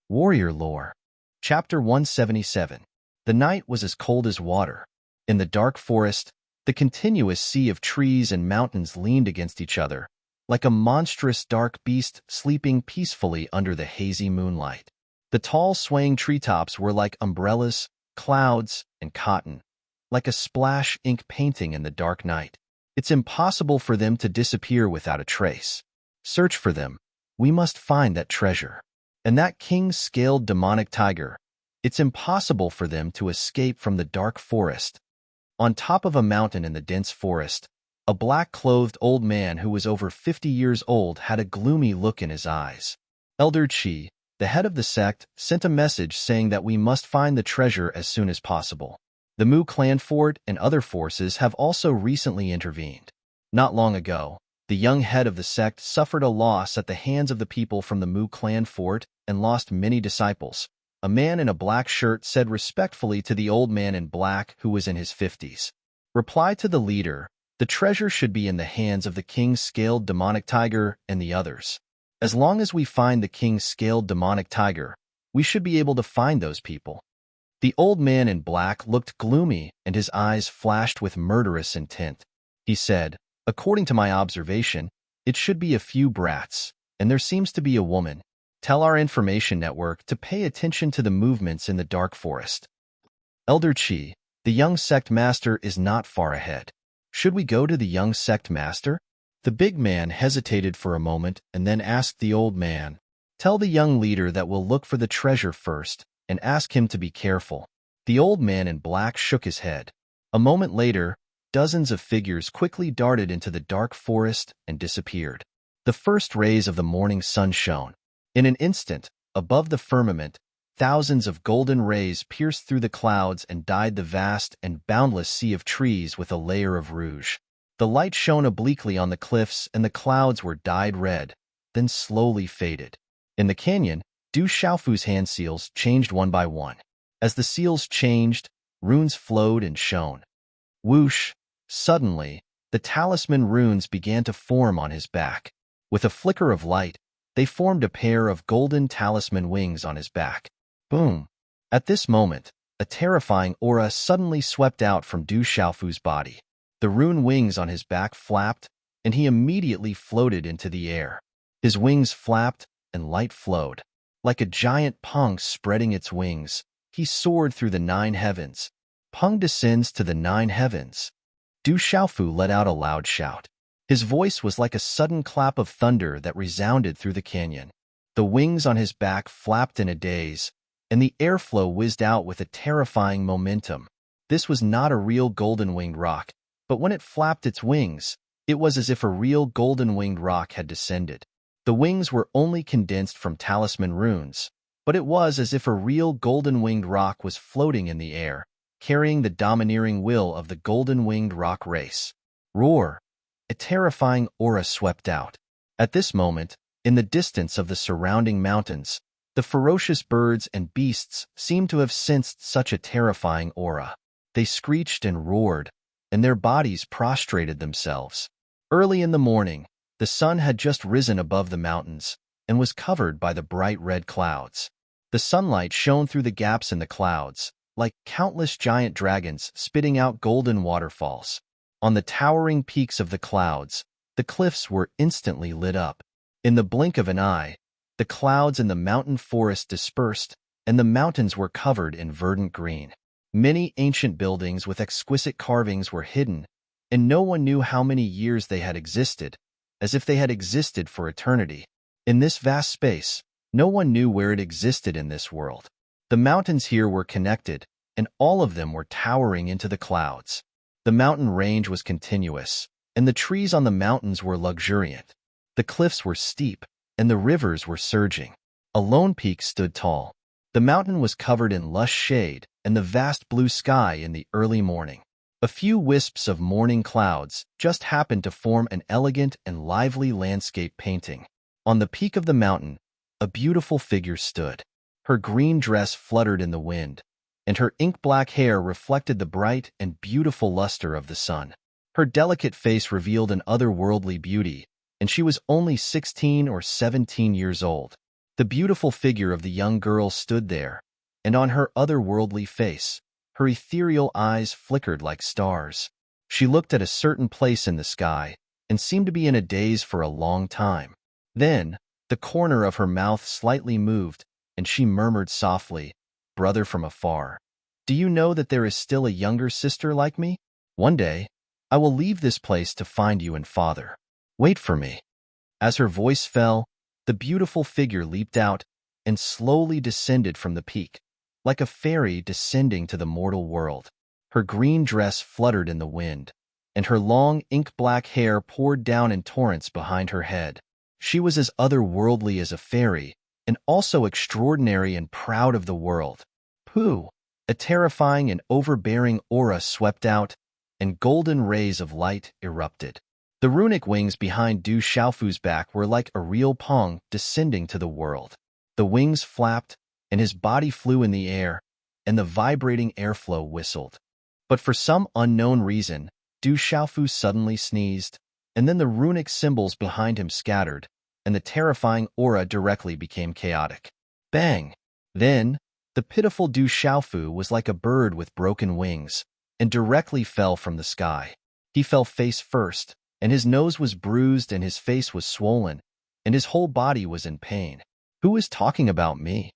Warrior Lore. Chapter 177. The night was as cold as water. In the dark forest, the continuous sea of trees and mountains leaned against each other, like a monstrous dark beast sleeping peacefully under the hazy moonlight. The tall swaying treetops were like umbrellas, clouds, and cotton, like a splash ink painting in the dark night. It's impossible for them to disappear without a trace. Search for them. We must find that treasure. And that king-scaled demonic tiger. It's impossible for them to escape from the dark forest. On top of a mountain in the dense forest, a black-clothed old man who was over 50 years old had a gloomy look in his eyes. Elder Chi, the head of the sect, sent a message saying that we must find the treasure as soon as possible. The Mu clan fort and other forces have also recently intervened. Not long ago, the young head of the sect suffered a loss at the hands of the people from the Mu clan fort and lost many disciples. A man in a black shirt said respectfully to the old man in black who was in his 50s. Reply to the leader, the treasure should be in the hands of the king-scaled demonic tiger and the others. As long as we find the king-scaled demonic tiger, we should be able to find those people. The old man in black looked gloomy and his eyes flashed with murderous intent. He said, according to my observation, it should be a few brats, and there seems to be a woman. Tell our information network to pay attention to the movements in the dark forest. Elder Chi, the young sect master, is not far ahead. Should we go to the young sect master? The big man hesitated for a moment and then asked the old man, tell the young leader that we'll look for the treasure first and ask him to be careful. The old man in black shook his head. A moment later, dozens of figures quickly darted into the dark forest and disappeared. The first rays of the morning sun shone. In an instant, above the firmament, thousands of golden rays pierced through the clouds and dyed the vast and boundless sea of trees with a layer of rouge. The light shone obliquely on the cliffs and the clouds were dyed red, then slowly faded. In the canyon, Du Xiaofu's hand seals changed one by one. As the seals changed, runes flowed and shone. Whoosh! Suddenly, the talisman runes began to form on his back. With a flicker of light, they formed a pair of golden talisman wings on his back. Boom! At this moment, a terrifying aura suddenly swept out from Du Xiaofu's body. The rune wings on his back flapped, and he immediately floated into the air. His wings flapped, and light flowed. Like a giant Peng spreading its wings, he soared through the 9 heavens. Peng descends to the 9 heavens. Du Xiaofu let out a loud shout. His voice was like a sudden clap of thunder that resounded through the canyon. The wings on his back flapped in a daze, and the airflow whizzed out with a terrifying momentum. This was not a real golden-winged rock, but when it flapped its wings, it was as if a real golden-winged rock had descended. The wings were only condensed from talisman runes, but it was as if a real golden-winged rock was floating in the air, carrying the domineering will of the golden-winged rock race. Roar! A terrifying aura swept out. At this moment, in the distance of the surrounding mountains, the ferocious birds and beasts seemed to have sensed such a terrifying aura. They screeched and roared, and their bodies prostrated themselves. Early in the morning, the sun had just risen above the mountains and was covered by the bright red clouds. The sunlight shone through the gaps in the clouds, like countless giant dragons spitting out golden waterfalls. On the towering peaks of the clouds, the cliffs were instantly lit up. In the blink of an eye, the clouds in the mountain forest dispersed, and the mountains were covered in verdant green. Many ancient buildings with exquisite carvings were hidden, and no one knew how many years they had existed, as if they had existed for eternity. In this vast space, no one knew where it existed in this world. The mountains here were connected, and all of them were towering into the clouds. The mountain range was continuous, and the trees on the mountains were luxuriant. The cliffs were steep, and the rivers were surging. A lone peak stood tall. The mountain was covered in lush shade and the vast blue sky in the early morning. A few wisps of morning clouds just happened to form an elegant and lively landscape painting. On the peak of the mountain, a beautiful figure stood. Her green dress fluttered in the wind, and her ink-black hair reflected the bright and beautiful luster of the sun. Her delicate face revealed an otherworldly beauty, and she was only 16 or 17 years old. The beautiful figure of the young girl stood there, and on her otherworldly face, her ethereal eyes flickered like stars. She looked at a certain place in the sky and seemed to be in a daze for a long time. Then, the corner of her mouth slightly moved, and she murmured softly, "Brother from afar, do you know that there is still a younger sister like me? One day, I will leave this place to find you and father. Wait for me." As her voice fell, the beautiful figure leaped out and slowly descended from the peak, like a fairy descending to the mortal world. Her green dress fluttered in the wind, and her long ink-black hair poured down in torrents behind her head. She was as otherworldly as a fairy, and also extraordinary and proud of the world. Pooh! A terrifying and overbearing aura swept out, and golden rays of light erupted. The runic wings behind Du Xiaofu's back were like a real Pong descending to the world. The wings flapped, and his body flew in the air, and the vibrating airflow whistled. But for some unknown reason, Du Xiaofu suddenly sneezed, and then the runic symbols behind him scattered, and the terrifying aura directly became chaotic. Bang! Then, the pitiful Du Xiaofu was like a bird with broken wings, and directly fell from the sky. He fell face first, and his nose was bruised and his face was swollen, and his whole body was in pain. Who is talking about me?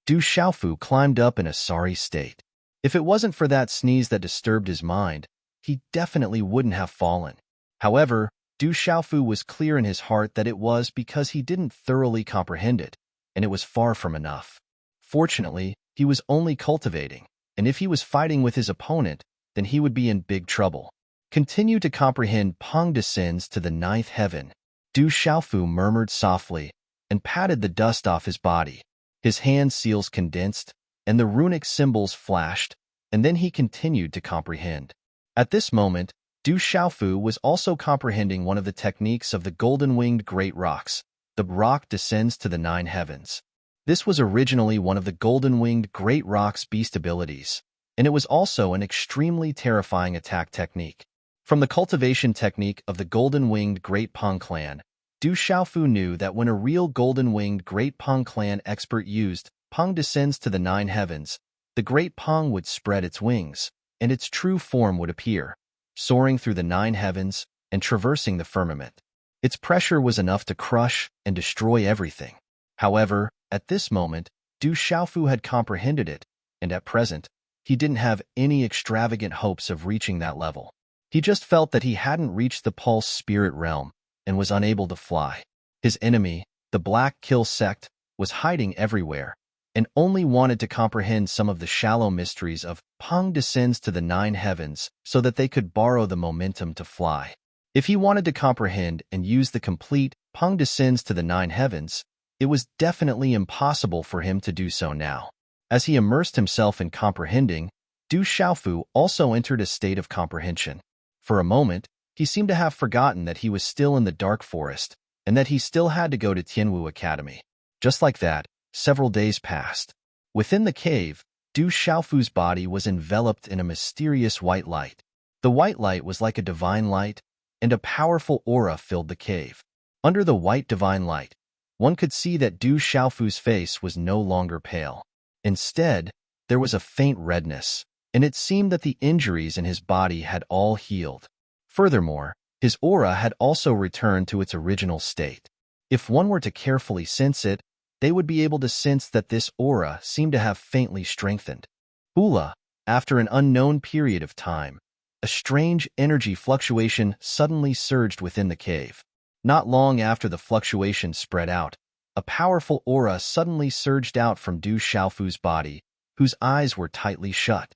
Du Xiaofu climbed up in a sorry state. If it wasn't for that sneeze that disturbed his mind, he definitely wouldn't have fallen. However, Du Xiaofu was clear in his heart that it was because he didn't thoroughly comprehend it, and it was far from enough. Fortunately, he was only cultivating, and if he was fighting with his opponent, then he would be in big trouble. Continue to comprehend. Pong descends to the ninth heaven. Du Xiaofu murmured softly and patted the dust off his body. His hand seals condensed, and the runic symbols flashed, and then he continued to comprehend. At this moment, Du Xiaofu was also comprehending one of the techniques of the golden-winged great rocks. The rock descends to the nine heavens. This was originally one of the golden-winged great rock's beast abilities, and it was also an extremely terrifying attack technique. From the cultivation technique of the golden-winged Great Pong Clan, Du Xiaofu knew that when a real golden-winged Great Pong Clan expert used Pong descends to the nine heavens, the Great Pong would spread its wings, and its true form would appear, soaring through the nine heavens and traversing the firmament. Its pressure was enough to crush and destroy everything. However, at this moment, Du Xiaofu had comprehended it, and at present, he didn't have any extravagant hopes of reaching that level. He just felt that he hadn't reached the pulse spirit realm and was unable to fly. His enemy, the Black Kill sect, was hiding everywhere and only wanted to comprehend some of the shallow mysteries of Pong descends to the nine heavens so that they could borrow the momentum to fly. If he wanted to comprehend and use the complete Pong descends to the nine heavens, it was definitely impossible for him to do so now. As he immersed himself in comprehending, Du Xiaofu also entered a state of comprehension. For a moment, he seemed to have forgotten that he was still in the dark forest and that he still had to go to Tianwu Academy. Just like that, several days passed. Within the cave, Du Xiaofu's body was enveloped in a mysterious white light. The white light was like a divine light, and a powerful aura filled the cave. Under the white divine light, one could see that Du Xiaofu's face was no longer pale. Instead, there was a faint redness, and it seemed that the injuries in his body had all healed. Furthermore, his aura had also returned to its original state. If one were to carefully sense it, they would be able to sense that this aura seemed to have faintly strengthened. Hula, after an unknown period of time, a strange energy fluctuation suddenly surged within the cave. Not long after the fluctuation spread out, a powerful aura suddenly surged out from Du Xiaofu's body, whose eyes were tightly shut.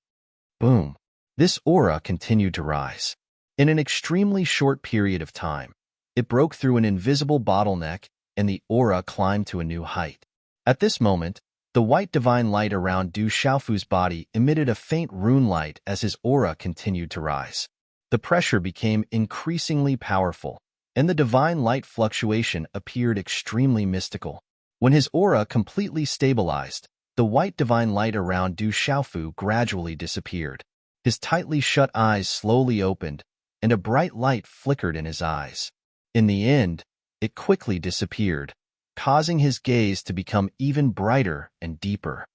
Boom! This aura continued to rise. In an extremely short period of time, it broke through an invisible bottleneck, and the aura climbed to a new height. At this moment, the white divine light around Du Xiaofu's body emitted a faint rune light as his aura continued to rise. The pressure became increasingly powerful, and the divine light fluctuation appeared extremely mystical. When his aura completely stabilized, the white divine light around Du Xiaofu gradually disappeared. His tightly shut eyes slowly opened, and a bright light flickered in his eyes. In the end, it quickly disappeared, causing his gaze to become even brighter and deeper.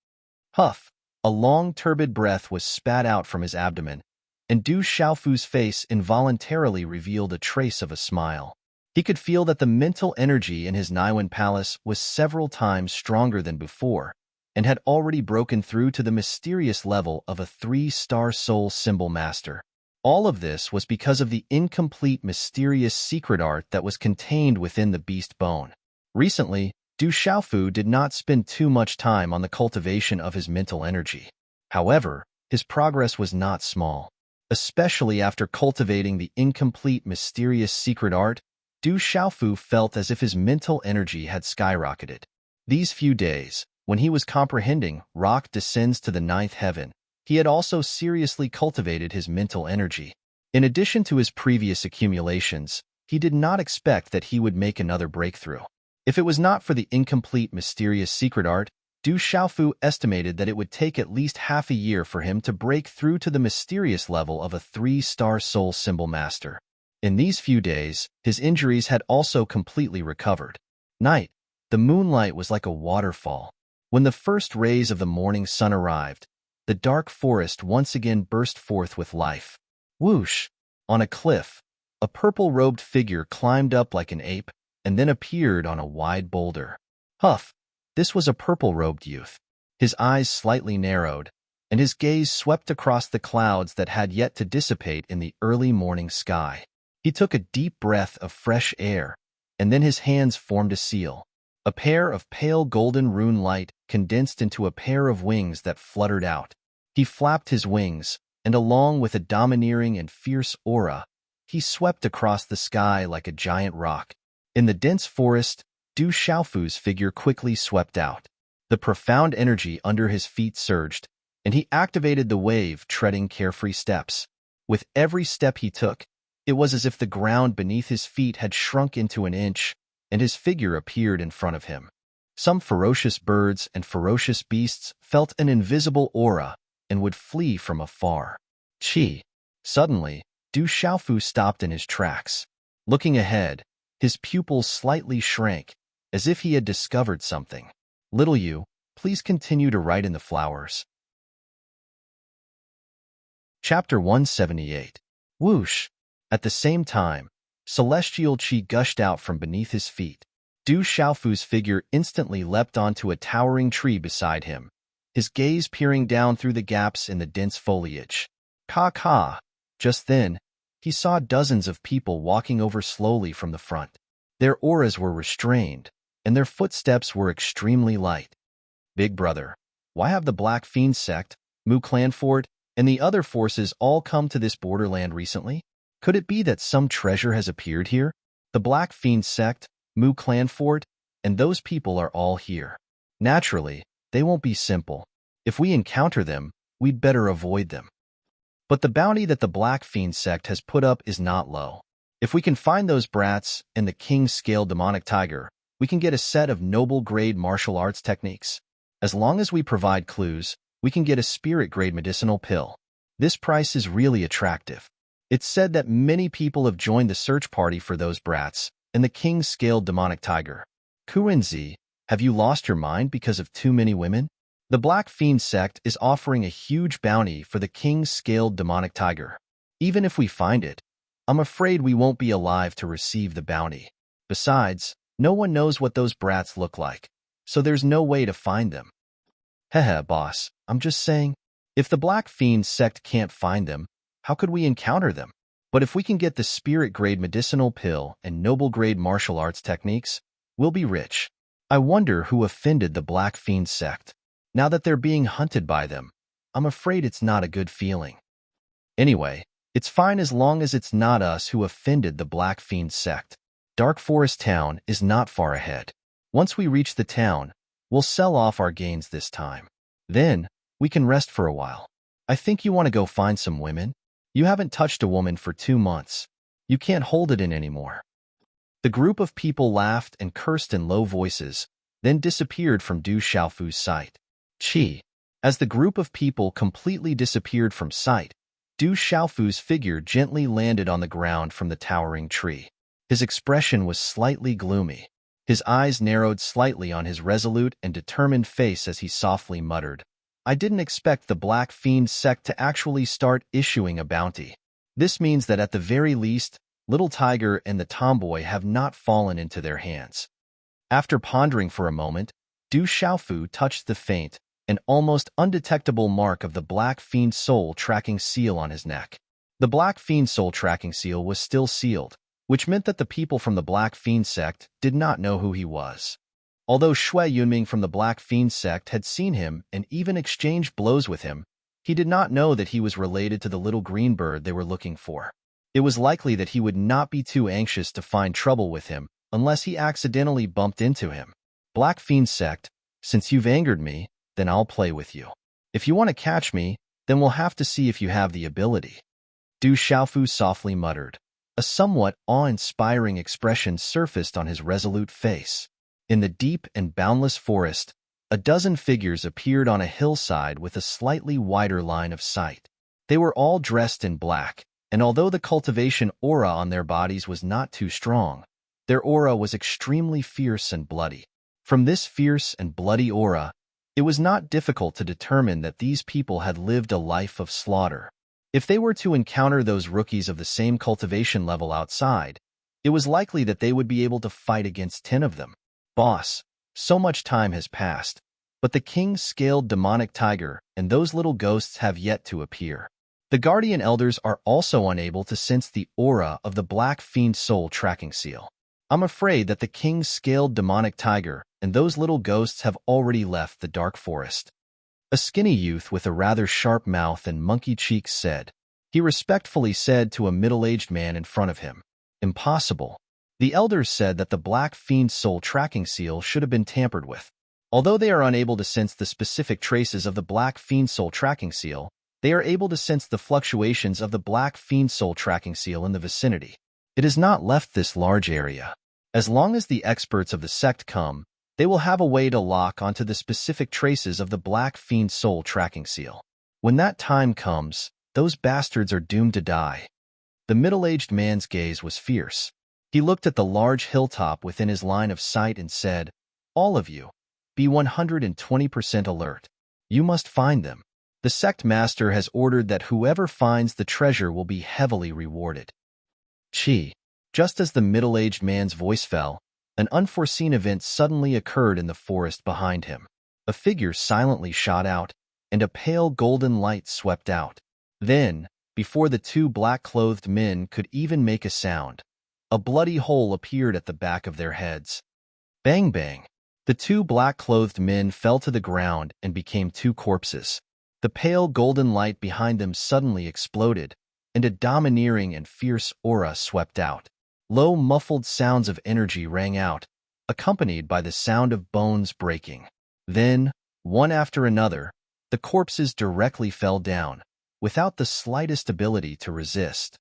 Huff! A long, turbid breath was spat out from his abdomen, and Du Xiaofu's face involuntarily revealed a trace of a smile. He could feel that the mental energy in his Niwen palace was several times stronger than before, and had already broken through to the mysterious level of a 3-star soul symbol master. All of this was because of the incomplete mysterious secret art that was contained within the beast bone. Recently, Du Xiaofu did not spend too much time on the cultivation of his mental energy. However, his progress was not small. Especially after cultivating the incomplete mysterious secret art, Du Xiaofu felt as if his mental energy had skyrocketed. These few days, when he was comprehending Rock Descends to the 9th Heaven, he had also seriously cultivated his mental energy. In addition to his previous accumulations, he did not expect that he would make another breakthrough. If it was not for the incomplete mysterious secret art, Du Xiaofu estimated that it would take at least half a year for him to break through to the mysterious level of a 3-star soul symbol master. In these few days, his injuries had also completely recovered. Night. The moonlight was like a waterfall. When the first rays of the morning sun arrived, the dark forest once again burst forth with life. Whoosh! On a cliff, a purple-robed figure climbed up like an ape and then appeared on a wide boulder. Huff! This was a purple-robed youth. His eyes slightly narrowed, and his gaze swept across the clouds that had yet to dissipate in the early morning sky. He took a deep breath of fresh air, and then his hands formed a seal. A pair of pale golden rune light condensed into a pair of wings that fluttered out. He flapped his wings, and along with a domineering and fierce aura, he swept across the sky like a giant rock. In the dense forest, Du Xiaofu's figure quickly swept out. The profound energy under his feet surged, and he activated the wave, treading carefree steps. With every step he took, it was as if the ground beneath his feet had shrunk into an inch, and his figure appeared in front of him. Some ferocious birds and ferocious beasts felt an invisible aura and would flee from afar. Chi! Suddenly, Du Xiaofu stopped in his tracks. Looking ahead, his pupils slightly shrank, as if he had discovered something. Little you, please continue to write in the flowers. Chapter 178. Whoosh! At the same time, celestial chi gushed out from beneath his feet. Du Xiaofu's figure instantly leapt onto a towering tree beside him, his gaze peering down through the gaps in the dense foliage. Ka! Just then, he saw dozens of people walking over slowly from the front. Their auras were restrained, and their footsteps were extremely light. Big brother, why have the Black Fiend sect, Mu Clanford, and the other forces all come to this borderland recently? Could it be that some treasure has appeared here? The Black Fiend sect, Mu Clanford, and those people are all here. Naturally, they won't be simple. If we encounter them, we'd better avoid them. But the bounty that the Black Fiend sect has put up is not low. If we can find those brats and the king-scale demonic tiger, we can get a set of noble-grade martial arts techniques. As long as we provide clues, we can get a spirit-grade medicinal pill. This price is really attractive. It's said that many people have joined the search party for those brats and the king-scale demonic tiger. Kurenzi, have you lost your mind because of too many women? The Black Fiend sect is offering a huge bounty for the king-scale demonic tiger. Even if we find it, I'm afraid we won't be alive to receive the bounty. Besides, no one knows what those brats look like, so there's no way to find them. Heh, boss, I'm just saying, if the Black Fiend sect can't find them, how could we encounter them? But if we can get the spirit-grade medicinal pill and noble-grade martial arts techniques, we'll be rich. I wonder who offended the Black Fiend sect. Now that they're being hunted by them, I'm afraid it's not a good feeling. Anyway, it's fine as long as it's not us who offended the Black Fiend sect. Dark Forest Town is not far ahead. Once we reach the town, we'll sell off our gains this time. Then, we can rest for a while. I think you want to go find some women. You haven't touched a woman for 2 months. You can't hold it in anymore. The group of people laughed and cursed in low voices, then disappeared from Du Xiaofu's sight. Chi. As the group of people completely disappeared from sight, Du Xiaofu's figure gently landed on the ground from the towering tree. His expression was slightly gloomy. His eyes narrowed slightly on his resolute and determined face as he softly muttered, "I didn't expect the Black Fiend sect to actually start issuing a bounty. This means that at the very least, Little Tiger and the tomboy have not fallen into their hands." After pondering for a moment, Du Xiaofu touched the faint and almost undetectable mark of the Black Fiend soul tracking seal on his neck. The Black Fiend soul tracking seal was still sealed, which meant that the people from the Black Fiend sect did not know who he was. Although Shui Yunming from the Black Fiend sect had seen him and even exchanged blows with him, he did not know that he was related to the little green bird they were looking for. It was likely that he would not be too anxious to find trouble with him unless he accidentally bumped into him. "Black Fiend sect, since you've angered me, then I'll play with you. If you want to catch me, then we'll have to see if you have the ability." Du Xiaofu softly muttered. A somewhat awe-inspiring expression surfaced on his resolute face. In the deep and boundless forest, a dozen figures appeared on a hillside with a slightly wider line of sight. They were all dressed in black, and although the cultivation aura on their bodies was not too strong, their aura was extremely fierce and bloody. From this fierce and bloody aura, it was not difficult to determine that these people had lived a life of slaughter. If they were to encounter those rookies of the same cultivation level outside, it was likely that they would be able to fight against 10 of them. "Boss, so much time has passed, but the king-scaled demonic tiger and those little ghosts have yet to appear. The guardian elders are also unable to sense the aura of the Black Fiend soul tracking seal. I'm afraid that the king-scaled demonic tiger and those little ghosts have already left the dark forest." A skinny youth with a rather sharp mouth and monkey cheeks said. He respectfully said to a middle-aged man in front of him, "Impossible. The elders said that the Black Fiend soul tracking seal should have been tampered with. Although they are unable to sense the specific traces of the Black Fiend soul tracking seal, they are able to sense the fluctuations of the Black Fiend soul tracking seal in the vicinity. It has not left this large area. As long as the experts of the sect come, they will have a way to lock onto the specific traces of the Black Fiend soul tracking seal. When that time comes, those bastards are doomed to die." The middle-aged man's gaze was fierce. He looked at the large hilltop within his line of sight and said, "All of you, be 120% alert. You must find them. The sect master has ordered that whoever finds the treasure will be heavily rewarded." Chi. Just as the middle-aged man's voice fell, an unforeseen event suddenly occurred in the forest behind him. A figure silently shot out, and a pale golden light swept out. Then, before the two black-clothed men could even make a sound, a bloody hole appeared at the back of their heads. Bang bang! The two black-clothed men fell to the ground and became two corpses. The pale golden light behind them suddenly exploded, and a domineering and fierce aura swept out. Low, muffled sounds of energy rang out, accompanied by the sound of bones breaking. Then, one after another, the corpses directly fell down, without the slightest ability to resist.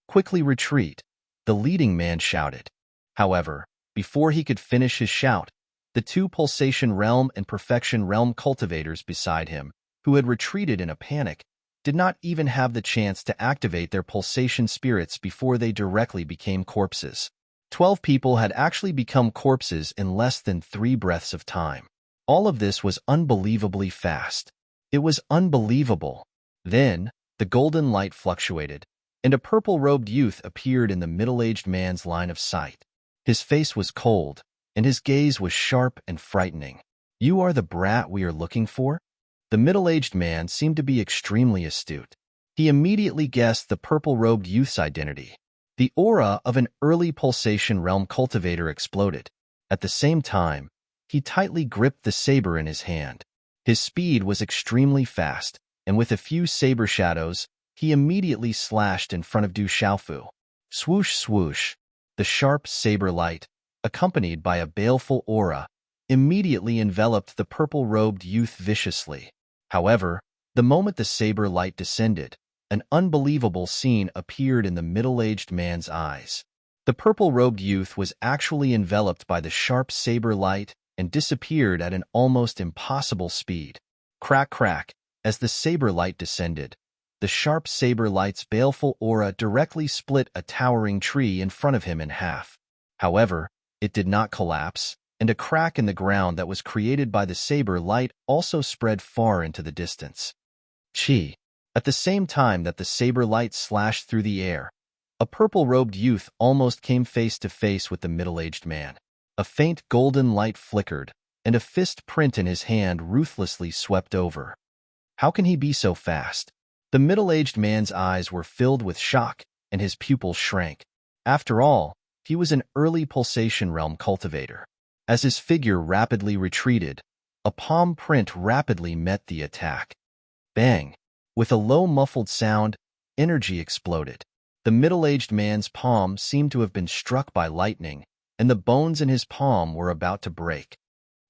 "Quickly retreat," the leading man shouted. However, before he could finish his shout, the two Pulsation Realm and Perfection Realm cultivators beside him, who had retreated in a panic, did not even have the chance to activate their pulsation spirits before they directly became corpses. 12 people had actually become corpses in less than 3 breaths of time. All of this was unbelievably fast. It was unbelievable. Then, the golden light fluctuated, and a purple-robed youth appeared in the middle-aged man's line of sight. His face was cold, and his gaze was sharp and frightening. "You are the brat we are looking for?" The middle-aged man seemed to be extremely astute. He immediately guessed the purple-robed youth's identity. The aura of an early Pulsation Realm cultivator exploded. At the same time, he tightly gripped the saber in his hand. His speed was extremely fast, and with a few saber shadows, he immediately slashed in front of Du Xiaofu. Swoosh swoosh, the sharp saber light, accompanied by a baleful aura, immediately enveloped the purple-robed youth viciously. However, the moment the saber light descended, an unbelievable scene appeared in the middle-aged man's eyes. The purple-robed youth was actually enveloped by the sharp saber light and disappeared at an almost impossible speed. Crack crack, as the saber light descended, the sharp saber light's baleful aura directly split a towering tree in front of him in half. However, it did not collapse. and a crack in the ground that was created by the saber light also spread far into the distance. Chi. At the same time that the saber light slashed through the air, a purple-robed youth almost came face to face with the middle-aged man. A faint golden light flickered, and a fist print in his hand ruthlessly swept over. How can he be so fast? The middle-aged man's eyes were filled with shock, and his pupils shrank. After all, he was an early pulsation realm cultivator. As his figure rapidly retreated, a palm print rapidly met the attack. Bang! With a low muffled sound, energy exploded. The middle-aged man's palm seemed to have been struck by lightning, and the bones in his palm were about to break.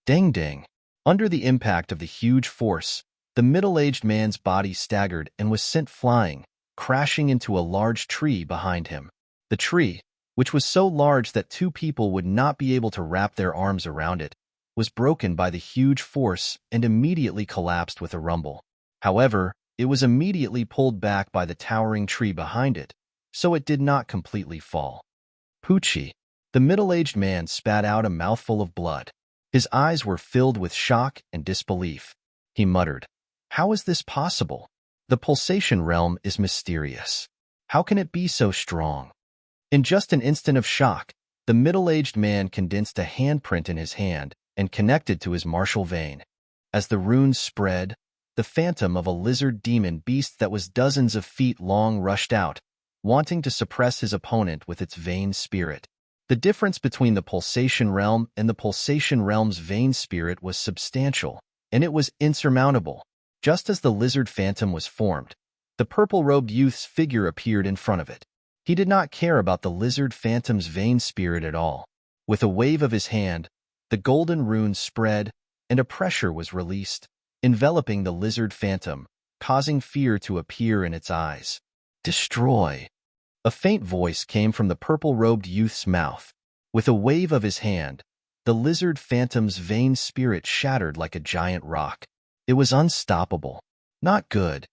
Ding ding! Under the impact of the huge force, the middle-aged man's body staggered and was sent flying, crashing into a large tree behind him. The tree, which was so large that two people would not be able to wrap their arms around it, was broken by the huge force and immediately collapsed with a rumble. However, it was immediately pulled back by the towering tree behind it, so it did not completely fall. Poochie. The middle-aged man spat out a mouthful of blood. His eyes were filled with shock and disbelief. He muttered, "How is this possible? The pulsation realm is mysterious. How can it be so strong?" In just an instant of shock, the middle-aged man condensed a handprint in his hand and connected to his martial vein. As the runes spread, the phantom of a lizard demon beast that was dozens of feet long rushed out, wanting to suppress his opponent with its vein spirit. The difference between the pulsation realm and the pulsation realm's vein spirit was substantial, and it was insurmountable. Just as the lizard phantom was formed, the purple-robed youth's figure appeared in front of it. He did not care about the lizard phantom's vein spirit at all. With a wave of his hand, the golden runes spread, and a pressure was released, enveloping the lizard phantom, causing fear to appear in its eyes. Destroy! A faint voice came from the purple-robed youth's mouth. With a wave of his hand, the lizard phantom's vein spirit shattered like a giant rock. It was unstoppable. Not good.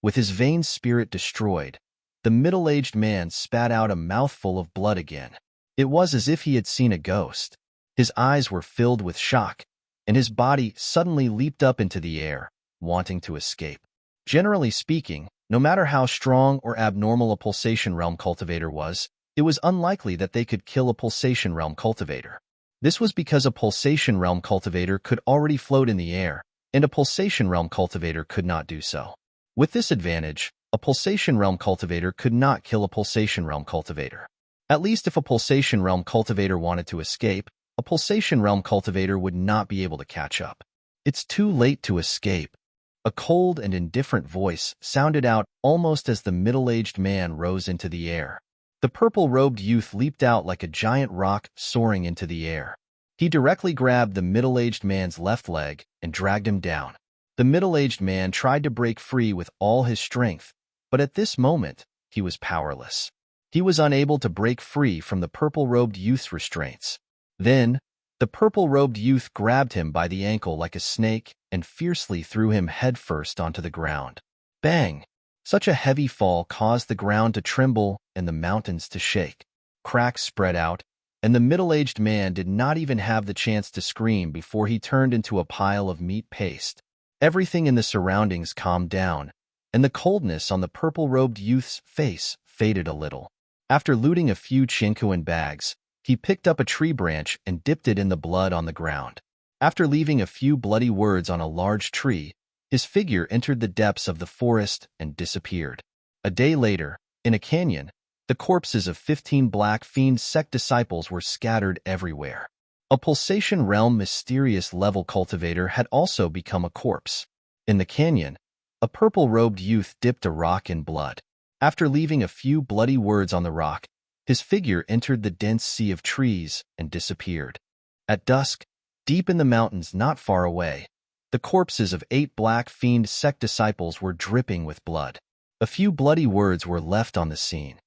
With his vein spirit destroyed, the middle-aged man spat out a mouthful of blood again. It was as if he had seen a ghost. His eyes were filled with shock, and his body suddenly leaped up into the air, wanting to escape. Generally speaking, no matter how strong or abnormal a pulsation realm cultivator was, it was unlikely that they could kill a pulsation realm cultivator. This was because a pulsation realm cultivator could already float in the air, and a pulsation realm cultivator could not do so. With this advantage, a pulsation realm cultivator could not kill a pulsation realm cultivator. At least if a pulsation realm cultivator wanted to escape, a pulsation realm cultivator would not be able to catch up. It's too late to escape. A cold and indifferent voice sounded out almost as the middle-aged man rose into the air. The purple-robed youth leaped out like a giant rock soaring into the air. He directly grabbed the middle-aged man's left leg and dragged him down. The middle-aged man tried to break free with all his strength, but at this moment, he was powerless. He was unable to break free from the purple-robed youth's restraints. Then, the purple-robed youth grabbed him by the ankle like a snake and fiercely threw him headfirst onto the ground. Bang! Such a heavy fall caused the ground to tremble and the mountains to shake. Cracks spread out, and the middle-aged man did not even have the chance to scream before he turned into a pile of meat paste. Everything in the surroundings calmed down, and the coldness on the purple-robed youth's face faded a little. After looting a few chinkuan bags, he picked up a tree branch and dipped it in the blood on the ground. After leaving a few bloody words on a large tree, his figure entered the depths of the forest and disappeared. A day later, in a canyon, the corpses of 15 Black Fiend sect disciples were scattered everywhere. A pulsation realm mysterious level cultivator had also become a corpse. In the canyon, a purple-robed youth dipped a rock in blood. After leaving a few bloody words on the rock, his figure entered the dense sea of trees and disappeared. At dusk, deep in the mountains not far away, the corpses of 8 Black Fiend sect disciples were dripping with blood. A few bloody words were left on the scene.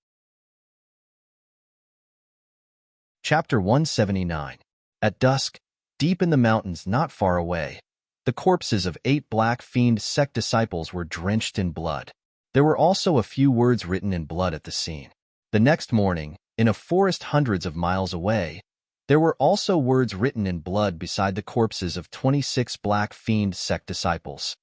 Chapter 179. At dusk, deep in the mountains not far away, the corpses of 8 Black Fiend sect disciples were drenched in blood. There were also a few words written in blood at the scene. The next morning, in a forest hundreds of miles away, There were also words written in blood beside the corpses of 26 Black Fiend sect disciples.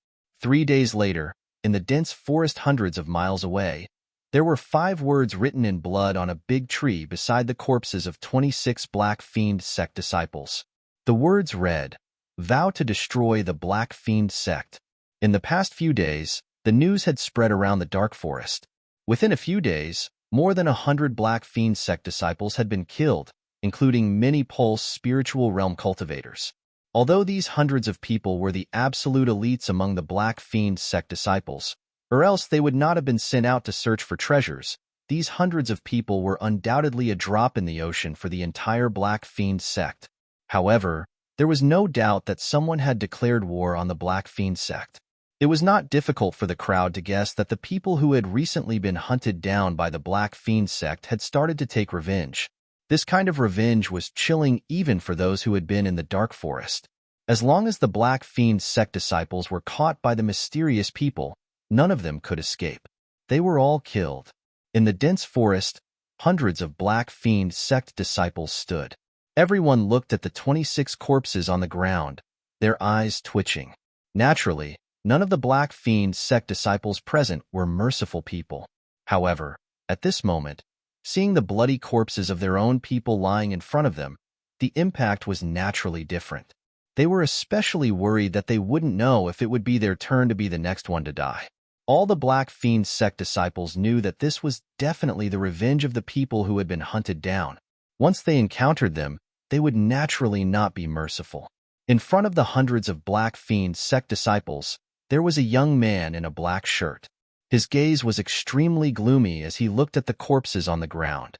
3 days later, in the dense forest hundreds of miles away, there were 5 words written in blood on a big tree beside the corpses of 26 Black Fiend sect disciples. The words read, "Vow to destroy the Black Fiend sect." In the past few days, the news had spread around the dark forest. Within a few days, more than 100 Black Fiend sect disciples had been killed, including many Pulse spiritual realm cultivators. Although these hundreds of people were the absolute elites among the Black Fiend sect disciples, or else they would not have been sent out to search for treasures, these hundreds of people were undoubtedly a drop in the ocean for the entire Black Fiend sect. However, there was no doubt that someone had declared war on the Black Fiend sect. It was not difficult for the crowd to guess that the people who had recently been hunted down by the Black Fiend sect had started to take revenge. This kind of revenge was chilling even for those who had been in the dark forest. As long as the Black Fiend sect disciples were caught by the mysterious people, none of them could escape. They were all killed. In the dense forest, hundreds of Black Fiend sect disciples stood. Everyone looked at the 26 corpses on the ground, their eyes twitching. Naturally, none of the Black Fiend sect disciples present were merciful people. However, at this moment, seeing the bloody corpses of their own people lying in front of them, the impact was naturally different. They were especially worried that they wouldn't know if it would be their turn to be the next one to die. All the Black Fiend sect disciples knew that this was definitely the revenge of the people who had been hunted down. Once they encountered them, they would naturally not be merciful. In front of the hundreds of Black Fiend sect disciples, there was a young man in a black shirt. His gaze was extremely gloomy as he looked at the corpses on the ground.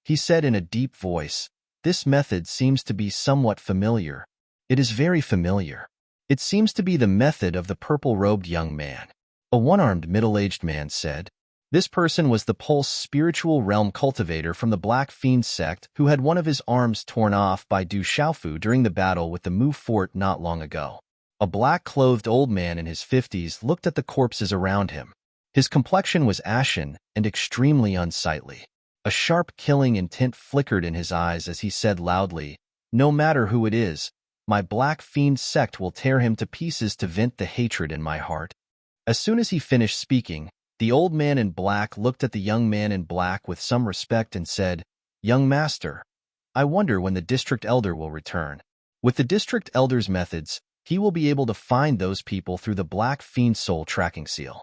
He said in a deep voice, "This method seems to be somewhat familiar." "It is very familiar. It seems to be the method of the purple-robed young man," a one-armed middle-aged man said. This person was the Pulse spiritual realm cultivator from the Black Fiend sect who had one of his arms torn off by Du Xiaofu during the battle with the Mu fort not long ago. A black-clothed old man in his 50s looked at the corpses around him. His complexion was ashen and extremely unsightly. A sharp killing intent flickered in his eyes as he said loudly, "No matter who it is, my Black Fiend sect will tear him to pieces to vent the hatred in my heart." As soon as he finished speaking, the old man in black looked at the young man in black with some respect and said, "Young master, I wonder when the district elder will return. With the district elder's methods, he will be able to find those people through the Black Fiend soul tracking seal."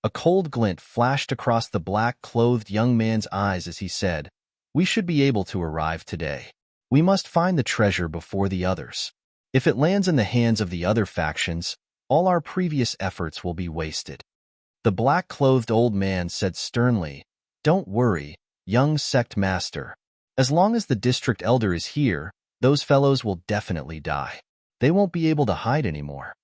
A cold glint flashed across the black-clothed young man's eyes as he said, "We should be able to arrive today. We must find the treasure before the others. If it lands in the hands of the other factions, all our previous efforts will be wasted." The black-clothed old man said sternly, "Don't worry, young sect master. As long as the district elder is here, those fellows will definitely die. They won't be able to hide anymore."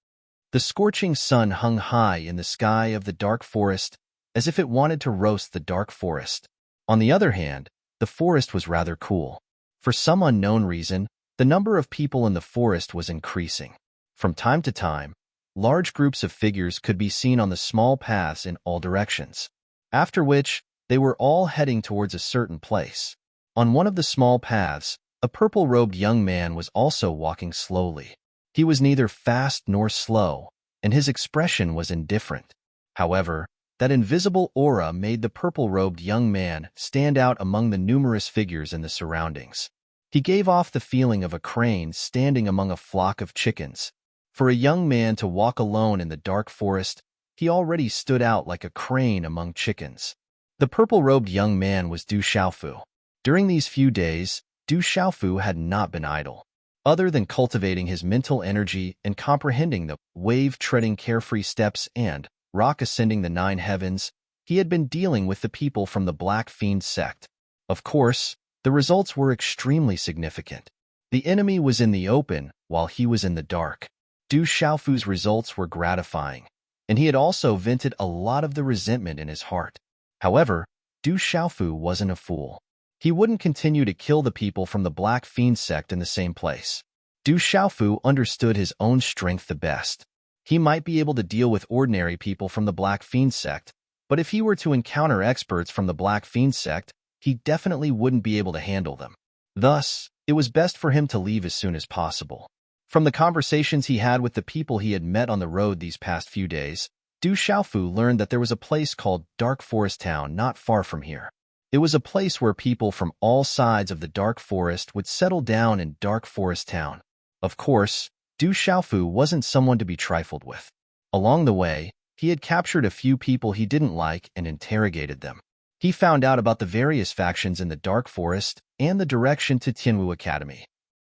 The scorching sun hung high in the sky of the dark forest, as if it wanted to roast the dark forest. On the other hand, the forest was rather cool. For some unknown reason, the number of people in the forest was increasing. From time to time, large groups of figures could be seen on the small paths in all directions, after which they were all heading towards a certain place. On one of the small paths, a purple-robed young man was also walking slowly. He was neither fast nor slow, and his expression was indifferent. However, that invisible aura made the purple-robed young man stand out among the numerous figures in the surroundings. He gave off the feeling of a crane standing among a flock of chickens. For a young man to walk alone in the dark forest, he already stood out like a crane among chickens. The purple-robed young man was Du Xiaofu. During these few days, Du Xiaofu had not been idle. Other than cultivating his mental energy and comprehending the wave-treading carefree steps and rock-ascending the 9 heavens, he had been dealing with the people from the Black Fiend sect. Of course, the results were extremely significant. The enemy was in the open while he was in the dark. Du Xiaofu's results were gratifying, and he had also vented a lot of the resentment in his heart. However, Du Xiaofu wasn't a fool. He wouldn't continue to kill the people from the Black Fiend sect in the same place. Du Xiaofu understood his own strength the best. He might be able to deal with ordinary people from the Black Fiend sect, but if he were to encounter experts from the Black Fiend sect, he definitely wouldn't be able to handle them. Thus, It was best for him to leave as soon as possible. From the conversations he had with the people he had met on the road these past few days, Du Xiaofu learned that there was a place called Dark Forest Town not far from here. It was a place where people from all sides of the Dark Forest would settle down in Dark Forest Town. Of course, Du Xiaofu wasn't someone to be trifled with. Along the way, he had captured a few people he didn't like and interrogated them. He found out about the various factions in the Dark Forest and the direction to Tianwu Academy.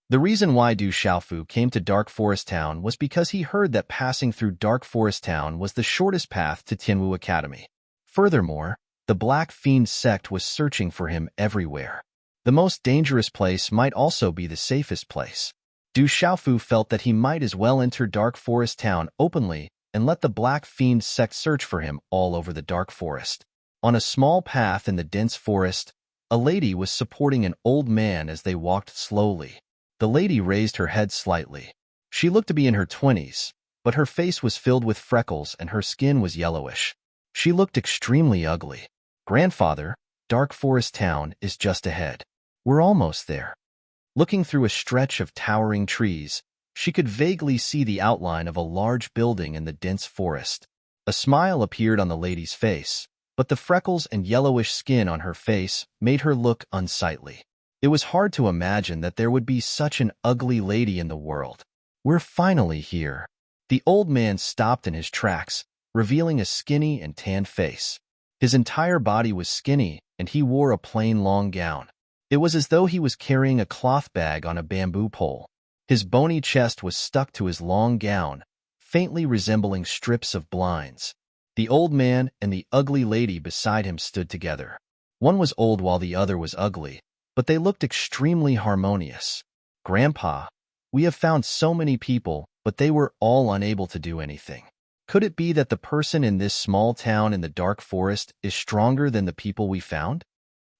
The reason why Du Xiaofu came to Dark Forest Town was because he heard that passing through Dark Forest Town was the shortest path to Tianwu Academy. Furthermore, the Black Fiend sect was searching for him everywhere. The most dangerous place might also be the safest place. Du Xiaofu felt that he might as well enter Dark Forest Town openly and let the Black Fiend sect search for him all over the Dark Forest. On a small path in the dense forest, a lady was supporting an old man as they walked slowly. The lady raised her head slightly. She looked to be in her 20s, but her face was filled with freckles and her skin was yellowish. She looked extremely ugly. "Grandfather, Dark Forest Town is just ahead. We're almost there." Looking through a stretch of towering trees, she could vaguely see the outline of a large building in the dense forest. A smile appeared on the lady's face, but the freckles and yellowish skin on her face made her look unsightly. It was hard to imagine that there would be such an ugly lady in the world. "We're finally here." The old man stopped in his tracks, revealing a skinny and tanned face. His entire body was skinny, and he wore a plain long gown. It was as though he was carrying a cloth bag on a bamboo pole. His bony chest was stuck to his long gown, faintly resembling strips of blinds. The old man and the ugly lady beside him stood together. One was old while the other was ugly, but they looked extremely harmonious. "Grandpa, we have found so many people, but they were all unable to do anything. Could it be that the person in this small town in the dark forest is stronger than the people we found?"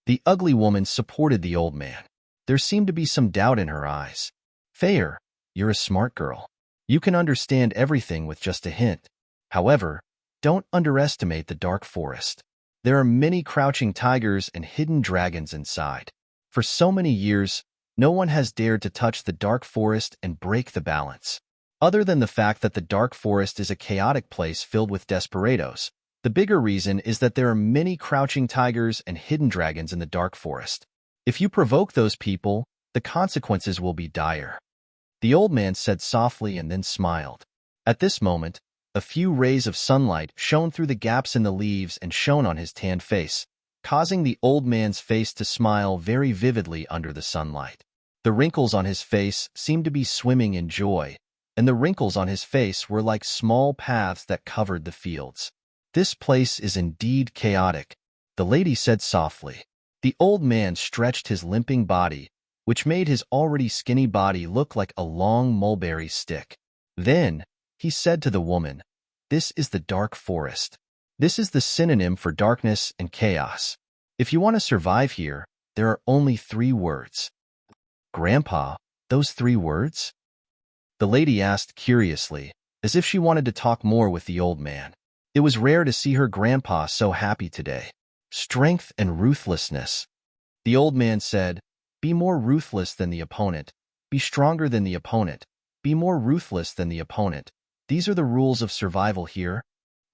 The ugly woman supported the old man. There seemed to be some doubt in her eyes. "Fair, you're a smart girl. You can understand everything with just a hint. However, don't underestimate the dark forest. There are many crouching tigers and hidden dragons inside. For so many years, no one has dared to touch the dark forest and break the balance. Other than the fact that the dark forest is a chaotic place filled with desperados, the bigger reason is that there are many crouching tigers and hidden dragons in the dark forest. If you provoke those people, the consequences will be dire." The old man said softly and then smiled. At this moment, a few rays of sunlight shone through the gaps in the leaves and shone on his tanned face, causing the old man's face to smile very vividly under the sunlight. The wrinkles on his face seemed to be swimming in joy, and the wrinkles on his face were like small paths that covered the fields. "This place is indeed chaotic," the lady said softly. The old man stretched his limping body, which made his already skinny body look like a long mulberry stick. Then, he said to the woman, "This is the dark forest. This is the synonym for darkness and chaos. If you want to survive here, there are only 3 words." "Grandpa, those 3 words?" the lady asked curiously, as if she wanted to talk more with the old man. It was rare to see her grandpa so happy today. "Strength and ruthlessness." The old man said, "Be more ruthless than the opponent. Be stronger than the opponent. Be more ruthless than the opponent. These are the rules of survival here."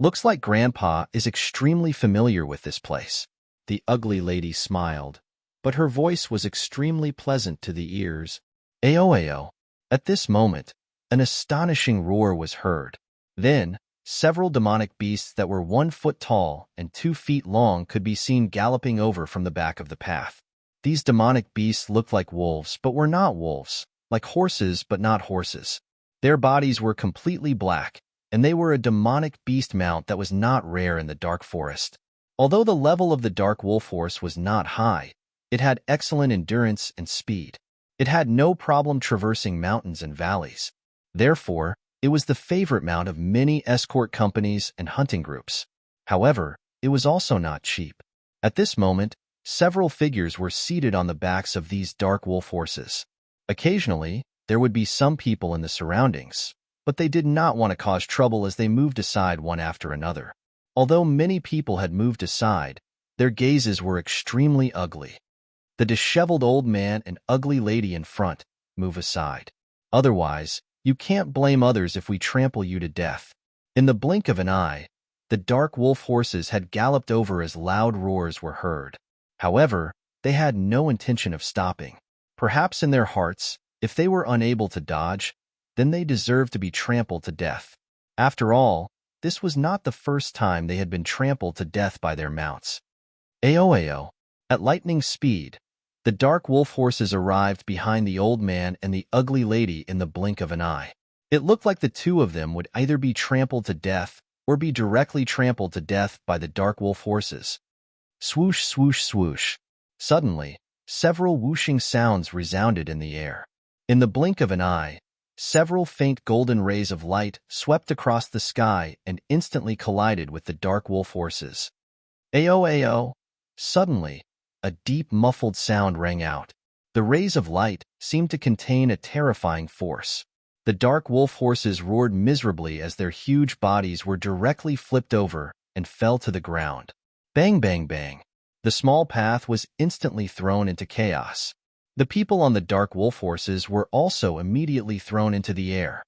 "Looks like Grandpa is extremely familiar with this place." The ugly lady smiled, but her voice was extremely pleasant to the ears. "Ayo." At this moment, an astonishing roar was heard. Then, several demonic beasts that were 1 foot tall and 2 feet long could be seen galloping over from the back of the path. These demonic beasts looked like wolves but were not wolves, like horses but not horses. Their bodies were completely black, and they were a demonic beast mount that was not rare in the dark forest. Although the level of the dark wolf horse was not high, it had excellent endurance and speed. It had no problem traversing mountains and valleys. Therefore, it was the favorite mount of many escort companies and hunting groups. However, it was also not cheap. At this moment, several figures were seated on the backs of these dark wolf horses. Occasionally, there would be some people in the surroundings, but they did not want to cause trouble as they moved aside one after another. Although many people had moved aside, their gazes were extremely ugly. The disheveled old man and ugly lady in front, move aside. Otherwise, you can't blame others if we trample you to death. In the blink of an eye, the dark wolf horses had galloped over as loud roars were heard. However, they had no intention of stopping. Perhaps in their hearts, if they were unable to dodge, then they deserved to be trampled to death. After all, this was not the first time they had been trampled to death by their mounts. Ayo! At lightning speed, the dark wolf horses arrived behind the old man and the ugly lady in the blink of an eye. It looked like the two of them would either be trampled to death or be directly trampled to death by the dark wolf horses. Swoosh, swoosh, swoosh. Suddenly, several whooshing sounds resounded in the air. In the blink of an eye, several faint golden rays of light swept across the sky and instantly collided with the dark wolf horses. Ayo! Suddenly, a deep muffled sound rang out. The rays of light seemed to contain a terrifying force. The dark wolf horses roared miserably as their huge bodies were directly flipped over and fell to the ground. Bang, bang, bang. The small path was instantly thrown into chaos. The people on the dark wolf horses were also immediately thrown into the air.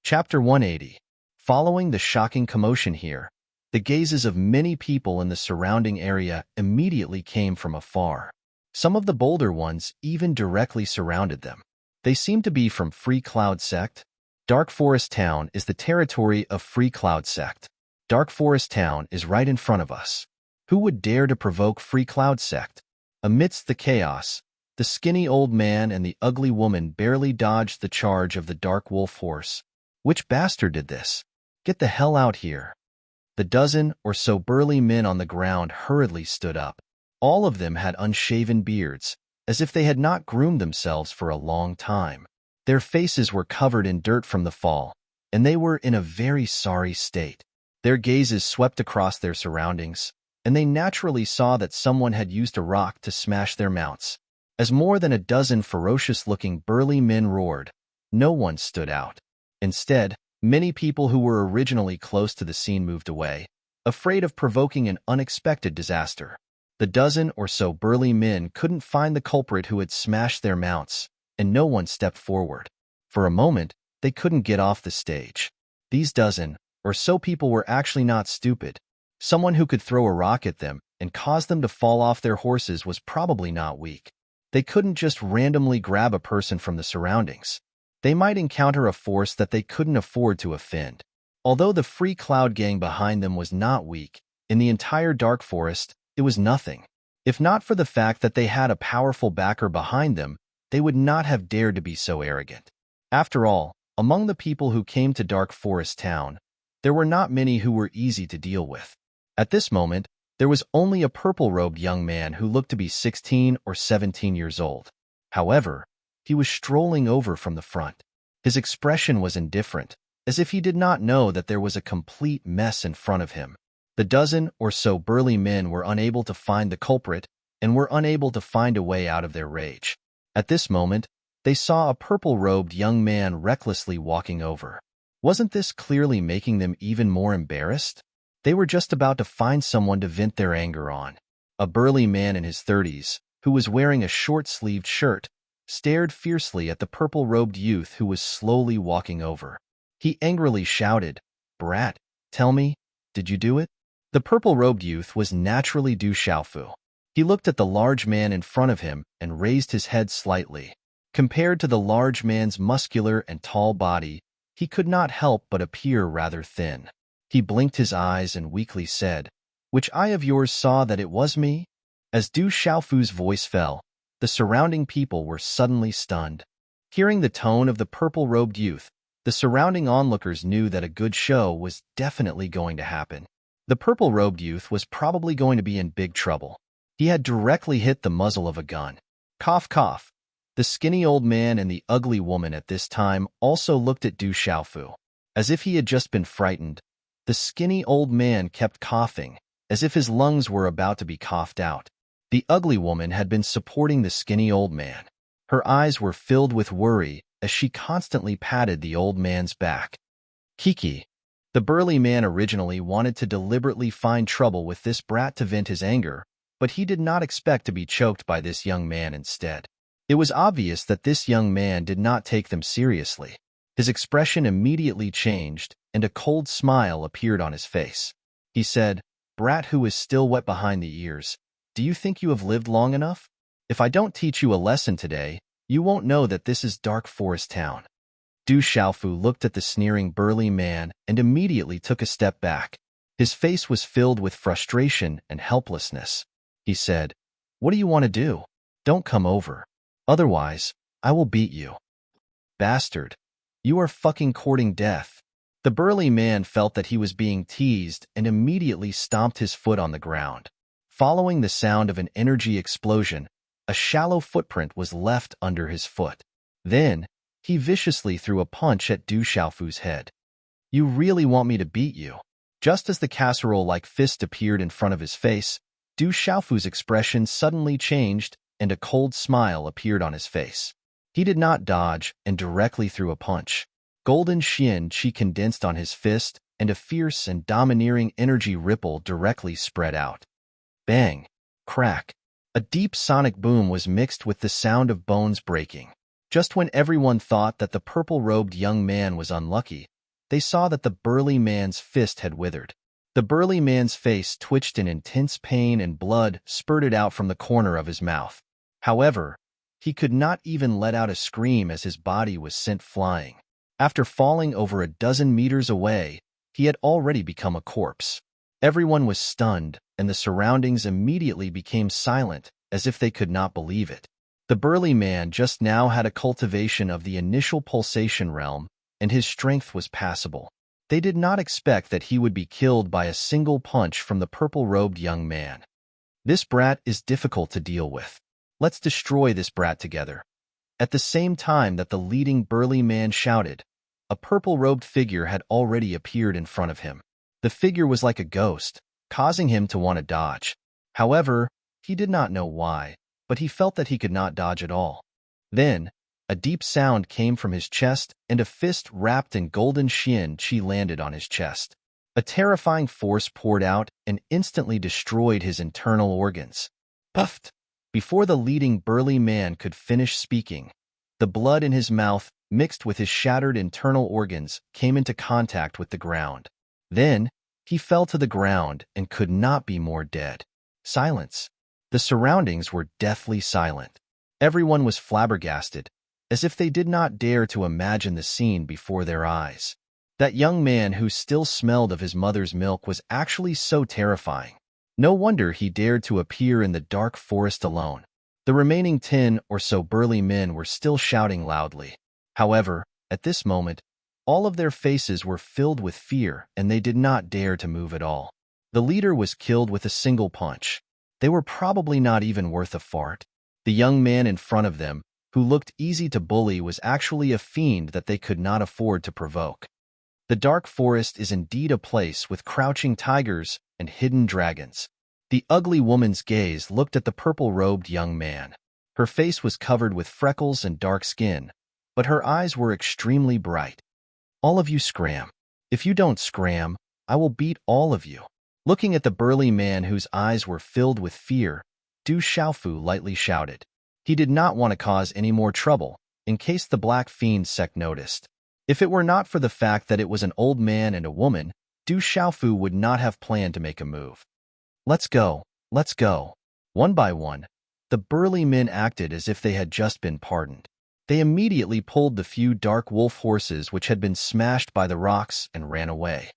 Chapter 180. Following the shocking commotion here, the gazes of many people in the surrounding area immediately came from afar. Some of the bolder ones even directly surrounded them. They seemed to be from Free Cloud Sect. Dark Forest Town is the territory of Free Cloud Sect. Dark Forest Town is right in front of us. Who would dare to provoke Free Cloud Sect? Amidst the chaos, the skinny old man and the ugly woman barely dodged the charge of the dark wolf horse. Which bastard did this? Get the hell out here. The dozen or so burly men on the ground hurriedly stood up. All of them had unshaven beards, as if they had not groomed themselves for a long time. Their faces were covered in dirt from the fall, and they were in a very sorry state. Their gazes swept across their surroundings, and they naturally saw that someone had used a rock to smash their mounts. As more than a dozen ferocious-looking burly men roared, no one stood out. Instead, many people who were originally close to the scene moved away, afraid of provoking an unexpected disaster. The dozen or so burly men couldn't find the culprit who had smashed their mounts, and no one stepped forward. For a moment, they couldn't get off the stage. These dozen or so people were actually not stupid. Someone who could throw a rock at them and cause them to fall off their horses was probably not weak. They couldn't just randomly grab a person from the surroundings. They might encounter a force that they couldn't afford to offend. Although the Free Cloud gang behind them was not weak, in the entire Dark Forest, it was nothing. If not for the fact that they had a powerful backer behind them, they would not have dared to be so arrogant. After all, among the people who came to Dark Forest Town, there were not many who were easy to deal with. At this moment, there was only a purple-robed young man who looked to be 16 or 17 years old. However, he was strolling over from the front. His expression was indifferent, as if he did not know that there was a complete mess in front of him. The dozen or so burly men were unable to find the culprit and were unable to find a way out of their rage. At this moment, they saw a purple-robed young man recklessly walking over. Wasn't this clearly making them even more embarrassed? They were just about to find someone to vent their anger on. A burly man in his 30s, who was wearing a short-sleeved shirt, stared fiercely at the purple-robed youth who was slowly walking over. He angrily shouted, "Brat, tell me, did you do it?" The purple-robed youth was naturally Du Xiaofu. He looked at the large man in front of him and raised his head slightly. Compared to the large man's muscular and tall body, he could not help but appear rather thin. He blinked his eyes and weakly said, "Which eye of yours saw that it was me?" As Du Xiaofu's voice fell, the surrounding people were suddenly stunned. Hearing the tone of the purple-robed youth, the surrounding onlookers knew that a good show was definitely going to happen. The purple-robed youth was probably going to be in big trouble. He had directly hit the muzzle of a gun. Cough, cough. The skinny old man and the ugly woman at this time also looked at Du Xiaofu. As if he had just been frightened, the skinny old man kept coughing, as if his lungs were about to be coughed out. The ugly woman had been supporting the skinny old man. Her eyes were filled with worry as she constantly patted the old man's back. "Kiki, The burly man originally wanted to deliberately find trouble with this brat to vent his anger, but he did not expect to be choked by this young man instead. It was obvious that this young man did not take them seriously. His expression immediately changed, and a cold smile appeared on his face. He said, "Brat who is still wet behind the ears, do you think you have lived long enough? If I don't teach you a lesson today, you won't know that this is Dark Forest Town." Du Xiaofu looked at the sneering burly man and immediately took a step back. His face was filled with frustration and helplessness. He said, "What do you want to do? Don't come over. Otherwise, I will beat you. Bastard. You are fucking courting death." The burly man felt that he was being teased and immediately stomped his foot on the ground. Following the sound of an energy explosion, a shallow footprint was left under his foot. Then, he viciously threw a punch at Du Xiaofu's head. "You really want me to beat you?" Just as the casserole-like fist appeared in front of his face, Du Xiaofu's expression suddenly changed and a cold smile appeared on his face. He did not dodge and directly threw a punch. Golden Xian Qi condensed on his fist, and a fierce and domineering energy ripple directly spread out. Bang! Crack! A deep sonic boom was mixed with the sound of bones breaking. Just when everyone thought that the purple-robed young man was unlucky, they saw that the burly man's fist had withered. The burly man's face twitched in intense pain and blood spurted out from the corner of his mouth. However, he could not even let out a scream as his body was sent flying. After falling over a dozen meters away, he had already become a corpse. Everyone was stunned, and the surroundings immediately became silent, as if they could not believe it. The burly man just now had a cultivation of the initial pulsation realm, and his strength was passable. They did not expect that he would be killed by a single punch from the purple-robed young man. "This brat is difficult to deal with. Let's destroy this brat together." At the same time that the leading burly man shouted, a purple-robed figure had already appeared in front of him. The figure was like a ghost, causing him to want to dodge. However, he did not know why, but he felt that he could not dodge at all. Then, a deep sound came from his chest, and a fist wrapped in golden Xian Qi landed on his chest. A terrifying force poured out and instantly destroyed his internal organs. Puffed! Before the leading burly man could finish speaking, the blood in his mouth, mixed with his shattered internal organs, came into contact with the ground. Then, he fell to the ground and could not be more dead. Silence. The surroundings were deathly silent. Everyone was flabbergasted, as if they did not dare to imagine the scene before their eyes. That young man who still smelled of his mother's milk was actually so terrifying. No wonder he dared to appear in the dark forest alone. The remaining 10 or so burly men were still shouting loudly. However, at this moment, all of their faces were filled with fear and they did not dare to move at all. The leader was killed with a single punch. They were probably not even worth a fart. The young man in front of them, who looked easy to bully, was actually a fiend that they could not afford to provoke. The dark forest is indeed a place with crouching tigers and hidden dragons. The ugly woman's gaze looked at the purple-robed young man. Her face was covered with freckles and dark skin, but her eyes were extremely bright. "All of you scram. If you don't scram, I will beat all of you." Looking at the burly man whose eyes were filled with fear, Du Xiaofu lightly shouted. He did not want to cause any more trouble, in case the Black Fiend sect noticed. If it were not for the fact that it was an old man and a woman, Du Xiaofu would not have planned to make a move. "Let's go, let's go." One by one, the burly men acted as if they had just been pardoned. They immediately pulled the few dark wolf horses which had been smashed by the rocks and ran away.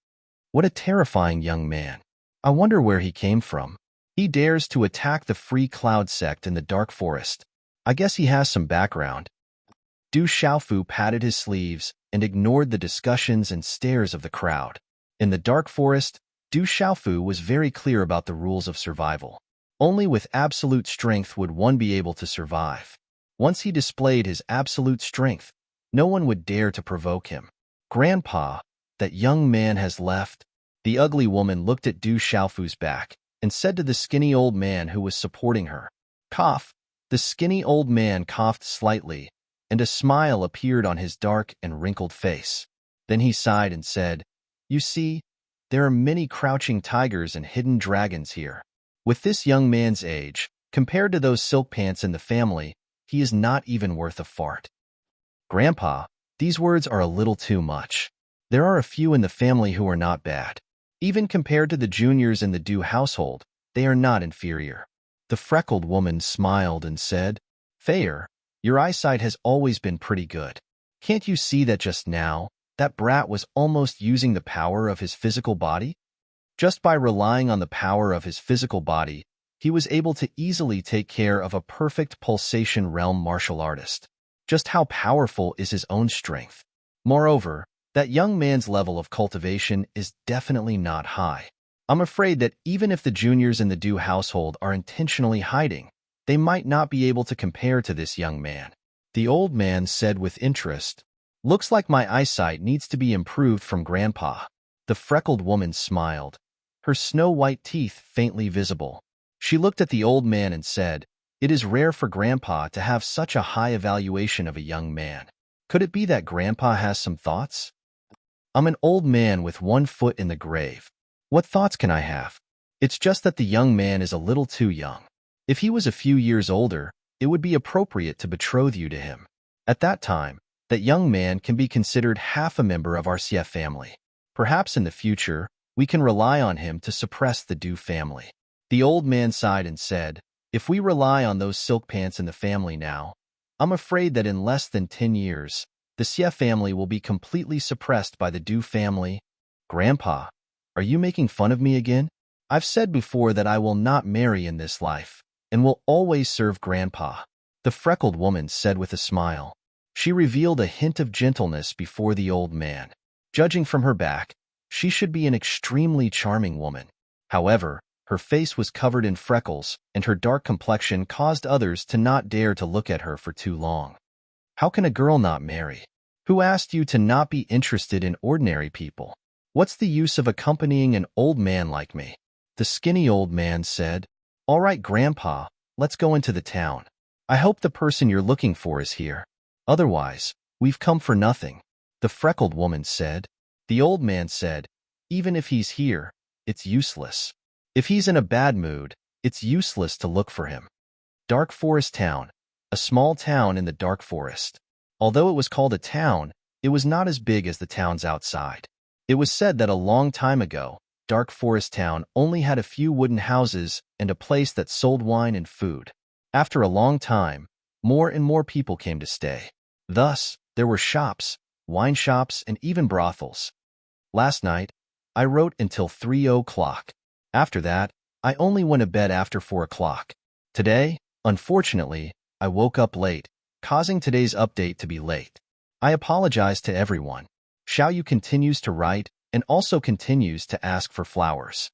What a terrifying young man. I wonder where he came from. He dares to attack the Free Cloud sect in the dark forest. I guess he has some background. Du Xiaofu patted his sleeves and ignored the discussions and stares of the crowd. In the dark forest, Du Xiaofu was very clear about the rules of survival. Only with absolute strength would one be able to survive. Once he displayed his absolute strength, no one would dare to provoke him. "Grandpa, that young man has left." The ugly woman looked at Du Xiaofu's back and said to the skinny old man who was supporting her, "Cough." The skinny old man coughed slightly, and a smile appeared on his dark and wrinkled face. Then he sighed and said, You see, there are many crouching tigers and hidden dragons here. With this young man's age, compared to those silk pants in the family, he is not even worth a fart. Grandpa, these words are a little too much. There are a few in the family who are not bad. Even compared to the juniors in the Dew household, they are not inferior. The freckled woman smiled and said, Thayer, your eyesight has always been pretty good. Can't you see that just now, that brat was almost using the power of his physical body? Just by relying on the power of his physical body, he was able to easily take care of a perfect pulsation realm martial artist. Just how powerful is his own strength? Moreover, that young man's level of cultivation is definitely not high. I'm afraid that even if the juniors in the Dew household are intentionally hiding, they might not be able to compare to this young man. The old man said with interest, Looks like my eyesight needs to be improved from Grandpa. The freckled woman smiled, her snow-white teeth faintly visible. She looked at the old man and said, It is rare for Grandpa to have such a high evaluation of a young man. Could it be that Grandpa has some thoughts? I'm an old man with one foot in the grave. What thoughts can I have? It's just that the young man is a little too young. If he was a few years older, it would be appropriate to betroth you to him. At that time, that young man can be considered half a member of our CF family. Perhaps in the future, we can rely on him to suppress the Dew family. The old man sighed and said, If we rely on those silk pants in the family now, I'm afraid that in less than 10 years, the CF family will be completely suppressed by the Dew family. Grandpa, are you making fun of me again? I've said before that I will not marry in this life, and will always serve Grandpa, the freckled woman said with a smile. She revealed a hint of gentleness before the old man. Judging from her back, she should be an extremely charming woman. However, her face was covered in freckles, and her dark complexion caused others to not dare to look at her for too long. How can a girl not marry? Who asked you to not be interested in ordinary people? What's the use of accompanying an old man like me? The skinny old man said, All right, Grandpa, let's go into the town. I hope the person you're looking for is here. Otherwise, we've come for nothing. The freckled woman said. The old man said, Even if he's here, it's useless. If he's in a bad mood, it's useless to look for him. Dark Forest Town, a small town in the dark forest. Although it was called a town, it was not as big as the towns outside. It was said that a long time ago, Dark Forest Town only had a few wooden houses and a place that sold wine and food. After a long time, more and more people came to stay. Thus, there were shops, wine shops, and even brothels. Last night, I wrote until 3 o'clock. After that, I only went to bed after 4 o'clock. Today, unfortunately, I woke up late, causing today's update to be late. I apologize to everyone. Xiaoyu continues to write and also continues to ask for flowers.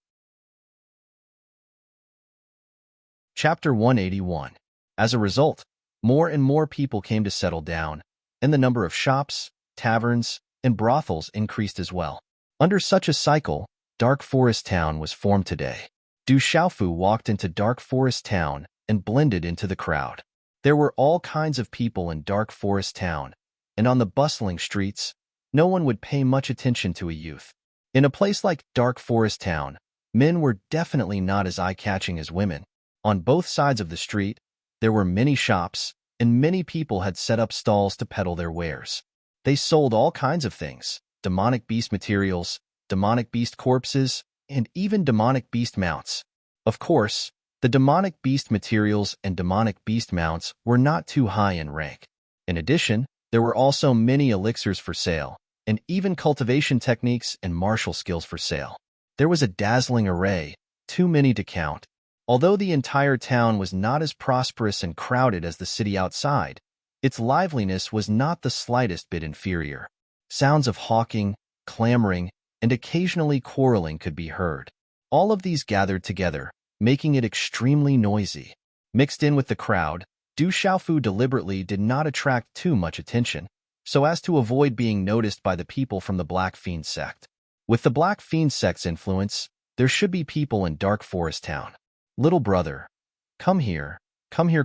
Chapter 181. As a result, more and more people came to settle down, and the number of shops, taverns, and brothels increased as well. Under such a cycle, Dark Forest Town was formed today. Du Xiaofu walked into Dark Forest Town and blended into the crowd. There were all kinds of people in Dark Forest Town, and on the bustling streets, no one would pay much attention to a youth. In a place like Dark Forest Town, men were definitely not as eye-catching as women. On both sides of the street, there were many shops, and many people had set up stalls to peddle their wares. They sold all kinds of things, demonic beast materials, demonic beast corpses, and even demonic beast mounts. Of course, the demonic beast materials and demonic beast mounts were not too high in rank. In addition, there were also many elixirs for sale, and even cultivation techniques and martial skills for sale. There was a dazzling array, too many to count. Although the entire town was not as prosperous and crowded as the city outside, its liveliness was not the slightest bit inferior. Sounds of hawking, clamoring, and occasionally quarreling could be heard. All of these gathered together, making it extremely noisy. Mixed in with the crowd, Du Xiaofu deliberately did not attract too much attention, so as to avoid being noticed by the people from the Black Fiend sect. With the Black Fiend sect's influence, there should be people in Dark Forest Town. Little brother, come here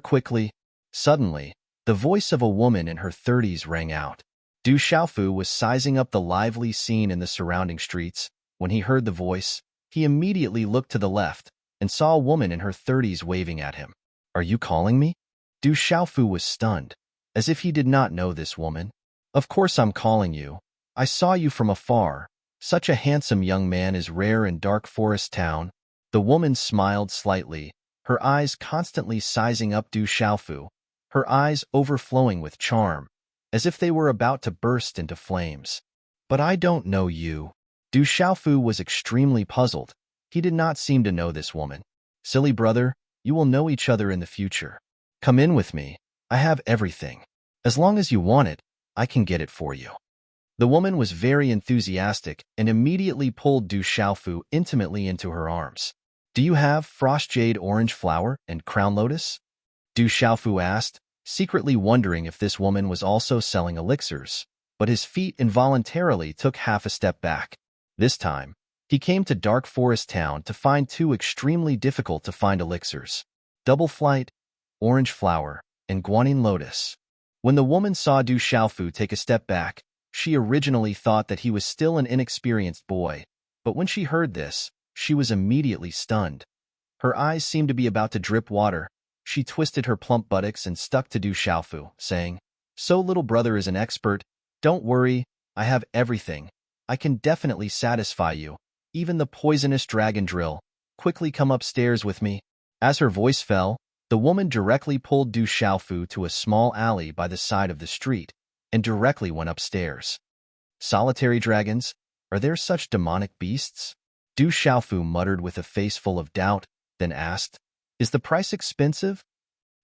quickly. Suddenly, the voice of a woman in her 30s rang out. Du Xiaofu was sizing up the lively scene in the surrounding streets. When he heard the voice, he immediately looked to the left and saw a woman in her 30s waving at him. "Are you calling me?" Du Xiaofu was stunned, as if he did not know this woman. "Of course I'm calling you. I saw you from afar. Such a handsome young man is rare in Dark Forest Town." The woman smiled slightly, her eyes constantly sizing up Du Xiaofu, her eyes overflowing with charm, as if they were about to burst into flames. "But I don't know you." Du Xiaofu was extremely puzzled. He did not seem to know this woman. "Silly brother, you will know each other in the future. Come in with me. I have everything. As long as you want it, I can get it for you." The woman was very enthusiastic and immediately pulled Du Xiaofu intimately into her arms. "Do you have frost jade orange flower and crown lotus?" Du Xiaofu asked, secretly wondering if this woman was also selling elixirs, but his feet involuntarily took half a step back. This time, he came to Dark Forest Town to find two extremely difficult-to-find elixirs: double flight, orange flower, and guanyin lotus. When the woman saw Du Xiaofu take a step back, she originally thought that he was still an inexperienced boy, but when she heard this, she was immediately stunned. Her eyes seemed to be about to drip water. She twisted her plump buttocks and stuck to Du Xiaofu, saying, "So little brother is an expert. Don't worry, I have everything. I can definitely satisfy you. Even the poisonous dragon drill. Quickly come upstairs with me." As her voice fell, the woman directly pulled Du Xiaofu to a small alley by the side of the street and directly went upstairs. "Solitary dragons? Are there such demonic beasts?" Du Xiaofu muttered with a face full of doubt, then asked, "Is the price expensive?"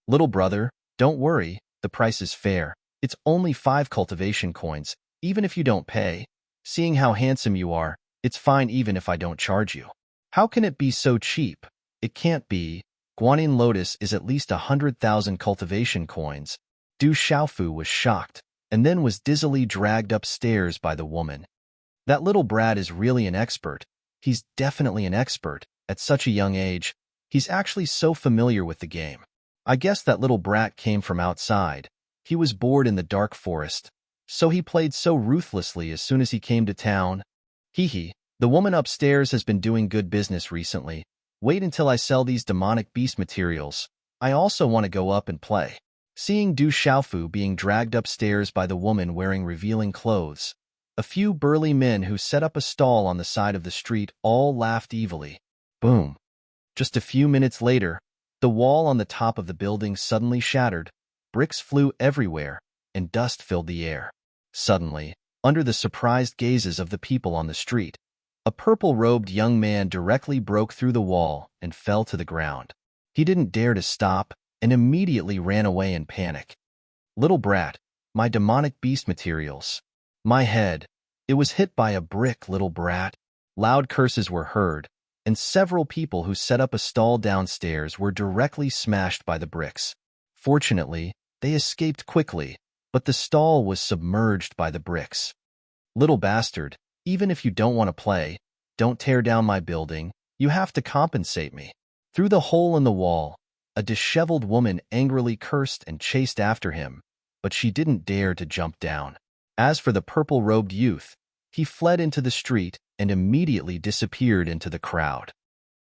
"Little brother, don't worry, the price is fair. It's only 5 cultivation coins, even if you don't pay. Seeing how handsome you are, it's fine even if I don't charge you." "How can it be so cheap? It can't be. Guanyin lotus is at least 100,000 cultivation coins." Du Xiaofu was shocked, and then was dizzily dragged upstairs by the woman. "That little brat is really an expert. He's definitely an expert. At such a young age, he's actually so familiar with the game. I guess that little brat came from outside. He was bored in the dark forest, so he played so ruthlessly as soon as he came to town. Hee. The woman upstairs has been doing good business recently. Wait until I sell these demonic beast materials. I also want to go up and play." Seeing Du Xiaofu being dragged upstairs by the woman wearing revealing clothes, a few burly men who set up a stall on the side of the street all laughed evilly. Boom. Just a few minutes later, the wall on the top of the building suddenly shattered, bricks flew everywhere, and dust filled the air. Suddenly, under the surprised gazes of the people on the street, a purple-robed young man directly broke through the wall and fell to the ground. He didn't dare to stop and immediately ran away in panic. "Little brat, my demonic beast materials. My head. It was hit by a brick, little brat." Loud curses were heard, and several people who set up a stall downstairs were directly smashed by the bricks. Fortunately, they escaped quickly, but the stall was submerged by the bricks. "Little bastard, even if you don't want to play, don't tear down my building. You have to compensate me." Through the hole in the wall, a disheveled woman angrily cursed and chased after him, but she didn't dare to jump down. As for the purple-robed youth, he fled into the street and immediately disappeared into the crowd.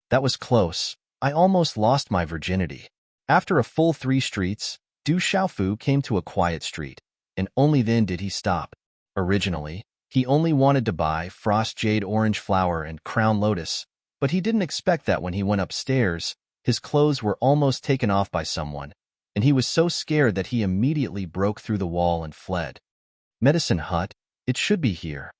"That was close. I almost lost my virginity." After a full 3 streets, Du Xiaofu came to a quiet street, and only then did he stop. Originally, he only wanted to buy frost jade orange flower and crown lotus, but he didn't expect that when he went upstairs, his clothes were almost taken off by someone, and he was so scared that he immediately broke through the wall and fled. Medicine hut, it should be here.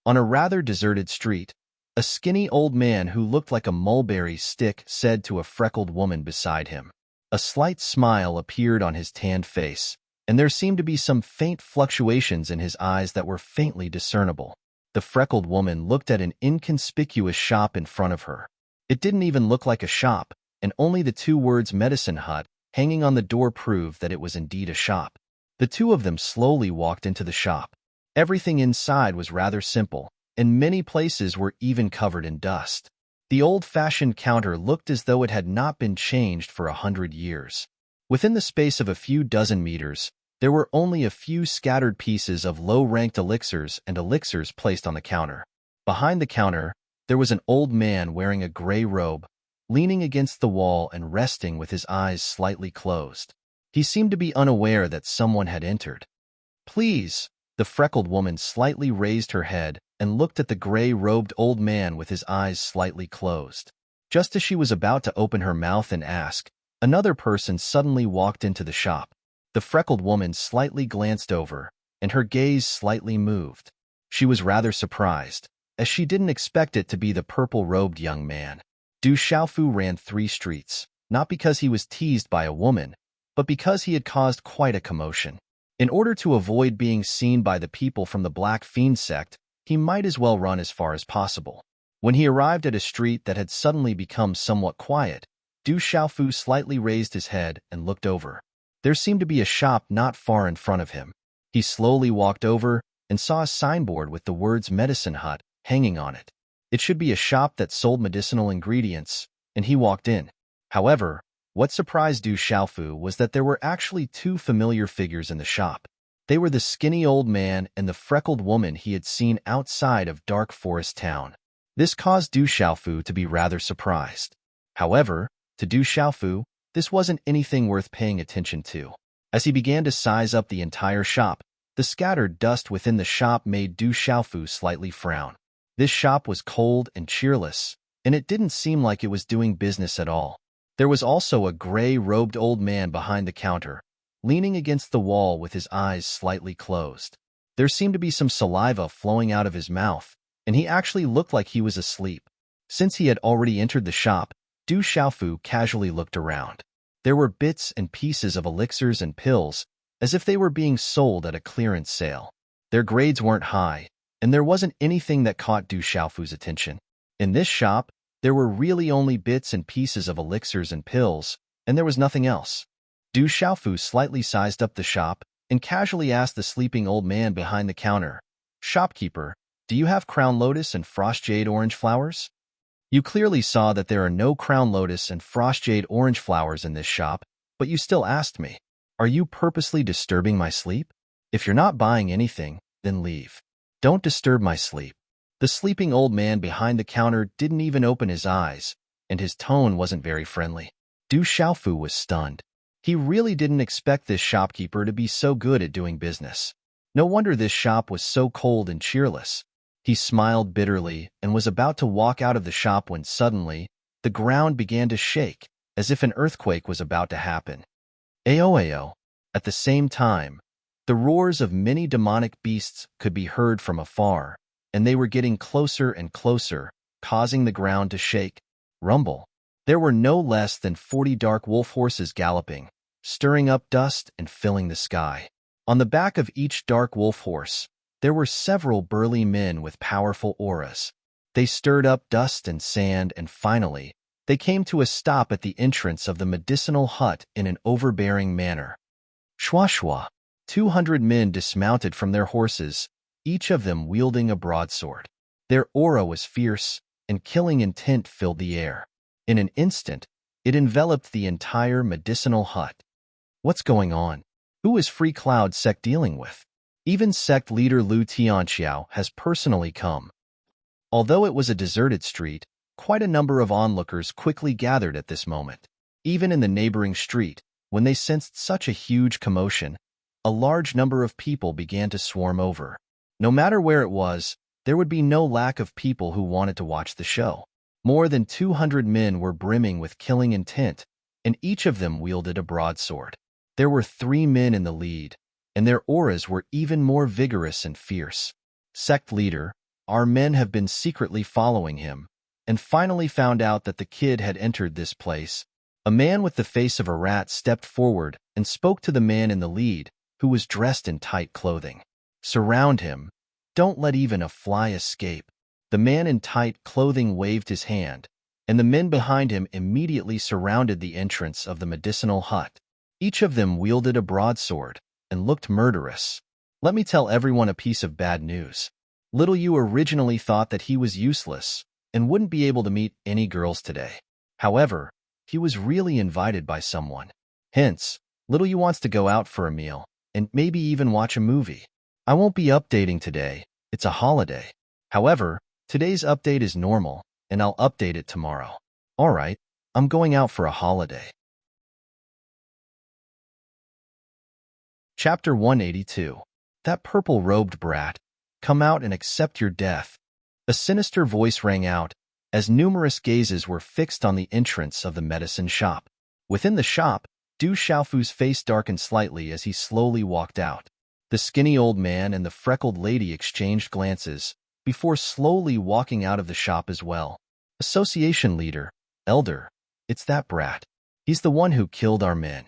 On a rather deserted street, a skinny old man who looked like a mulberry stick said to a freckled woman beside him. A slight smile appeared on his tanned face, and there seemed to be some faint fluctuations in his eyes that were faintly discernible. The freckled woman looked at an inconspicuous shop in front of her. It didn't even look like a shop, and only the 2 words medicine hut hanging on the door proved that it was indeed a shop. The 2 of them slowly walked into the shop. Everything inside was rather simple, and many places were even covered in dust. The old-fashioned counter looked as though it had not been changed for 100 years. Within the space of a few dozen meters, There were only a few scattered pieces of low-ranked elixirs and elixirs placed on the counter. Behind the counter, there was an old man wearing a gray robe, leaning against the wall and resting with his eyes slightly closed. He seemed to be unaware that someone had entered. "Please," the freckled woman slightly raised her head and looked at the gray-robed old man with his eyes slightly closed. Just as she was about to open her mouth and ask, another person suddenly walked into the shop. The freckled woman slightly glanced over, and her gaze slightly moved. She was rather surprised, as she didn't expect it to be the purple-robed young man. Du Xiaofu ran 3 streets, not because he was teased by a woman, but because he had caused quite a commotion. In order to avoid being seen by the people from the Black Fiend sect, he might as well run as far as possible. When he arrived at a street that had suddenly become somewhat quiet, Du Xiaofu slightly raised his head and looked over. There seemed to be a shop not far in front of him. He slowly walked over and saw a signboard with the words Medicine Hut hanging on it. It should be a shop that sold medicinal ingredients, and he walked in. However, what surprised Du Xiaofu was that there were actually 2 familiar figures in the shop. They were the skinny old man and the freckled woman he had seen outside of Dark Forest Town. This caused Du Xiaofu to be rather surprised. However, to Du Xiaofu, this wasn't anything worth paying attention to. As he began to size up the entire shop, the scattered dust within the shop made Du Xiaofu slightly frown. This shop was cold and cheerless, and it didn't seem like it was doing business at all. There was also a gray-robed old man behind the counter, leaning against the wall with his eyes slightly closed. There seemed to be some saliva flowing out of his mouth, and he actually looked like he was asleep. Since he had already entered the shop, Du Xiaofu casually looked around. There were bits and pieces of elixirs and pills, as if they were being sold at a clearance sale. Their grades weren't high, and there wasn't anything that caught Du Xiaofu's attention. In this shop, there were really only bits and pieces of elixirs and pills, and there was nothing else. Du Xiaofu slightly sized up the shop and casually asked the sleeping old man behind the counter, "Shopkeeper, do you have crown lotus and frost jade orange flowers?" You clearly saw that there are no crown lotus and frost jade orange flowers in this shop, but you still asked me. Are you purposely disturbing my sleep? If you're not buying anything, then leave. Don't disturb my sleep. The sleeping old man behind the counter didn't even open his eyes, and his tone wasn't very friendly. Du Xiaofu was stunned. He really didn't expect this shopkeeper to be so good at doing business. No wonder this shop was so cold and cheerless. He smiled bitterly and was about to walk out of the shop when suddenly, the ground began to shake, as if an earthquake was about to happen. Ayo. At the same time, the roars of many demonic beasts could be heard from afar, and they were getting closer and closer, causing the ground to shake. Rumble. There were no less than 40 dark wolf horses galloping, stirring up dust and filling the sky. On the back of each dark wolf horse, there were several burly men with powerful auras. They stirred up dust and sand, and finally, they came to a stop at the entrance of the medicinal hut in an overbearing manner. Shwa. 200 men dismounted from their horses, each of them wielding a broadsword. Their aura was fierce, and killing intent filled the air. In an instant, it enveloped the entire medicinal hut. What's going on? Who is Free Cloud sect dealing with? Even sect leader Lu Tianxiao has personally come. Although it was a deserted street, quite a number of onlookers quickly gathered at this moment. Even in the neighboring street, when they sensed such a huge commotion, a large number of people began to swarm over. No matter where it was, there would be no lack of people who wanted to watch the show. More than 200 men were brimming with killing intent, and each of them wielded a broadsword. There were 3 men in the lead, and their auras were even more vigorous and fierce. Sect leader, our men have been secretly following him, and finally found out that the kid had entered this place. A man with the face of a rat stepped forward and spoke to the man in the lead, who was dressed in tight clothing. Surround him. Don't let even a fly escape. The man in tight clothing waved his hand, and the men behind him immediately surrounded the entrance of the medicinal hut. Each of them wielded a broadsword and looked murderous. Let me tell everyone a piece of bad news. Little you originally thought that he was useless and wouldn't be able to meet any girls today. However, he was really invited by someone. Hence, Little you wants to go out for a meal, and maybe even watch a movie. I won't be updating today. It's a holiday. However, today's update is normal, and I'll update it tomorrow. Alright, I'm going out for a holiday. Chapter 182. That purple-robed brat, come out and accept your death. A sinister voice rang out, as numerous gazes were fixed on the entrance of the medicine shop. Within the shop, Du Xiaofu's face darkened slightly as he slowly walked out. The skinny old man and the freckled lady exchanged glances, before slowly walking out of the shop as well. Association leader, elder, it's that brat. He's the one who killed our men.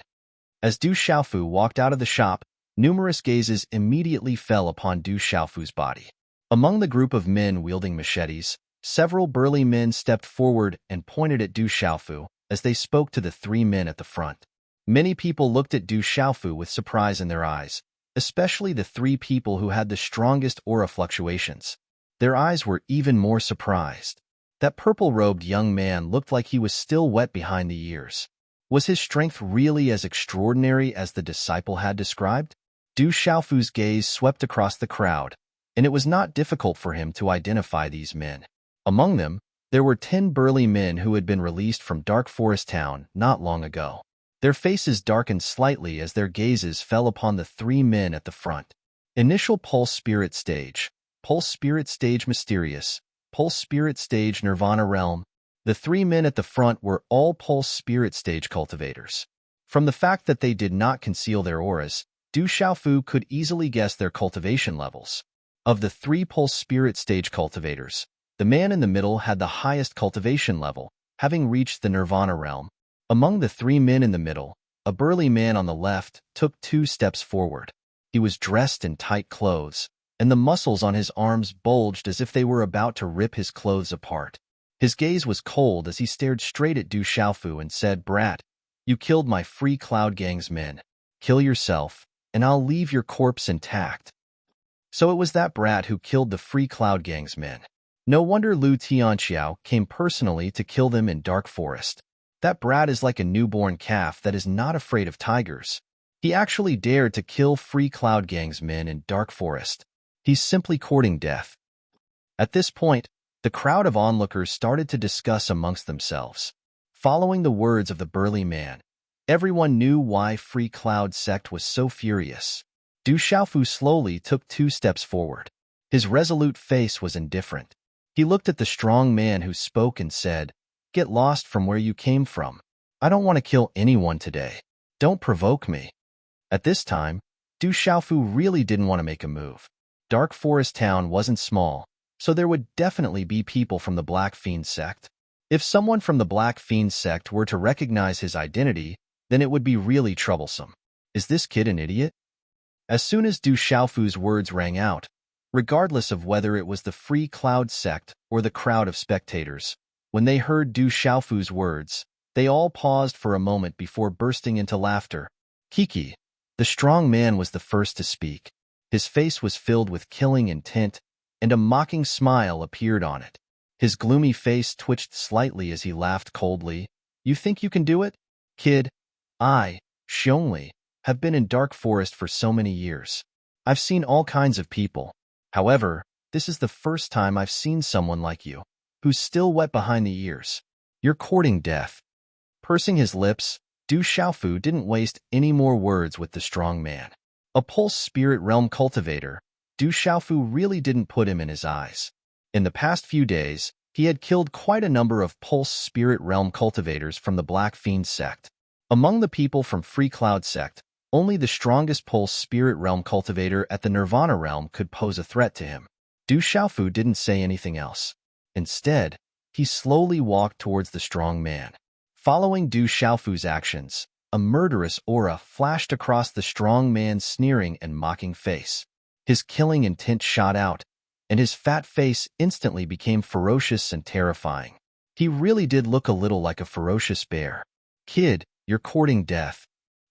As Du Xiaofu walked out of the shop, numerous gazes immediately fell upon Du Xiaofu's body. Among the group of men wielding machetes, several burly men stepped forward and pointed at Du Xiaofu as they spoke to the three men at the front. Many people looked at Du Xiaofu with surprise in their eyes, especially the three people who had the strongest aura fluctuations. Their eyes were even more surprised. That purple-robed young man looked like he was still wet behind the ears. Was his strength really as extraordinary as the disciple had described? Du Xiaofu's gaze swept across the crowd, and it was not difficult for him to identify these men. Among them, there were 10 burly men who had been released from Dark Forest Town not long ago. Their faces darkened slightly as their gazes fell upon the three men at the front. Initial Pulse Spirit Stage, Pulse Spirit Stage Mysterious, Pulse Spirit Stage Nirvana Realm. The three men at the front were all Pulse Spirit Stage cultivators. From the fact that they did not conceal their auras, Du Xiaofu could easily guess their cultivation levels. Of the 3 Pulse Spirit Stage cultivators, the man in the middle had the highest cultivation level, having reached the Nirvana Realm. Among the 3 men in the middle, a burly man on the left took 2 steps forward. He was dressed in tight clothes, and the muscles on his arms bulged as if they were about to rip his clothes apart. His gaze was cold as he stared straight at Du Xiaofu and said, "Brat, you killed my Free Cloud Gang's men. Kill yourself, and I'll leave your corpse intact." So it was that brat who killed the Free Cloud Gang's men. No wonder Lu Tianxiao came personally to kill them in Dark Forest. That brat is like a newborn calf that is not afraid of tigers. He actually dared to kill Free Cloud Gang's men in Dark Forest. He's simply courting death. At this point, the crowd of onlookers started to discuss amongst themselves. Following the words of the burly man, everyone knew why Free Cloud sect was so furious. Du Xiaofu slowly took 2 steps forward. His resolute face was indifferent. He looked at the strong man who spoke and said, "Get lost from where you came from. I don't want to kill anyone today. Don't provoke me." At this time, Du Xiaofu really didn't want to make a move. Dark Forest Town wasn't small, so there would definitely be people from the Black Fiend sect. If someone from the Black Fiend sect were to recognize his identity, then it would be really troublesome. Is this kid an idiot? As soon as Du Xiaofu's words rang out, regardless of whether it was the Free Cloud sect or the crowd of spectators, when they heard Du Xiaofu's words, they all paused for a moment before bursting into laughter. Kiki, the strong man, was the first to speak. His face was filled with killing intent, and a mocking smile appeared on it. His gloomy face twitched slightly as he laughed coldly. "You think you can do it? Kid, I, Xiongli, have been in Dark Forest for so many years. I've seen all kinds of people. However, this is the first time I've seen someone like you, who's still wet behind the ears. You're courting death." Pursing his lips, Du Xiaofu didn't waste any more words with the strong man. A Pulse Spirit Realm cultivator, Du Xiaofu really didn't put him in his eyes. In the past few days, he had killed quite a number of Pulse Spirit Realm cultivators from the Black Fiend sect. Among the people from Free Cloud sect, only the strongest Pulse Spirit Realm cultivator at the Nirvana Realm could pose a threat to him. Du Xiaofu didn't say anything else. Instead, he slowly walked towards the strong man. Following Du Xiaofu's actions, a murderous aura flashed across the strong man's sneering and mocking face. His killing intent shot out, and his fat face instantly became ferocious and terrifying. He really did look a little like a ferocious bear. "Kid, you're courting death,"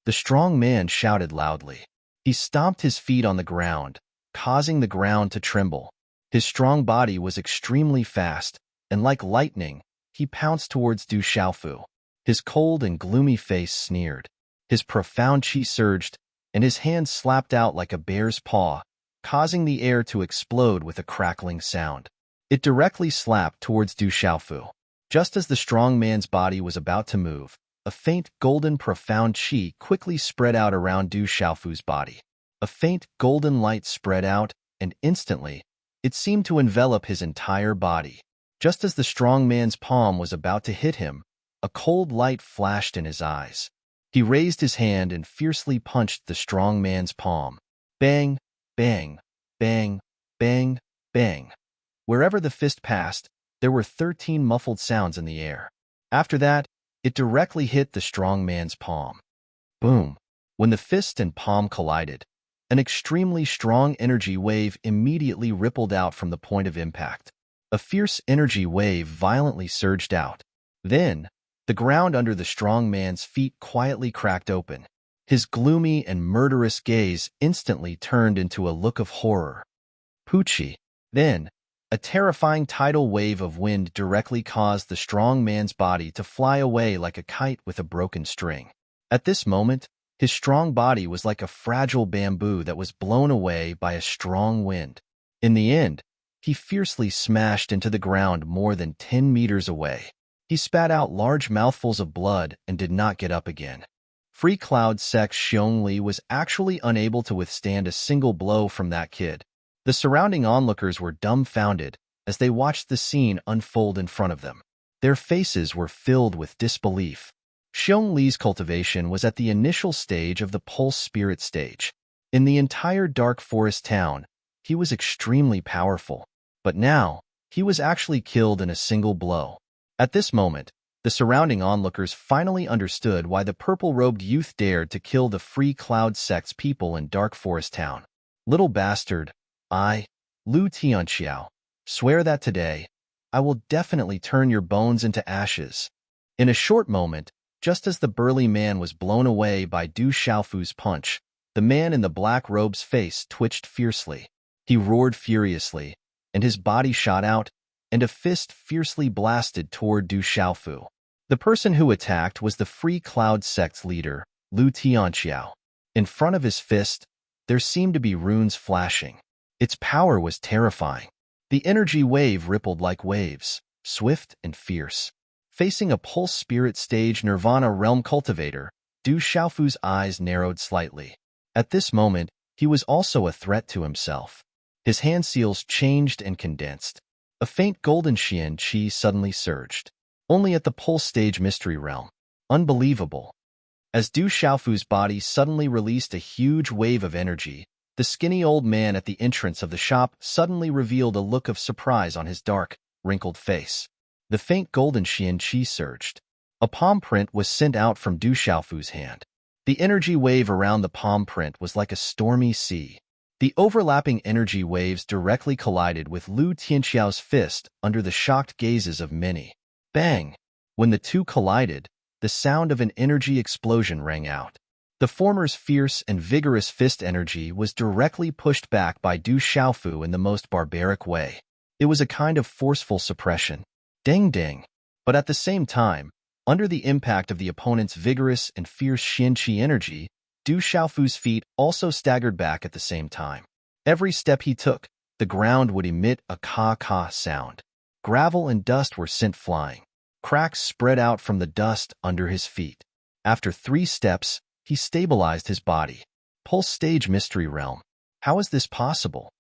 the strong man shouted loudly. He stomped his feet on the ground, causing the ground to tremble. His strong body was extremely fast, and like lightning, he pounced towards Du Xiaofu. His cold and gloomy face sneered. His profound chi surged, and his hand slapped out like a bear's paw, causing the air to explode with a crackling sound. It directly slapped towards Du Xiaofu. Just as the strong man's body was about to move, a faint golden profound qi quickly spread out around Du Xiaofu's body. A faint golden light spread out, and instantly, it seemed to envelop his entire body. Just as the strong man's palm was about to hit him, a cold light flashed in his eyes. He raised his hand and fiercely punched the strong man's palm. Bang, bang, bang, bang, bang. Wherever the fist passed, there were 13 muffled sounds in the air. After that, it directly hit the strong man's palm. Boom! When the fist and palm collided, an extremely strong energy wave immediately rippled out from the point of impact. A fierce energy wave violently surged out. Then, the ground under the strong man's feet quietly cracked open. His gloomy and murderous gaze instantly turned into a look of horror. Poochie. Then, a terrifying tidal wave of wind directly caused the strong man's body to fly away like a kite with a broken string. At this moment, his strong body was like a fragile bamboo that was blown away by a strong wind. In the end, he fiercely smashed into the ground more than 10 meters away. He spat out large mouthfuls of blood and did not get up again. Free Cloud Sect Xiongli was actually unable to withstand a single blow from that kid. The surrounding onlookers were dumbfounded as they watched the scene unfold in front of them. Their faces were filled with disbelief. Xiong cultivation was at the initial stage of the pulse spirit stage. In the entire dark forest town, he was extremely powerful. But now, he was actually killed in a single blow. At this moment, the surrounding onlookers finally understood why the purple-robed youth dared to kill the Free Cloud Sect's people in Dark Forest Town. Little bastard, I, Lu Tianxiao, swear that today, I will definitely turn your bones into ashes. In a short moment, just as the burly man was blown away by Du Xiaofu's punch, the man in the black robe's face twitched fiercely. He roared furiously, and his body shot out, and a fist fiercely blasted toward Du Xiaofu. The person who attacked was the Free Cloud Sect's leader, Lu Tianxiao. In front of his fist, there seemed to be runes flashing. Its power was terrifying. The energy wave rippled like waves, swift and fierce. Facing a pulse spirit stage Nirvana realm cultivator, Du Xiaofu's eyes narrowed slightly. At this moment, he was also a threat to himself. His hand seals changed and condensed. A faint golden xian qi suddenly surged. Only at the pulse stage mystery realm. Unbelievable. As Du Xiaofu's body suddenly released a huge wave of energy, the skinny old man at the entrance of the shop suddenly revealed a look of surprise on his dark, wrinkled face. The faint golden xian qi surged. A palm print was sent out from Du Xiaofu's hand. The energy wave around the palm print was like a stormy sea. The overlapping energy waves directly collided with Lu Tianxiao's fist under the shocked gazes of many. Bang! When the two collided, the sound of an energy explosion rang out. The former's fierce and vigorous fist energy was directly pushed back by Du Xiaofu in the most barbaric way. It was a kind of forceful suppression. Ding ding! But at the same time, under the impact of the opponent's vigorous and fierce Xianqi energy, Du Xiaofu's feet also staggered back at the same time. Every step he took, the ground would emit a ka-ka sound. Gravel and dust were sent flying. Cracks spread out from the dust under his feet. After 3 steps, he stabilized his body. Pulse stage mystery realm. How is this possible?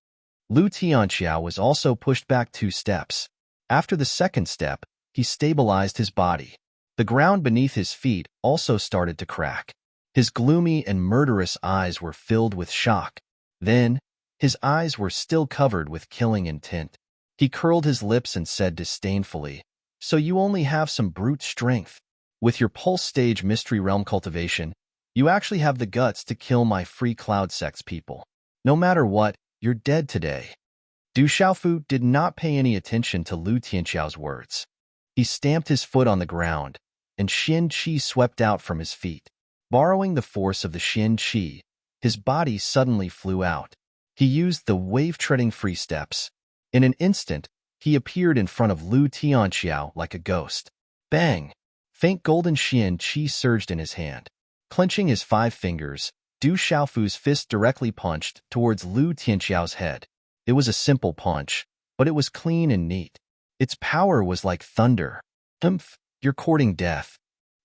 Lu Tianxiao was also pushed back 2 steps. After the second step, he stabilized his body. The ground beneath his feet also started to crack. His gloomy and murderous eyes were filled with shock. Then, his eyes were still covered with killing intent. He curled his lips and said disdainfully, "So you only have some brute strength. With your pulse stage mystery realm cultivation, you actually have the guts to kill my Free Cloud Sect's people. No matter what, you're dead today." Du Xiaofu did not pay any attention to Lu Tianxiao's words. He stamped his foot on the ground, and Xian Qi swept out from his feet. Borrowing the force of the Xian Qi, his body suddenly flew out. He used the wave-treading free steps. In an instant, he appeared in front of Lu Tianxiao like a ghost. Bang! Faint golden Xian Qi surged in his hand. Clenching his 5 fingers, Du Xiaofu's fist directly punched towards Lu Tianxiao's head. It was a simple punch, but it was clean and neat. Its power was like thunder. "Humph, you're courting death,"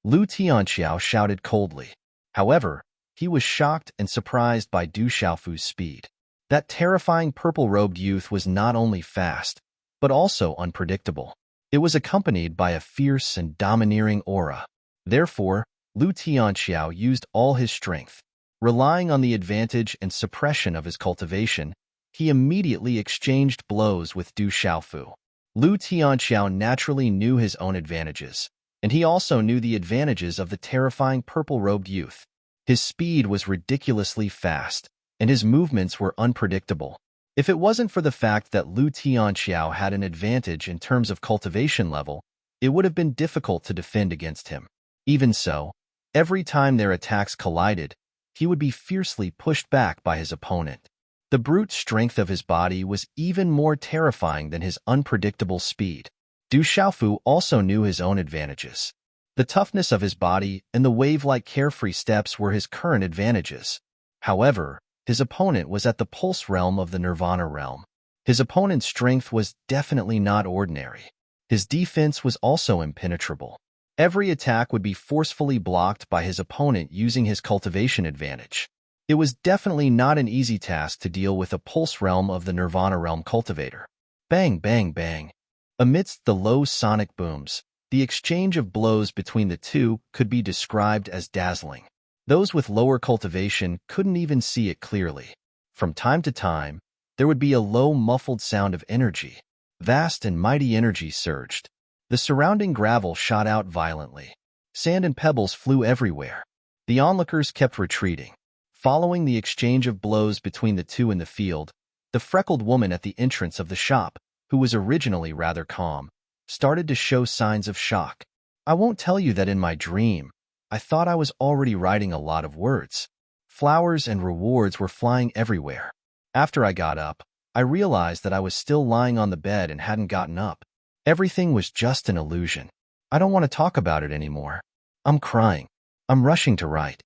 Lu Tianxiao shouted coldly. However, he was shocked and surprised by Du Xiaofu's speed. That terrifying purple-robed youth was not only fast, but also unpredictable. It was accompanied by a fierce and domineering aura. Therefore, Lu Tianxiao used all his strength. Relying on the advantage and suppression of his cultivation, he immediately exchanged blows with Du Xiaofu. Lu Tianxiao naturally knew his own advantages, and he also knew the advantages of the terrifying purple-robed youth. His speed was ridiculously fast, and his movements were unpredictable. If it wasn't for the fact that Lu Tianxiao had an advantage in terms of cultivation level, it would have been difficult to defend against him. Even so, every time their attacks collided, he would be fiercely pushed back by his opponent. The brute strength of his body was even more terrifying than his unpredictable speed. Du Xiaofu also knew his own advantages. The toughness of his body and the wave-like carefree steps were his current advantages. However, his opponent was at the pulse realm of the nirvana realm. His opponent's strength was definitely not ordinary. His defense was also impenetrable. Every attack would be forcefully blocked by his opponent using his cultivation advantage. It was definitely not an easy task to deal with a pulse realm of the nirvana realm cultivator. Bang, bang, bang. Amidst the low sonic booms, the exchange of blows between the two could be described as dazzling. Those with lower cultivation couldn't even see it clearly. From time to time, there would be a low muffled sound of energy. Vast and mighty energy surged. The surrounding gravel shot out violently. Sand and pebbles flew everywhere. The onlookers kept retreating. Following the exchange of blows between the two in the field, the freckled woman at the entrance of the shop, who was originally rather calm, started to show signs of shock. "I won't tell you that in my dream, I thought I was already writing a lot of words. Flowers and rewards were flying everywhere. After I got up, I realized that I was still lying on the bed and hadn't gotten up. Everything was just an illusion. I don't want to talk about it anymore. I'm crying. I'm rushing to write."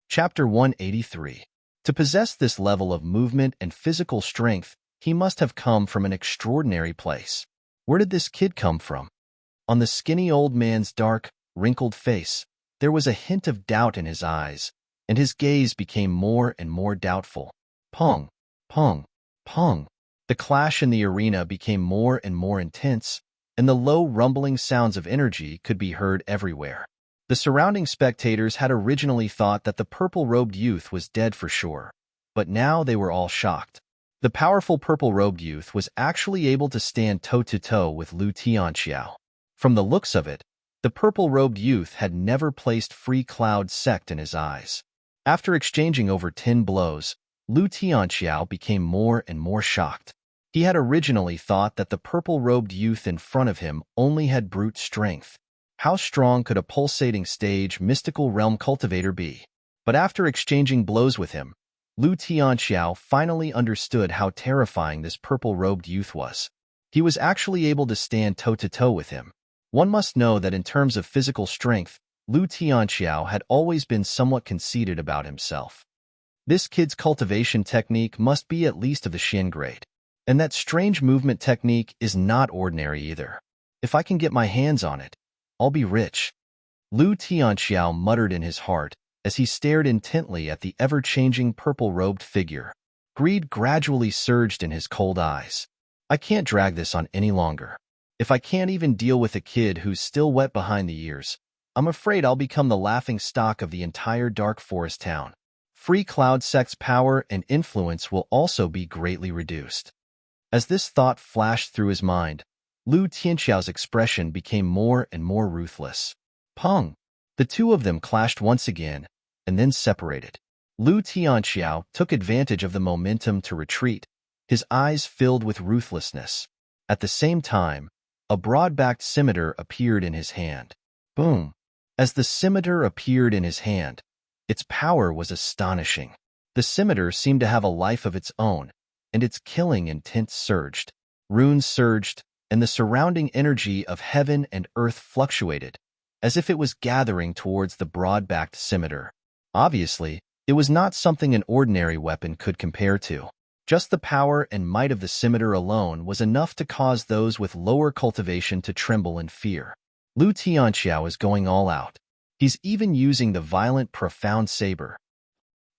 Chapter 183. To possess this level of movement and physical strength, he must have come from an extraordinary place. Where did this kid come from? On the skinny old man's dark, wrinkled face, there was a hint of doubt in his eyes, and his gaze became more and more doubtful. Pong, pong, pong. The clash in the arena became more and more intense, and the low rumbling sounds of energy could be heard everywhere. The surrounding spectators had originally thought that the purple-robed youth was dead for sure, but now they were all shocked. The powerful purple-robed youth was actually able to stand toe-to-toe with Lu Tianxiao. From the looks of it, the purple-robed youth had never placed free cloud sect in his eyes. After exchanging over 10 blows, Lu Tianxiao became more and more shocked. He had originally thought that the purple-robed youth in front of him only had brute strength. How strong could a pulsating stage mystical realm cultivator be? But after exchanging blows with him, Lu Tianxiao finally understood how terrifying this purple-robed youth was. He was actually able to stand toe-to-toe with him. One must know that in terms of physical strength, Lu Tianxiao had always been somewhat conceited about himself. This kid's cultivation technique must be at least of the Xin grade. And that strange movement technique is not ordinary either. If I can get my hands on it, I'll be rich. Lu Tianxiao muttered in his heart as he stared intently at the ever-changing purple-robed figure. Greed gradually surged in his cold eyes. I can't drag this on any longer. If I can't even deal with a kid who's still wet behind the ears, I'm afraid I'll become the laughing stock of the entire dark forest town. Free Cloud Sect's power and influence will also be greatly reduced. As this thought flashed through his mind, Lu Tianxiao's expression became more and more ruthless. Pong! The two of them clashed once again, and then separated. Lu Tianxiao took advantage of the momentum to retreat, his eyes filled with ruthlessness. At the same time, a broad-backed scimitar appeared in his hand. Boom! As the scimitar appeared in his hand, its power was astonishing. The scimitar seemed to have a life of its own, and its killing intent surged. Runes surged, and the surrounding energy of heaven and earth fluctuated, as if it was gathering towards the broad-backed scimitar. Obviously, it was not something an ordinary weapon could compare to. Just the power and might of the scimitar alone was enough to cause those with lower cultivation to tremble in fear. Lu Tianxiao is going all out. He's even using the violent profound saber.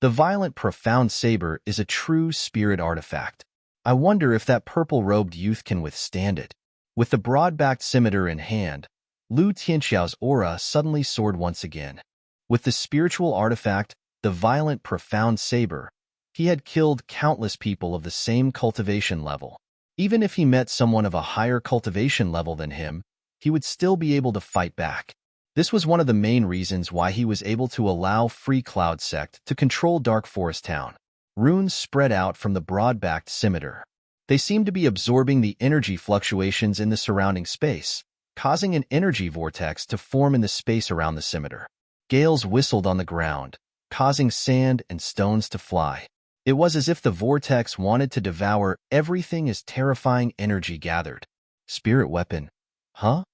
The violent profound saber is a true spirit artifact. I wonder if that purple-robed youth can withstand it. With the broad-backed scimitar in hand, Lu Tianxiao's aura suddenly soared once again. With the spiritual artifact, the violent profound saber, he had killed countless people of the same cultivation level. Even if he met someone of a higher cultivation level than him, he would still be able to fight back. This was one of the main reasons why he was able to allow Free Cloud Sect to control Dark Forest Town. Runes spread out from the broad-backed scimitar. They seemed to be absorbing the energy fluctuations in the surrounding space, causing an energy vortex to form in the space around the scimitar. Gales whistled on the ground, causing sand and stones to fly. It was as if the vortex wanted to devour everything as terrifying energy gathered. Spirit weapon. Huh?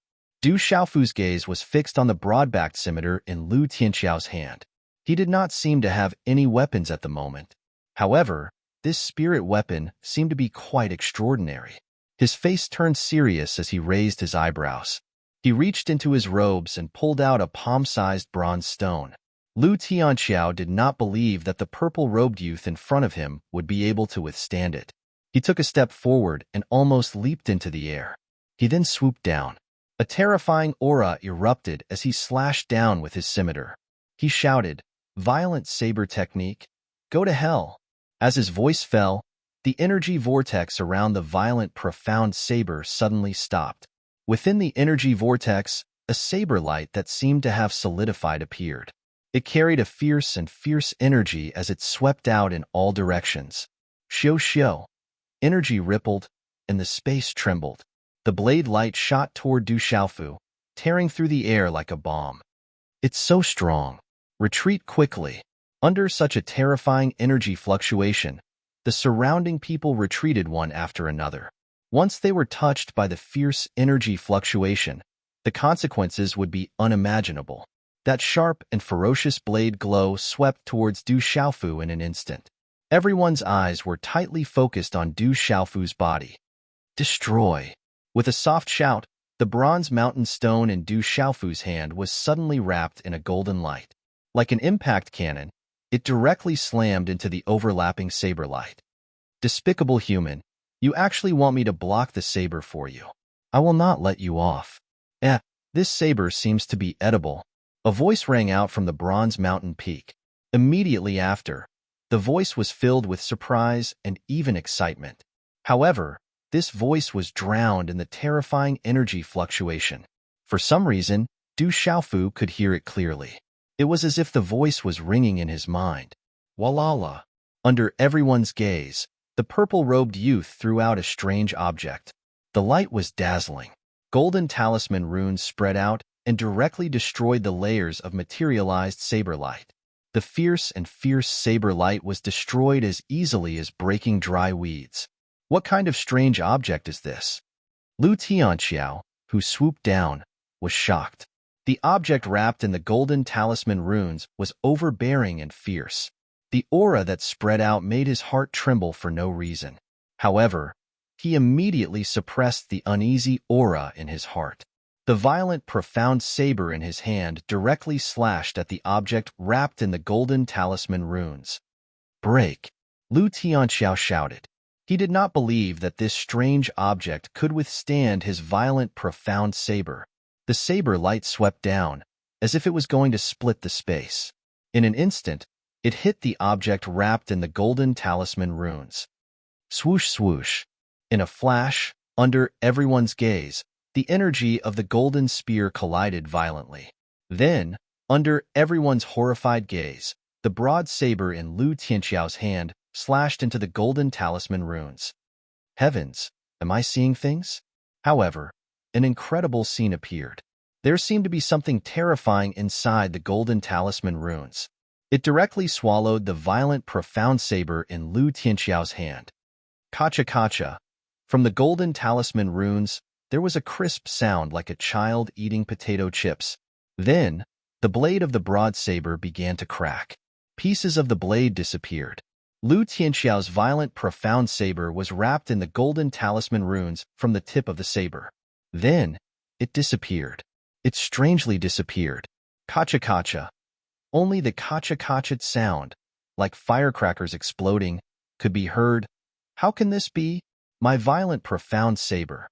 Du Xiaofu's gaze was fixed on the broad-backed scimitar in Lu Tianxiao's hand. He did not seem to have any weapons at the moment. However, this spirit weapon seemed to be quite extraordinary. His face turned serious as he raised his eyebrows. He reached into his robes and pulled out a palm-sized bronze stone. Lu Tianxiao did not believe that the purple-robed youth in front of him would be able to withstand it. He took a step forward and almost leaped into the air. He then swooped down. A terrifying aura erupted as he slashed down with his scimitar. He shouted, "Violent saber technique, go to hell." As his voice fell, the energy vortex around the violent profound saber suddenly stopped. Within the energy vortex, a saber light that seemed to have solidified appeared. It carried a fierce energy as it swept out in all directions. Xiu xiu. Energy rippled, and the space trembled. The blade light shot toward Du Xiaofu, tearing through the air like a bomb. It's so strong. Retreat quickly. Under such a terrifying energy fluctuation, the surrounding people retreated one after another. Once they were touched by the fierce energy fluctuation, the consequences would be unimaginable. That sharp and ferocious blade glow swept towards Du Xiaofu in an instant. Everyone's eyes were tightly focused on Du Xiaofu's body. Destroy. With a soft shout, the bronze mountain stone in Du Xiaofu's hand was suddenly wrapped in a golden light. Like an impact cannon, it directly slammed into the overlapping saber light. Despicable human, you actually want me to block the saber for you. I will not let you off. This saber seems to be edible. A voice rang out from the bronze mountain peak. Immediately after, the voice was filled with surprise and even excitement. However, this voice was drowned in the terrifying energy fluctuation. For some reason, Du Xiaofu could hear it clearly. It was as if the voice was ringing in his mind. Walala. Under everyone's gaze, the purple-robed youth threw out a strange object. The light was dazzling. Golden talisman runes spread out and directly destroyed the layers of materialized saber light. The fierce saber light was destroyed as easily as breaking dry weeds. What kind of strange object is this? Lu Tianxiao, who swooped down, was shocked. The object wrapped in the golden talisman runes was overbearing and fierce. The aura that spread out made his heart tremble for no reason. However, he immediately suppressed the uneasy aura in his heart. The violent, profound saber in his hand directly slashed at the object wrapped in the golden talisman runes. Break! Lu Tianxiao shouted. He did not believe that this strange object could withstand his violent, profound saber. The saber light swept down, as if it was going to split the space. In an instant, it hit the object wrapped in the golden talisman runes. Swoosh swoosh. In a flash, under everyone's gaze, the energy of the golden spear collided violently. Then, under everyone's horrified gaze, the broad saber in Lu Tianxiao's hand slashed into the golden talisman runes. Heavens, am I seeing things? However, an incredible scene appeared. There seemed to be something terrifying inside the golden talisman runes. It directly swallowed the violent, profound saber in Lu Tianxiao's hand. Kacha kacha. From the golden talisman runes, there was a crisp sound like a child eating potato chips. Then, the blade of the broad saber began to crack. Pieces of the blade disappeared. Lu Tianxiao's violent, profound saber was wrapped in the golden talisman runes from the tip of the saber. Then, it disappeared. It strangely disappeared. Kacha-kacha. Only the kacha-kacha sound, like firecrackers exploding, could be heard. How can this be? My violent, profound saber.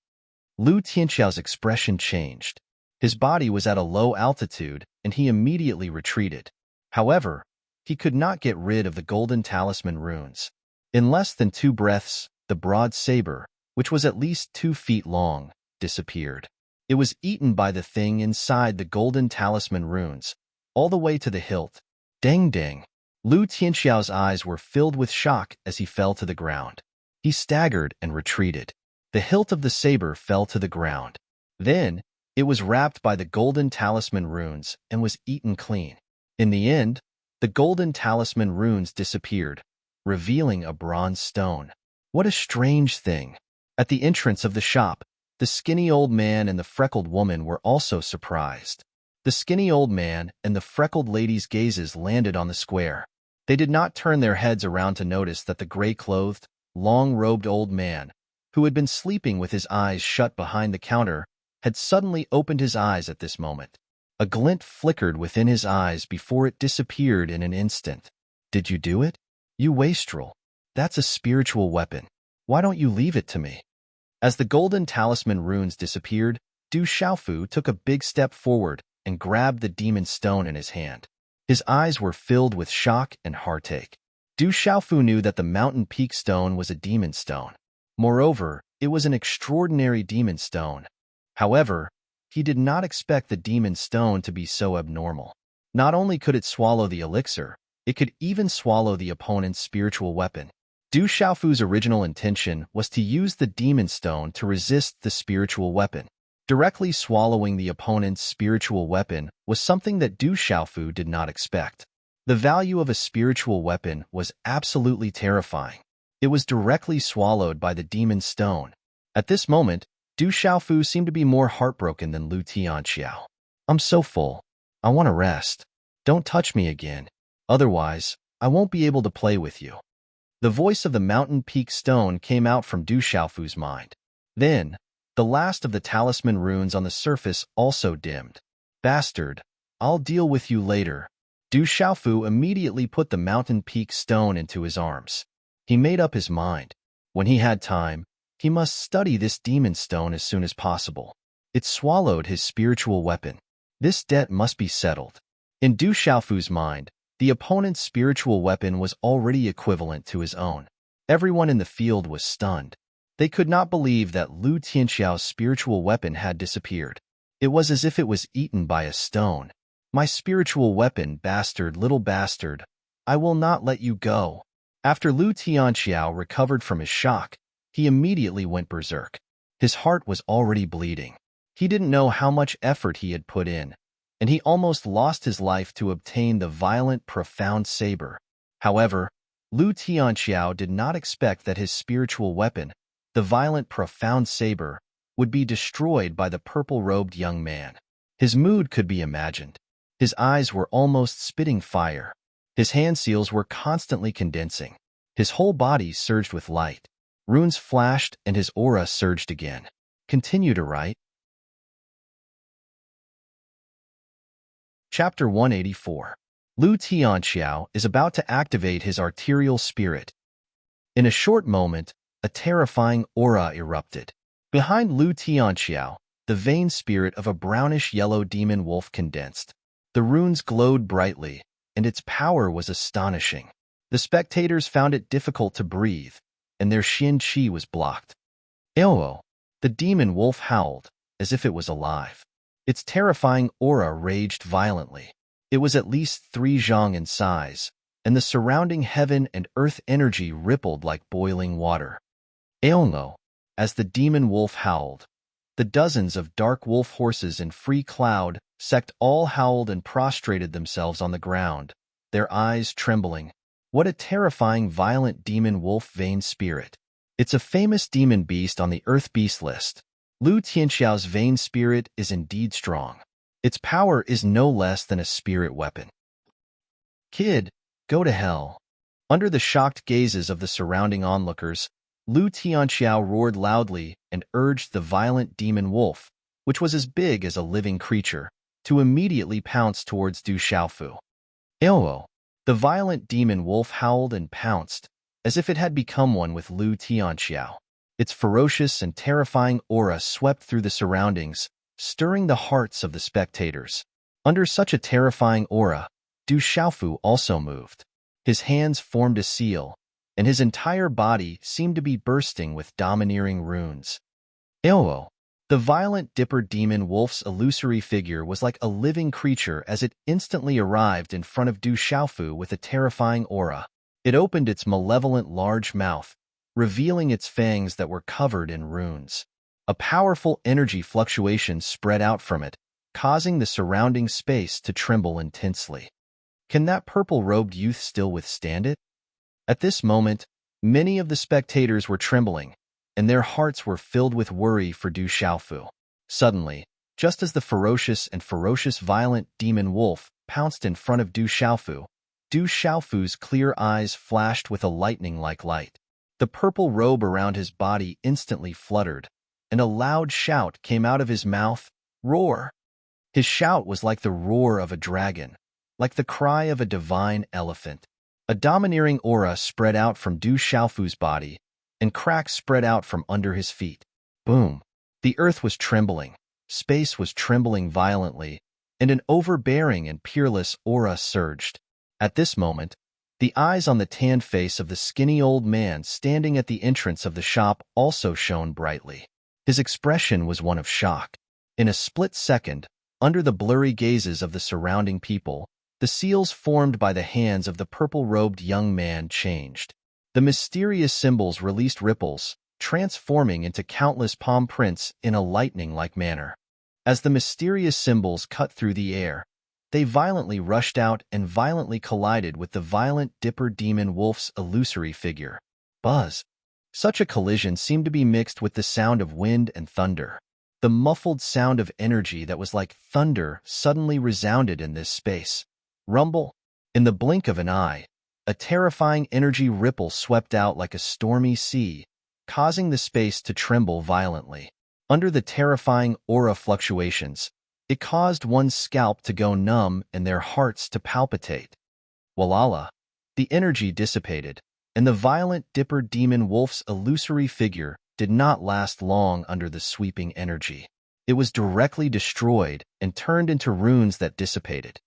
Lu Tianxiao's expression changed. His body was at a low altitude, and he immediately retreated. However, he could not get rid of the golden talisman runes. In less than 2 breaths, the broad saber, which was at least 2 feet long, disappeared. It was eaten by the thing inside the golden talisman runes, all the way to the hilt. Dang dang. Lu Tianxiao's eyes were filled with shock as he fell to the ground. He staggered and retreated. The hilt of the saber fell to the ground. Then, it was wrapped by the golden talisman runes and was eaten clean. In the end, the golden talisman runes disappeared, revealing a bronze stone. What a strange thing. At the entrance of the shop, the skinny old man and the freckled woman were also surprised. The skinny old man and the freckled lady's gazes landed on the square. They did not turn their heads around to notice that the gray-clothed, long-robed old man, who had been sleeping with his eyes shut behind the counter, had suddenly opened his eyes at this moment. A glint flickered within his eyes before it disappeared in an instant. Did you do it? You wastrel. That's a spiritual weapon. Why don't you leave it to me? As the golden talisman runes disappeared, Du Xiaofu took a big step forward and grabbed the demon stone in his hand. His eyes were filled with shock and heartache. Du Xiaofu knew that the mountain peak stone was a demon stone. Moreover, it was an extraordinary demon stone. However, he did not expect the demon stone to be so abnormal. Not only could it swallow the elixir, it could even swallow the opponent's spiritual weapon. Du Xiaofu's original intention was to use the demon stone to resist the spiritual weapon. Directly swallowing the opponent's spiritual weapon was something that Du Xiaofu did not expect. The value of a spiritual weapon was absolutely terrifying. It was directly swallowed by the demon stone. At this moment, Du Xiaofu seemed to be more heartbroken than Lu Tianxiao. I'm so full. I want to rest. Don't touch me again. Otherwise, I won't be able to play with you. The voice of the mountain peak stone came out from Du Xiaofu's mind. Then, the last of the talisman runes on the surface also dimmed. Bastard, I'll deal with you later. Du Xiaofu immediately put the mountain peak stone into his arms. He made up his mind. When he had time, he must study this demon stone as soon as possible. It swallowed his spiritual weapon. This debt must be settled. In Du Xiaofu's mind, the opponent's spiritual weapon was already equivalent to his own. Everyone in the field was stunned. They could not believe that Lu Tianxiao's spiritual weapon had disappeared. It was as if it was eaten by a stone. My spiritual weapon, bastard, little bastard. I will not let you go. After Lu Tianxiao recovered from his shock, he immediately went berserk. His heart was already bleeding. He didn't know how much effort he had put in, and he almost lost his life to obtain the violent, profound saber. However, Lu Tianxiao did not expect that his spiritual weapon, the violent, profound saber, would be destroyed by the purple-robed young man. His mood could be imagined. His eyes were almost spitting fire. His hand seals were constantly condensing. His whole body surged with light. Runes flashed and his aura surged again. Continue to write. Chapter 184. Lu Tianxiao is about to activate his arterial spirit. In a short moment, a terrifying aura erupted. Behind Lu Tianxiao, the vain spirit of a brownish-yellow demon wolf condensed. The runes glowed brightly, and its power was astonishing. The spectators found it difficult to breathe, and their Xin Qi was blocked. Eowo! The demon wolf howled, as if it was alive. Its terrifying aura raged violently. It was at least 3 zhang in size, and the surrounding heaven and earth energy rippled like boiling water. Eowo! As the demon wolf howled, the dozens of dark wolf horses in free cloud sect all howled and prostrated themselves on the ground, their eyes trembling. What a terrifying, violent demon wolf vain spirit. It's a famous demon beast on the Earth Beast list. Lu Tianxiao's vain spirit is indeed strong. Its power is no less than a spirit weapon. Kid, go to hell. Under the shocked gazes of the surrounding onlookers, Lu Tianxiao roared loudly and urged the violent demon wolf, which was as big as a living creature, to immediately pounce towards Du Xiaofu. Ewo! The violent demon wolf howled and pounced, as if it had become one with Lu Tianxiao. Its ferocious and terrifying aura swept through the surroundings, stirring the hearts of the spectators. Under such a terrifying aura, Du Xiaofu also moved. His hands formed a seal, and his entire body seemed to be bursting with domineering runes. Ewo! The violent dipper demon wolf's illusory figure was like a living creature as it instantly arrived in front of Du Xiaofu with a terrifying aura. It opened its malevolent large mouth, revealing its fangs that were covered in runes. A powerful energy fluctuation spread out from it, causing the surrounding space to tremble intensely. Can that purple-robed youth still withstand it? At this moment, many of the spectators were trembling, and their hearts were filled with worry for Du Xiaofu. Suddenly, just as the ferocious violent demon wolf pounced in front of Du Xiaofu's clear eyes flashed with a lightning-like light. The purple robe around his body instantly fluttered, and a loud shout came out of his mouth, roar. His shout was like the roar of a dragon, like the cry of a divine elephant. A domineering aura spread out from Du Xiaofu's body, and cracks spread out from under his feet. Boom! The earth was trembling, space was trembling violently, and an overbearing and peerless aura surged. At this moment, the eyes on the tanned face of the skinny old man standing at the entrance of the shop also shone brightly. His expression was one of shock. In a split second, under the blurry gazes of the surrounding people, the seals formed by the hands of the purple-robed young man changed. The mysterious symbols released ripples, transforming into countless palm prints in a lightning-like manner. As the mysterious symbols cut through the air, they violently rushed out and violently collided with the violent dipper demon wolf's illusory figure. Buzz! Such a collision seemed to be mixed with the sound of wind and thunder. The muffled sound of energy that was like thunder suddenly resounded in this space. Rumble! In the blink of an eye, a terrifying energy ripple swept out like a stormy sea, causing the space to tremble violently. Under the terrifying aura fluctuations, it caused one's scalp to go numb and their hearts to palpitate. Walala! The energy dissipated, and the violent dipper demon wolf's illusory figure did not last long under the sweeping energy. It was directly destroyed and turned into runes that dissipated.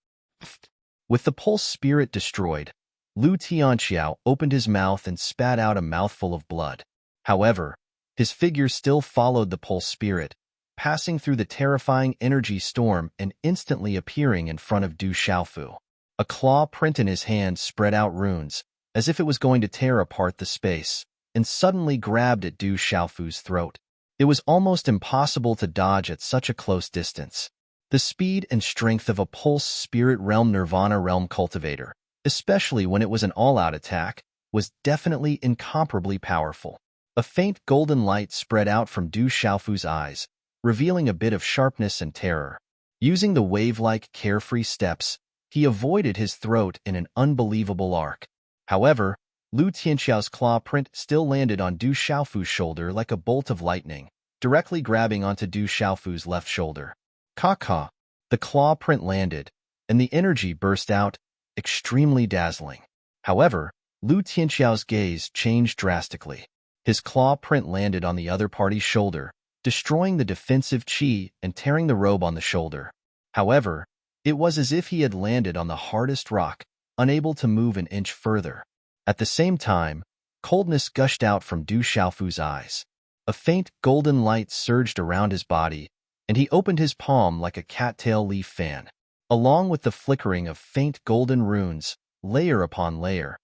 With the pulse spirit destroyed, Lu Tianxiao opened his mouth and spat out a mouthful of blood. However, his figure still followed the pulse spirit, passing through the terrifying energy storm and instantly appearing in front of Du Xiaofu. A claw print in his hand spread out runes, as if it was going to tear apart the space, and suddenly grabbed at Du Xiaofu's throat. It was almost impossible to dodge at such a close distance. The speed and strength of a pulse spirit realm nirvana realm cultivator, especially when it was an all-out attack, was definitely incomparably powerful. A faint golden light spread out from Du Xiaofu's eyes, revealing a bit of sharpness and terror. Using the wave-like, carefree steps, he avoided his throat in an unbelievable arc. However, Lu Tianxiao's claw print still landed on Du Xiaofu's shoulder like a bolt of lightning, directly grabbing onto Du Xiaofu's left shoulder. Caw-caw! The claw print landed, and the energy burst out, extremely dazzling. However, Lu Tianxiao's gaze changed drastically. His claw print landed on the other party's shoulder, destroying the defensive chi and tearing the robe on the shoulder. However, it was as if he had landed on the hardest rock, unable to move an inch further. At the same time, coldness gushed out from Du Xiaofu's eyes. A faint golden light surged around his body, and he opened his palm like a cattail leaf fan. Along with the flickering of faint golden runes, layer upon layer,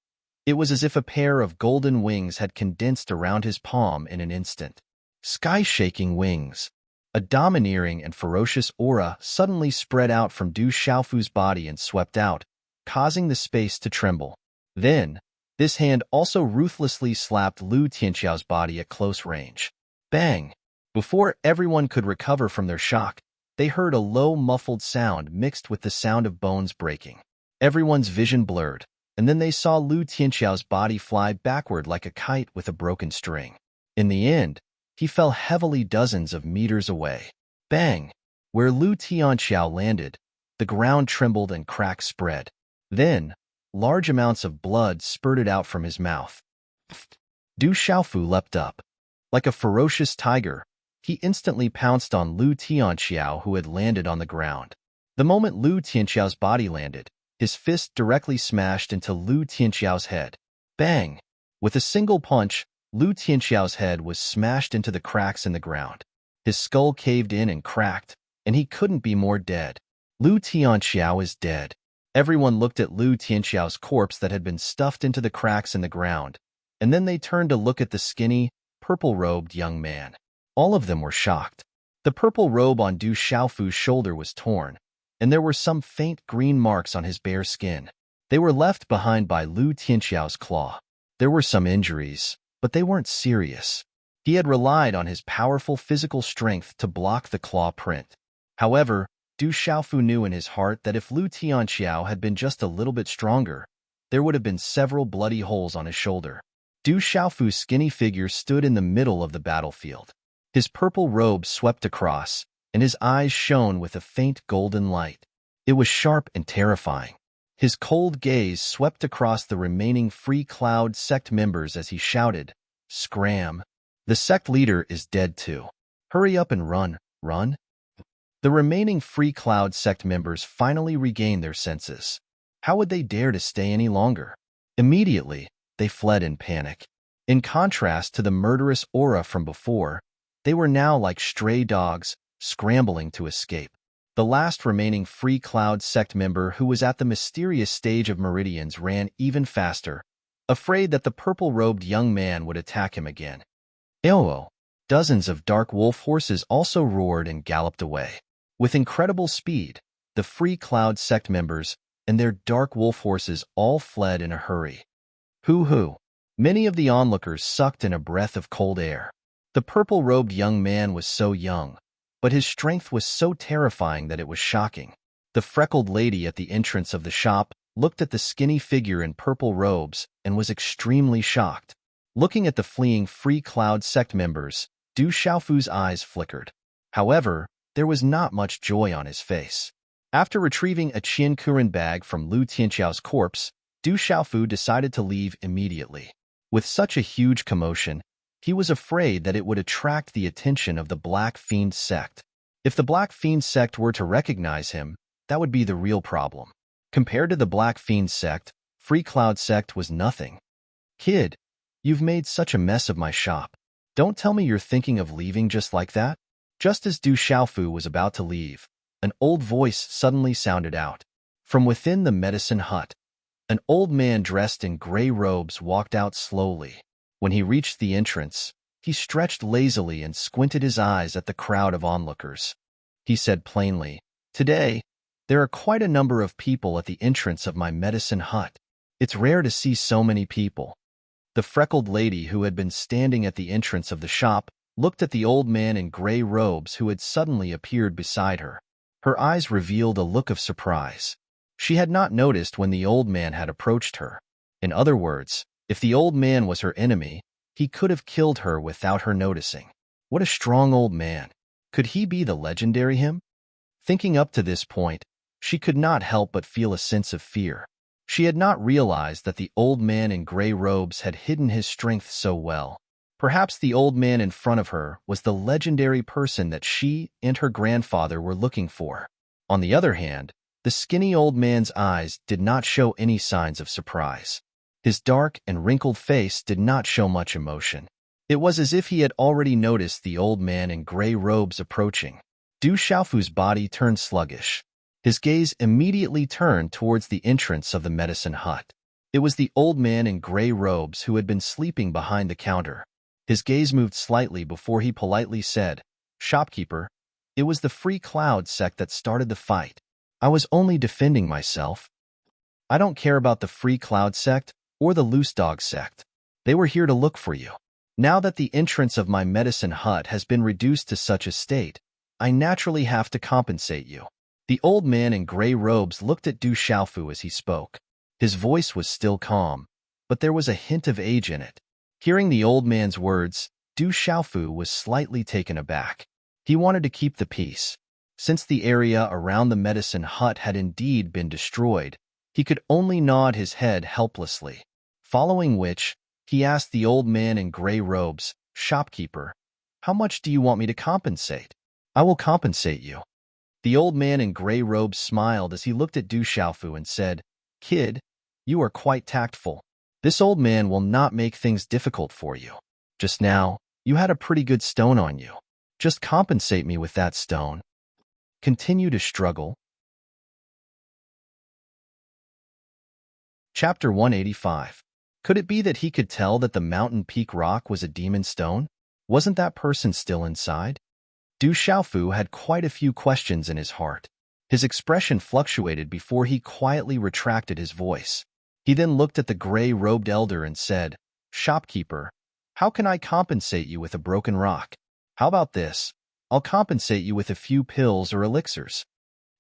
it was as if a pair of golden wings had condensed around his palm in an instant. Sky-shaking wings. A domineering and ferocious aura suddenly spread out from Du Xiaofu's body and swept out, causing the space to tremble. Then, this hand also ruthlessly slapped Lu Tianxiao's body at close range. Bang! Before everyone could recover from their shock, They heard a low, muffled sound mixed with the sound of bones breaking. Everyone's vision blurred, and then they saw Lu Tianxiao's body fly backward like a kite with a broken string. In the end, he fell heavily dozens of meters away. Bang! Where Lu Tianxiao landed, the ground trembled and cracks spread. Then, large amounts of blood spurted out from his mouth. Du Xiaofu leapt up. Like a ferocious tiger, he instantly pounced on Lu Tianxiao, who had landed on the ground. The moment Lu Tianxiao's body landed, his fist directly smashed into Lu Tianxiao's head. Bang! With a single punch, Lu Tianxiao's head was smashed into the cracks in the ground. His skull caved in and cracked, and he couldn't be more dead. Lu Tianxiao is dead. Everyone looked at Lu Tianxiao's corpse that had been stuffed into the cracks in the ground, and then they turned to look at the skinny, purple-robed young man. All of them were shocked. The purple robe on Du Xiaofu's shoulder was torn, and there were some faint green marks on his bare skin. They were left behind by Lu Tianxiao's claw. There were some injuries, but they weren't serious. He had relied on his powerful physical strength to block the claw print. However, Du Xiaofu knew in his heart that if Lu Tianxiao had been just a little bit stronger, there would have been several bloody holes on his shoulder. Du Xiaofu's skinny figure stood in the middle of the battlefield. His purple robe swept across, and his eyes shone with a faint golden light. It was sharp and terrifying. His cold gaze swept across the remaining Free Cloud sect members as he shouted, "Scram! The sect leader is dead too. Hurry up and run, run!" The remaining Free Cloud sect members finally regained their senses. How would they dare to stay any longer? Immediately, they fled in panic. In contrast to the murderous aura from before, they were now like stray dogs, scrambling to escape. The last remaining Free Cloud sect member who was at the mysterious stage of meridians ran even faster, afraid that the purple-robed young man would attack him again. Ew! Dozens of dark wolf horses also roared and galloped away. With incredible speed, the Free Cloud sect members and their dark wolf horses all fled in a hurry. Hoo-hoo! Many of the onlookers sucked in a breath of cold air. The purple-robed young man was so young, but his strength was so terrifying that it was shocking. The freckled lady at the entrance of the shop looked at the skinny figure in purple robes and was extremely shocked. Looking at the fleeing Free Cloud sect members, Du Xiaofu's eyes flickered. However, there was not much joy on his face. After retrieving a Qiankuren bag from Lu Tianxiao's corpse, Du Xiaofu decided to leave immediately. With such a huge commotion, he was afraid that it would attract the attention of the Black Fiend sect. If the Black Fiend sect were to recognize him, that would be the real problem. Compared to the Black Fiend sect, Free Cloud sect was nothing. "Kid, you've made such a mess of my shop. Don't tell me you're thinking of leaving just like that?" Just as Du Xiaofu was about to leave, an old voice suddenly sounded out. From within the medicine hut, an old man dressed in gray robes walked out slowly. When he reached the entrance, he stretched lazily and squinted his eyes at the crowd of onlookers. He said plainly, "Today, there are quite a number of people at the entrance of my medicine hut. It's rare to see so many people." The freckled lady who had been standing at the entrance of the shop looked at the old man in gray robes who had suddenly appeared beside her. Her eyes revealed a look of surprise. She had not noticed when the old man had approached her. In other words, if the old man was her enemy, he could have killed her without her noticing. What a strong old man. Could he be the legendary him? Thinking up to this point, she could not help but feel a sense of fear. She had not realized that the old man in gray robes had hidden his strength so well. Perhaps the old man in front of her was the legendary person that she and her grandfather were looking for. On the other hand, the skinny old man's eyes did not show any signs of surprise. His dark and wrinkled face did not show much emotion. It was as if he had already noticed the old man in gray robes approaching. Du Xiaofu's body turned sluggish. His gaze immediately turned towards the entrance of the medicine hut. It was the old man in gray robes who had been sleeping behind the counter. His gaze moved slightly before he politely said, "Shopkeeper, it was the Free Cloud sect that started the fight. I was only defending myself. I don't care about the Free Cloud sect or the Loose Dog sect. They were here to look for you. Now that the entrance of my medicine hut has been reduced to such a state, I naturally have to compensate you. The old man in gray robes looked at Du Xiaofu as he spoke. His voice was still calm, but there was a hint of age in it. Hearing the old man's words, Du Xiaofu was slightly taken aback. He wanted to keep the peace. Since the area around the medicine hut had indeed been destroyed, he could only nod his head helplessly. Following which, he asked the old man in gray robes, "Shopkeeper, how much do you want me to compensate?" "I will compensate you." The old man in gray robes smiled as he looked at Du Xiaofu and said, "Kid, you are quite tactful. This old man will not make things difficult for you. Just now, you had a pretty good stone on you. Just compensate me with that stone." Continue to struggle. Chapter 185. Could it be that he could tell that the mountain peak rock was a demon stone? Wasn't that person still inside? Du Xiaofu had quite a few questions in his heart. His expression fluctuated before he quietly retracted his voice. He then looked at the gray-robed elder and said, "Shopkeeper, how can I compensate you with a broken rock? How about this? I'll compensate you with a few pills or elixirs."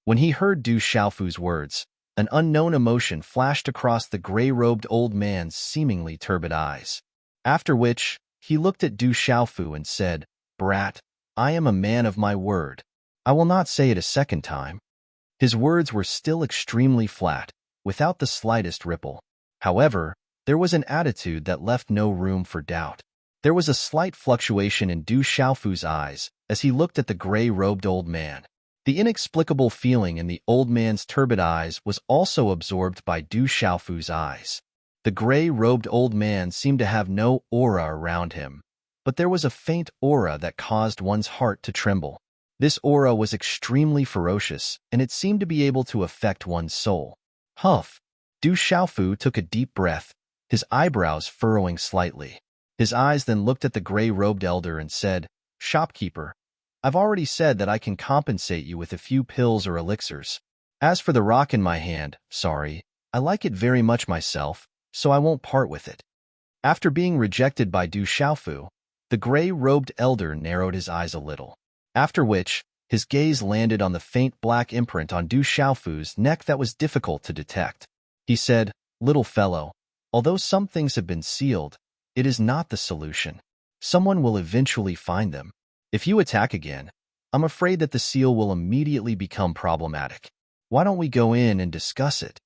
When he heard Du Xiaofu's words, an unknown emotion flashed across the gray-robed old man's seemingly turbid eyes. After which, he looked at Du Xiaofu and said, "Brat, I am a man of my word. I will not say it a second time." His words were still extremely flat, without the slightest ripple. However, there was an attitude that left no room for doubt. There was a slight fluctuation in Du Xiaofu's eyes as he looked at the gray-robed old man. The inexplicable feeling in the old man's turbid eyes was also absorbed by Du Xiaofu's eyes. The gray-robed old man seemed to have no aura around him, but there was a faint aura that caused one's heart to tremble. This aura was extremely ferocious, and it seemed to be able to affect one's soul. Huff! Du Xiaofu took a deep breath, his eyebrows furrowing slightly. His eyes then looked at the gray-robed elder and said, "Shopkeeper, I've already said that I can compensate you with a few pills or elixirs. As for the rock in my hand, sorry, I like it very much myself, so I won't part with it." After being rejected by Du Xiaofu, the gray-robed elder narrowed his eyes a little. After which, his gaze landed on the faint black imprint on Du Xiaofu's neck that was difficult to detect. He said, "Little fellow, although some things have been sealed, it is not the solution. Someone will eventually find them. If you attack again, I'm afraid that the seal will immediately become problematic. Why don't we go in and discuss it?"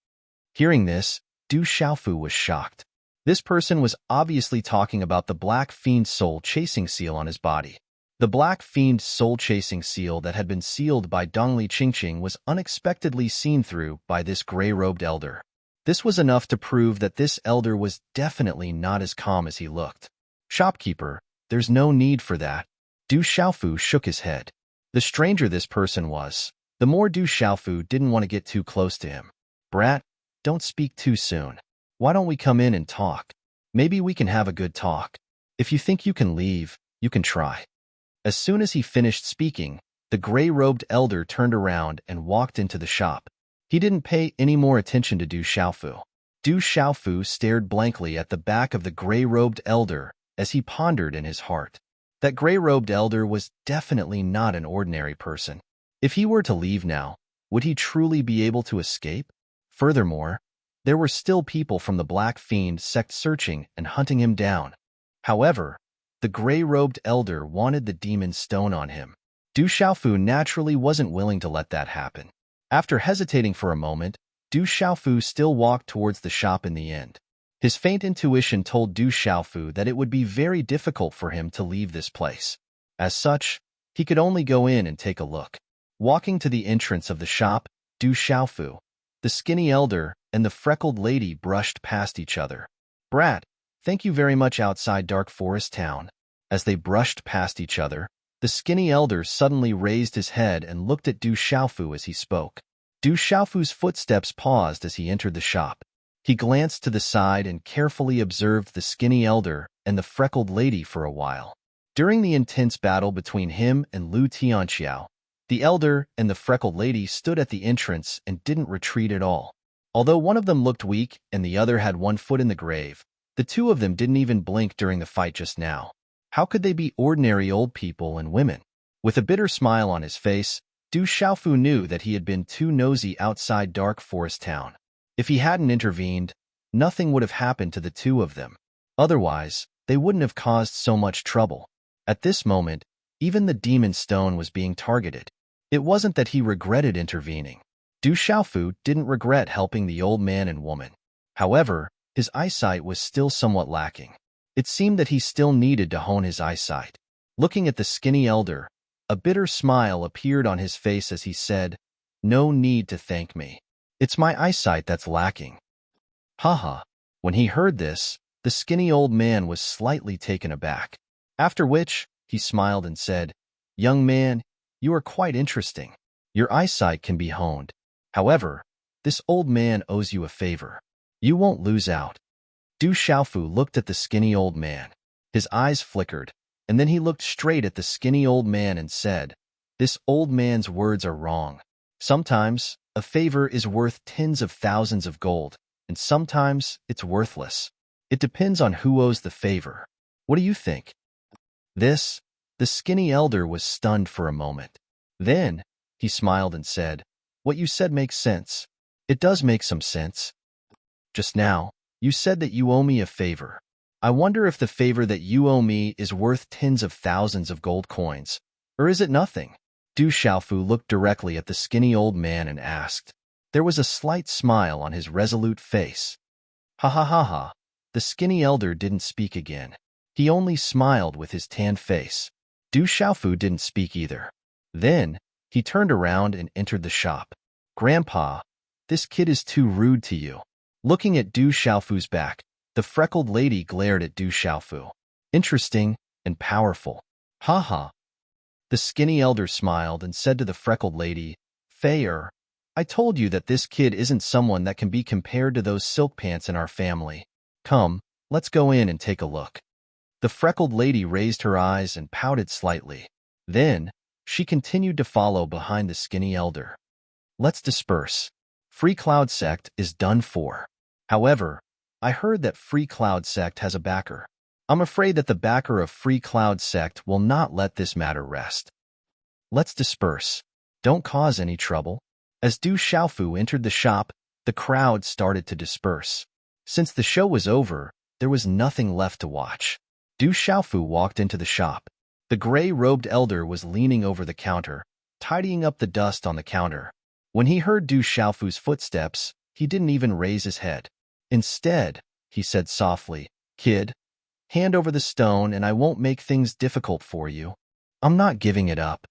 Hearing this, Du Xiaofu was shocked. This person was obviously talking about the Black Fiend soul-chasing seal on his body. The Black Fiend soul-chasing seal that had been sealed by Dongli Qingqing was unexpectedly seen through by this gray-robed elder. This was enough to prove that this elder was definitely not as calm as he looked. "Shopkeeper, there's no need for that." Du Xiaofu shook his head. The stranger this person was, the more Du Xiaofu didn't want to get too close to him. "Brat, don't speak too soon. Why don't we come in and talk? Maybe we can have a good talk. If you think you can leave, you can try." As soon as he finished speaking, the gray-robed elder turned around and walked into the shop. He didn't pay any more attention to Du Xiaofu. Du Xiaofu stared blankly at the back of the gray-robed elder as he pondered in his heart. That gray-robed elder was definitely not an ordinary person. If he were to leave now, would he truly be able to escape? Furthermore, there were still people from the Black Fiend sect searching and hunting him down. However, the gray-robed elder wanted the demon stone on him. Du Xiaofu naturally wasn't willing to let that happen. After hesitating for a moment, Du Xiaofu still walked towards the shop in the end. His faint intuition told Du Xiaofu that it would be very difficult for him to leave this place. As such, he could only go in and take a look. Walking to the entrance of the shop, Du Xiaofu, the skinny elder, and the freckled lady brushed past each other. "Brat, thank you very much outside Dark Forest Town." As they brushed past each other, the skinny elder suddenly raised his head and looked at Du Xiaofu as he spoke. Du Xiaofu's footsteps paused as he entered the shop. He glanced to the side and carefully observed the skinny elder and the freckled lady for a while. During the intense battle between him and Lu Tianxiao, the elder and the freckled lady stood at the entrance and didn't retreat at all. Although one of them looked weak and the other had one foot in the grave, the two of them didn't even blink during the fight just now. How could they be ordinary old people and women? With a bitter smile on his face, Du Xiaofu knew that he had been too nosy outside Dark Forest Town. If he hadn't intervened, nothing would have happened to the two of them. Otherwise, they wouldn't have caused so much trouble. At this moment, even the demon stone was being targeted. It wasn't that he regretted intervening. Du Xiaofu didn't regret helping the old man and woman. However, his eyesight was still somewhat lacking. It seemed that he still needed to hone his eyesight. Looking at the skinny elder, a bitter smile appeared on his face as he said, "No need to thank me. It's my eyesight that's lacking." Haha. When he heard this, the skinny old man was slightly taken aback. After which, he smiled and said, "Young man, you are quite interesting. Your eyesight can be honed. However, this old man owes you a favor. You won't lose out." Du Xiaofu looked at the skinny old man. His eyes flickered, and then he looked straight at the skinny old man and said, "This old man's words are wrong. Sometimes, a favor is worth tens of thousands of gold, and sometimes it's worthless. It depends on who owes the favor. What do you think?" The skinny elder was stunned for a moment. Then, he smiled and said, "What you said makes sense. It does make some sense. Just now, you said that you owe me a favor. I wonder if the favor that you owe me is worth tens of thousands of gold coins, or is it nothing?" Du Xiaofu looked directly at the skinny old man and asked. There was a slight smile on his resolute face. Ha ha ha ha. The skinny elder didn't speak again. He only smiled with his tanned face. Du Xiaofu didn't speak either. Then, he turned around and entered the shop. "Grandpa, this kid is too rude to you." Looking at Du Xiaofu's back, the freckled lady glared at Du Xiaofu. "Interesting and powerful. Ha ha." The skinny elder smiled and said to the freckled lady, "Fair, I told you that this kid isn't someone that can be compared to those silk pants in our family. Come, let's go in and take a look." The freckled lady raised her eyes and pouted slightly. Then, she continued to follow behind the skinny elder. "Let's disperse. Free Cloud Sect is done for. However, I heard that Free Cloud Sect has a backer. I'm afraid that the backer of Free Cloud Sect will not let this matter rest. Let's disperse. Don't cause any trouble." As Du Xiaofu entered the shop, the crowd started to disperse. Since the show was over, there was nothing left to watch. Du Xiaofu walked into the shop. The gray-robed elder was leaning over the counter, tidying up the dust on the counter. When he heard Du Xiaofu's footsteps, he didn't even raise his head. Instead, he said softly, "Kid, hand over the stone and I won't make things difficult for you. I'm not giving it up."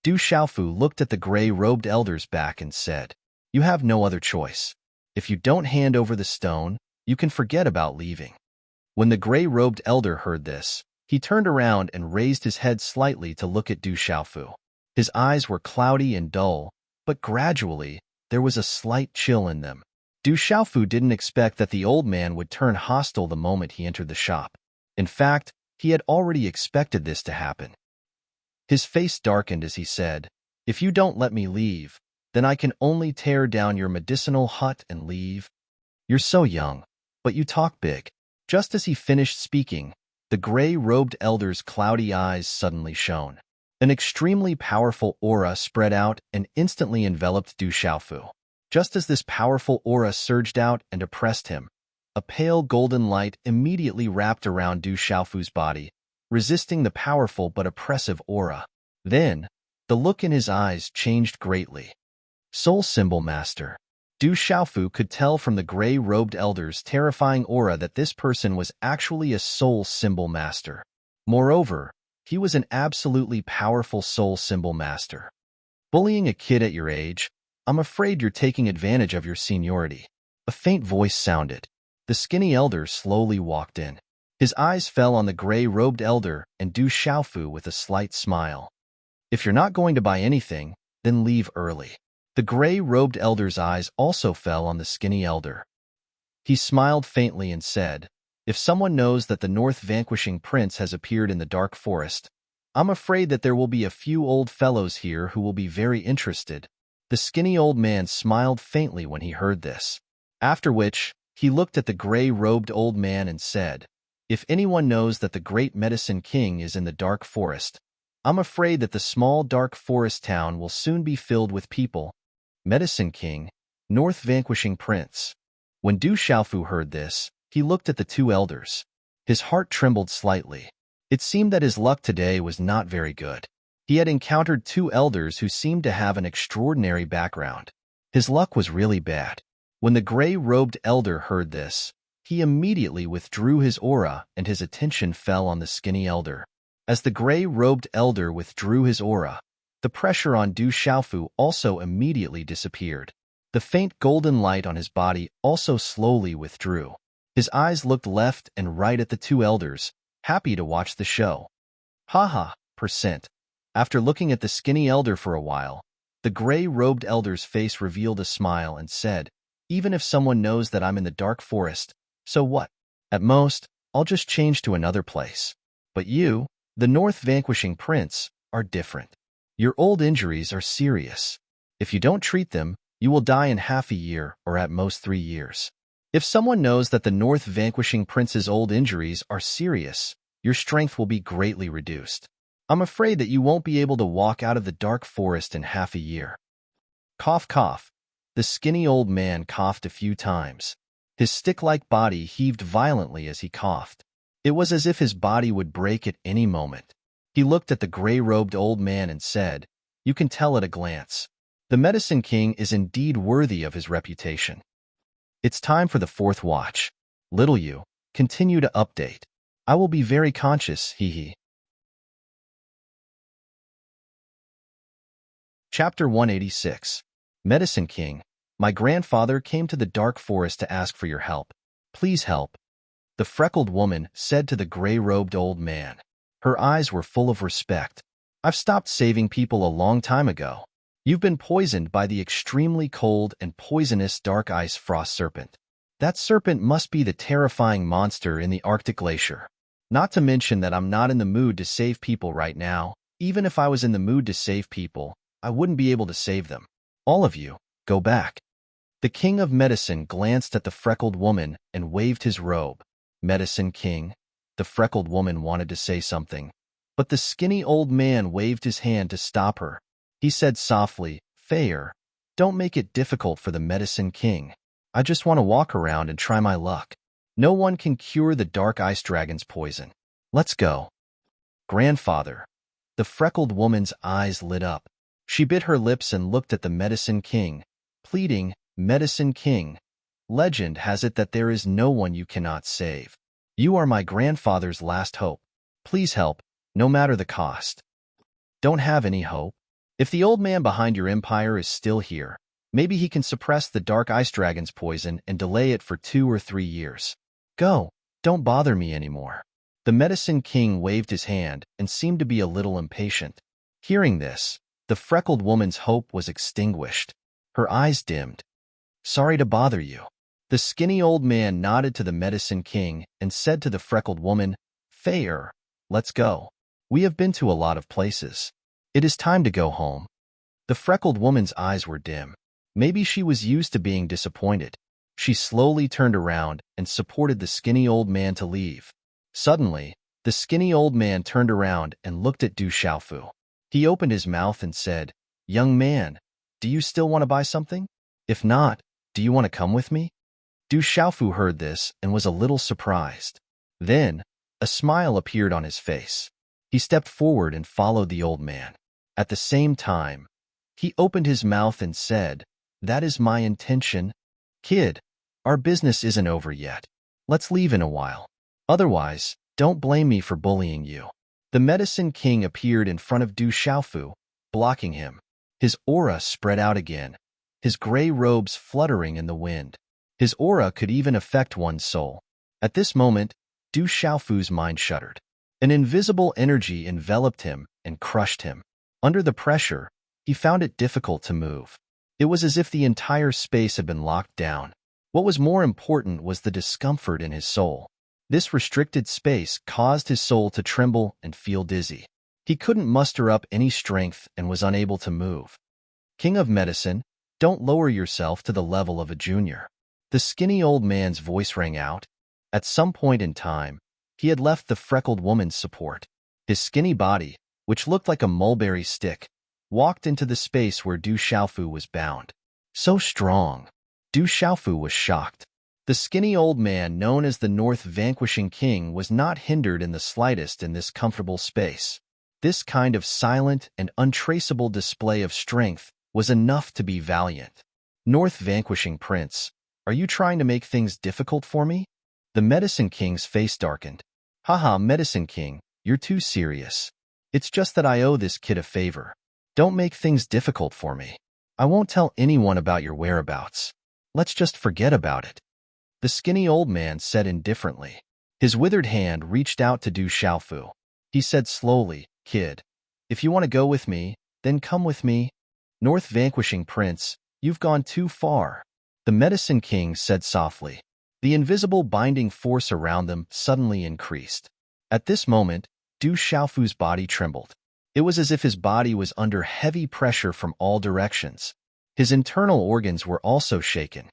Du Xiaofu looked at the gray-robed elder's back and said, "You have no other choice. If you don't hand over the stone, you can forget about leaving." When the gray-robed elder heard this, he turned around and raised his head slightly to look at Du Xiaofu. His eyes were cloudy and dull, but gradually, there was a slight chill in them. Du Xiaofu didn't expect that the old man would turn hostile the moment he entered the shop. In fact, he had already expected this to happen. His face darkened as he said, "If you don't let me leave, then I can only tear down your medicinal hut and leave. You're so young, but you talk big." Just as he finished speaking, the gray-robed elder's cloudy eyes suddenly shone. An extremely powerful aura spread out and instantly enveloped Du Xiaofu. Just as this powerful aura surged out and oppressed him, a pale golden light immediately wrapped around Du Xiaofu's body, resisting the powerful but oppressive aura. Then, the look in his eyes changed greatly. Soul Symbol Master. Du Xiaofu could tell from the gray-robed elder's terrifying aura that this person was actually a soul symbol master. Moreover, he was an absolutely powerful soul symbol master. "Bullying a kid at your age? I'm afraid you're taking advantage of your seniority." A faint voice sounded. The skinny elder slowly walked in. His eyes fell on the gray-robed elder and Du Xiaofu with a slight smile. "If you're not going to buy anything, then leave early." The gray-robed elder's eyes also fell on the skinny elder. He smiled faintly and said, "If someone knows that the North Vanquishing Prince has appeared in the Dark Forest, I'm afraid that there will be a few old fellows here who will be very interested." The skinny old man smiled faintly when he heard this. After which, he looked at the gray-robed old man and said, "If anyone knows that the great Medicine King is in the Dark Forest, I'm afraid that the small dark forest town will soon be filled with people. Medicine King, North Vanquishing Prince. When Du Xiaofu heard this, he looked at the two elders. His heart trembled slightly. It seemed that his luck today was not very good. He had encountered two elders who seemed to have an extraordinary background. His luck was really bad. When the gray-robed elder heard this, he immediately withdrew his aura and his attention fell on the skinny elder. As the gray-robed elder withdrew his aura, the pressure on Du Xiaofu also immediately disappeared. The faint golden light on his body also slowly withdrew. His eyes looked left and right at the two elders, happy to watch the show. "Ha ha." After looking at the skinny elder for a while, the gray-robed elder's face revealed a smile and said, "Even if someone knows that I'm in the dark forest, so what? At most, I'll just change to another place. But you, the North Vanquishing Prince, are different. Your old injuries are serious. If you don't treat them, you will die in half a year or at most 3 years. If someone knows that the North Vanquishing Prince's old injuries are serious, your strength will be greatly reduced. I'm afraid that you won't be able to walk out of the dark forest in half a year." Cough, cough. The skinny old man coughed a few times. His stick-like body heaved violently as he coughed. It was as if his body would break at any moment. He looked at the gray-robed old man and said, "You can tell at a glance. The Medicine King is indeed worthy of his reputation. It's time for the fourth watch. Little you, continue to update. I will be very conscious, hee. Chapter 186. Medicine King, my grandfather came to the dark forest to ask for your help. Please help." The freckled woman said to the gray-robed old man. Her eyes were full of respect. "I've stopped saving people a long time ago. You've been poisoned by the extremely cold and poisonous dark ice frost serpent. That serpent must be the terrifying monster in the Arctic glacier. Not to mention that I'm not in the mood to save people right now. Even if I was in the mood to save people, I wouldn't be able to save them. All of you, go back." The King of Medicine glanced at the freckled woman and waved his robe. "Medicine King." The freckled woman wanted to say something, but the skinny old man waved his hand to stop her. He said softly, "Fair, don't make it difficult for the Medicine King. I just want to walk around and try my luck. No one can cure the dark ice dragon's poison. Let's go." "Grandfather." The freckled woman's eyes lit up. She bit her lips and looked at the Medicine King, pleading, "Medicine King, legend has it that there is no one you cannot save. You are my grandfather's last hope. Please help, no matter the cost." "Don't have any hope. If the old man behind your empire is still here, maybe he can suppress the dark ice dragon's poison and delay it for 2 or 3 years. Go, don't bother me anymore." The Medicine King waved his hand and seemed to be a little impatient. Hearing this, the freckled woman's hope was extinguished. Her eyes dimmed. "Sorry to bother you." The skinny old man nodded to the Medicine King and said to the freckled woman, "Fair, let's go. We have been to a lot of places. It is time to go home." The freckled woman's eyes were dim. Maybe she was used to being disappointed. She slowly turned around and supported the skinny old man to leave. Suddenly, the skinny old man turned around and looked at Du Xiaofu. He opened his mouth and said, "Young man, do you still want to buy something? If not, do you want to come with me?" Du Xiaofu heard this and was a little surprised. Then, a smile appeared on his face. He stepped forward and followed the old man. At the same time, he opened his mouth and said, "That is my intention. Kid, our business isn't over yet. Let's leave in a while. Otherwise, don't blame me for bullying you." The Medicine King appeared in front of Du Xiaofu, blocking him. His aura spread out again, his gray robes fluttering in the wind. His aura could even affect one's soul. At this moment, Du Xiaofu's mind shuddered. An invisible energy enveloped him and crushed him. Under the pressure, he found it difficult to move. It was as if the entire space had been locked down. What was more important was the discomfort in his soul. This restricted space caused his soul to tremble and feel dizzy. He couldn't muster up any strength and was unable to move. "King of Medicine, don't lower yourself to the level of a junior." The skinny old man's voice rang out. At some point in time, he had left the freckled woman's support. His skinny body, which looked like a mulberry stick, walked into the space where Du Xiaofu was bound. So strong. Du Xiaofu was shocked. The skinny old man known as the North Vanquishing King was not hindered in the slightest in this comfortable space. This kind of silent and untraceable display of strength was enough to be valiant. North Vanquishing Prince, are you trying to make things difficult for me? The Medicine King's face darkened. Haha, Medicine King, you're too serious. It's just that I owe this kid a favor. Don't make things difficult for me. I won't tell anyone about your whereabouts. Let's just forget about it. The skinny old man said indifferently. His withered hand reached out to Du Xiaofu. He said slowly, Kid, if you want to go with me, then come with me. North Vanquishing Prince, you've gone too far. The Medicine King said softly. The invisible binding force around them suddenly increased. At this moment, Du Xiaofu's body trembled. It was as if his body was under heavy pressure from all directions. His internal organs were also shaken.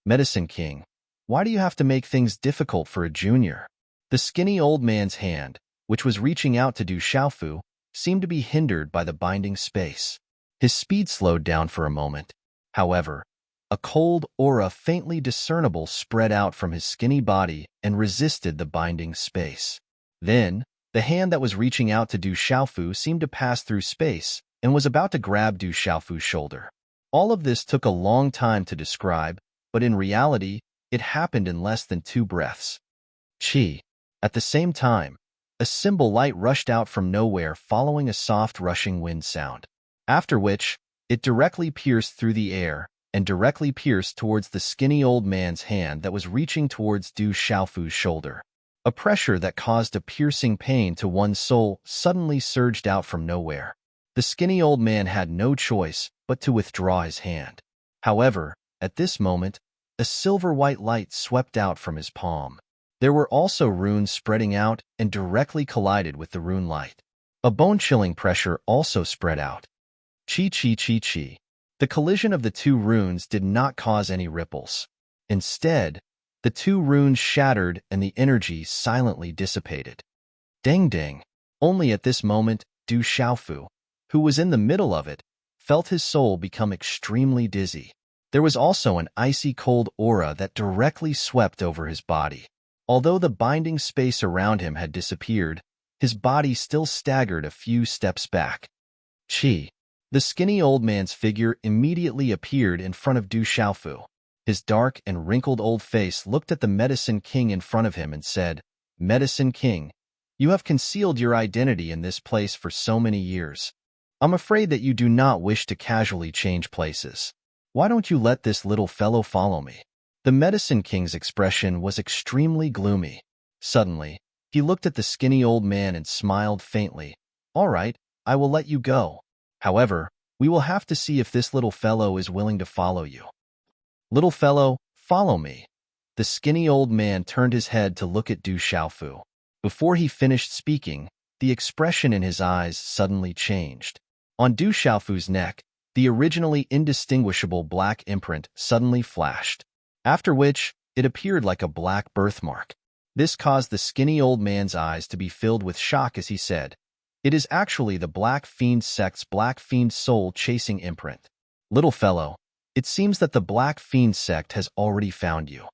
Medicine King, why do you have to make things difficult for a junior? The skinny old man's hand, which was reaching out to Du Xiaofu, seemed to be hindered by the binding space. His speed slowed down for a moment. However, a cold aura faintly discernible spread out from his skinny body and resisted the binding space. Then, the hand that was reaching out to Du Xiaofu seemed to pass through space and was about to grab Du Xiaofu's shoulder. All of this took a long time to describe, but in reality, it happened in less than 2 breaths. Chi. At the same time, a symbol light rushed out from nowhere following a soft rushing wind sound. After which, it directly pierced through the air and directly pierced towards the skinny old man's hand that was reaching towards Du Xiaofu's shoulder. A pressure that caused a piercing pain to one's soul suddenly surged out from nowhere. The skinny old man had no choice but to withdraw his hand. However, at this moment, a silver-white light swept out from his palm. There were also runes spreading out and directly collided with the rune light. A bone-chilling pressure also spread out. Chi chi chi chi. The collision of the 2 runes did not cause any ripples. Instead, the 2 runes shattered and the energy silently dissipated. Dang dang. Only at this moment, Du Xiaofu, who was in the middle of it, felt his soul become extremely dizzy. There was also an icy cold aura that directly swept over his body. Although the binding space around him had disappeared, his body still staggered a few steps back. Chi. The skinny old man's figure immediately appeared in front of Du Xiaofu. His dark and wrinkled old face looked at the Medicine King in front of him and said, Medicine King, you have concealed your identity in this place for so many years. I'm afraid that you do not wish to casually change places. Why don't you let this little fellow follow me? The Medicine King's expression was extremely gloomy. Suddenly, he looked at the skinny old man and smiled faintly. All right, I will let you go. However, we will have to see if this little fellow is willing to follow you. Little fellow, follow me. The skinny old man turned his head to look at Du Xiaofu. Before he finished speaking, the expression in his eyes suddenly changed. On Du Xiaofu's neck, the originally indistinguishable black imprint suddenly flashed, after which it appeared like a black birthmark. This caused the skinny old man's eyes to be filled with shock as he said, It is actually the Black Fiend sect's Black Fiend soul chasing imprint. Little fellow, it seems that the Black Fiend sect has already found you.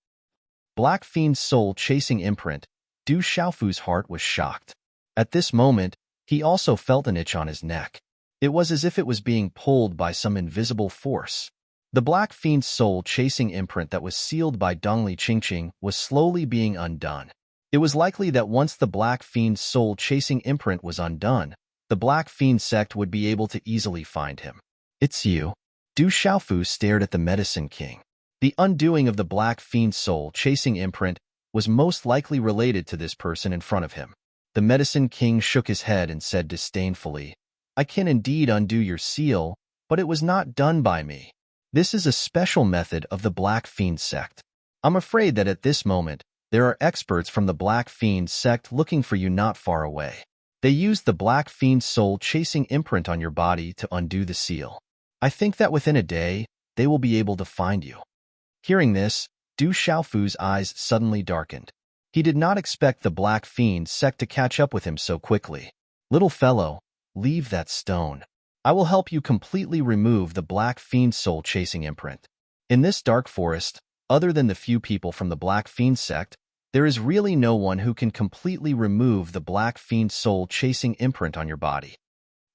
Black Fiend's soul chasing imprint. Du Xiaofu's heart was shocked. At this moment, he also felt an itch on his neck. It was as if it was being pulled by some invisible force. The Black Fiend's soul chasing imprint that was sealed by Dongli Qingqing was slowly being undone. It was likely that once the Black Fiend's soul chasing imprint was undone, the Black Fiend sect would be able to easily find him. It's you. Du Xiaofu stared at the Medicine King. The undoing of the Black Fiend's soul chasing imprint was most likely related to this person in front of him. The Medicine King shook his head and said disdainfully, I can indeed undo your seal, but it was not done by me. This is a special method of the Black Fiend sect. I'm afraid that at this moment, there are experts from the Black Fiend sect looking for you not far away. They used the Black Fiend soul chasing imprint on your body to undo the seal. I think that within a day, they will be able to find you. Hearing this, Du Xiaofu's eyes suddenly darkened. He did not expect the Black Fiend sect to catch up with him so quickly. Little fellow, leave that stone. I will help you completely remove the Black Fiend soul-chasing imprint. In this dark forest, other than the few people from the Black Fiend sect, there is really no one who can completely remove the Black Fiend soul-chasing imprint on your body.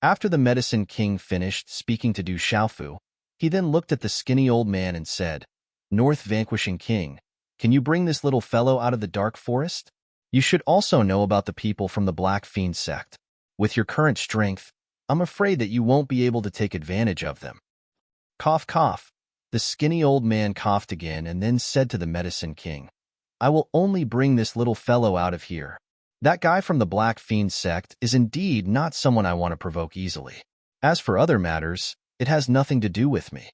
After the Medicine King finished speaking to Du Xiaofu, he then looked at the skinny old man and said, "North Vanquishing King, can you bring this little fellow out of the dark forest? You should also know about the people from the Black Fiend sect. With your current strength, I'm afraid that you won't be able to take advantage of them." Cough, cough. The skinny old man coughed again and then said to the Medicine King, "I will only bring this little fellow out of here. That guy from the Black Fiend sect is indeed not someone I want to provoke easily. As for other matters, it has nothing to do with me."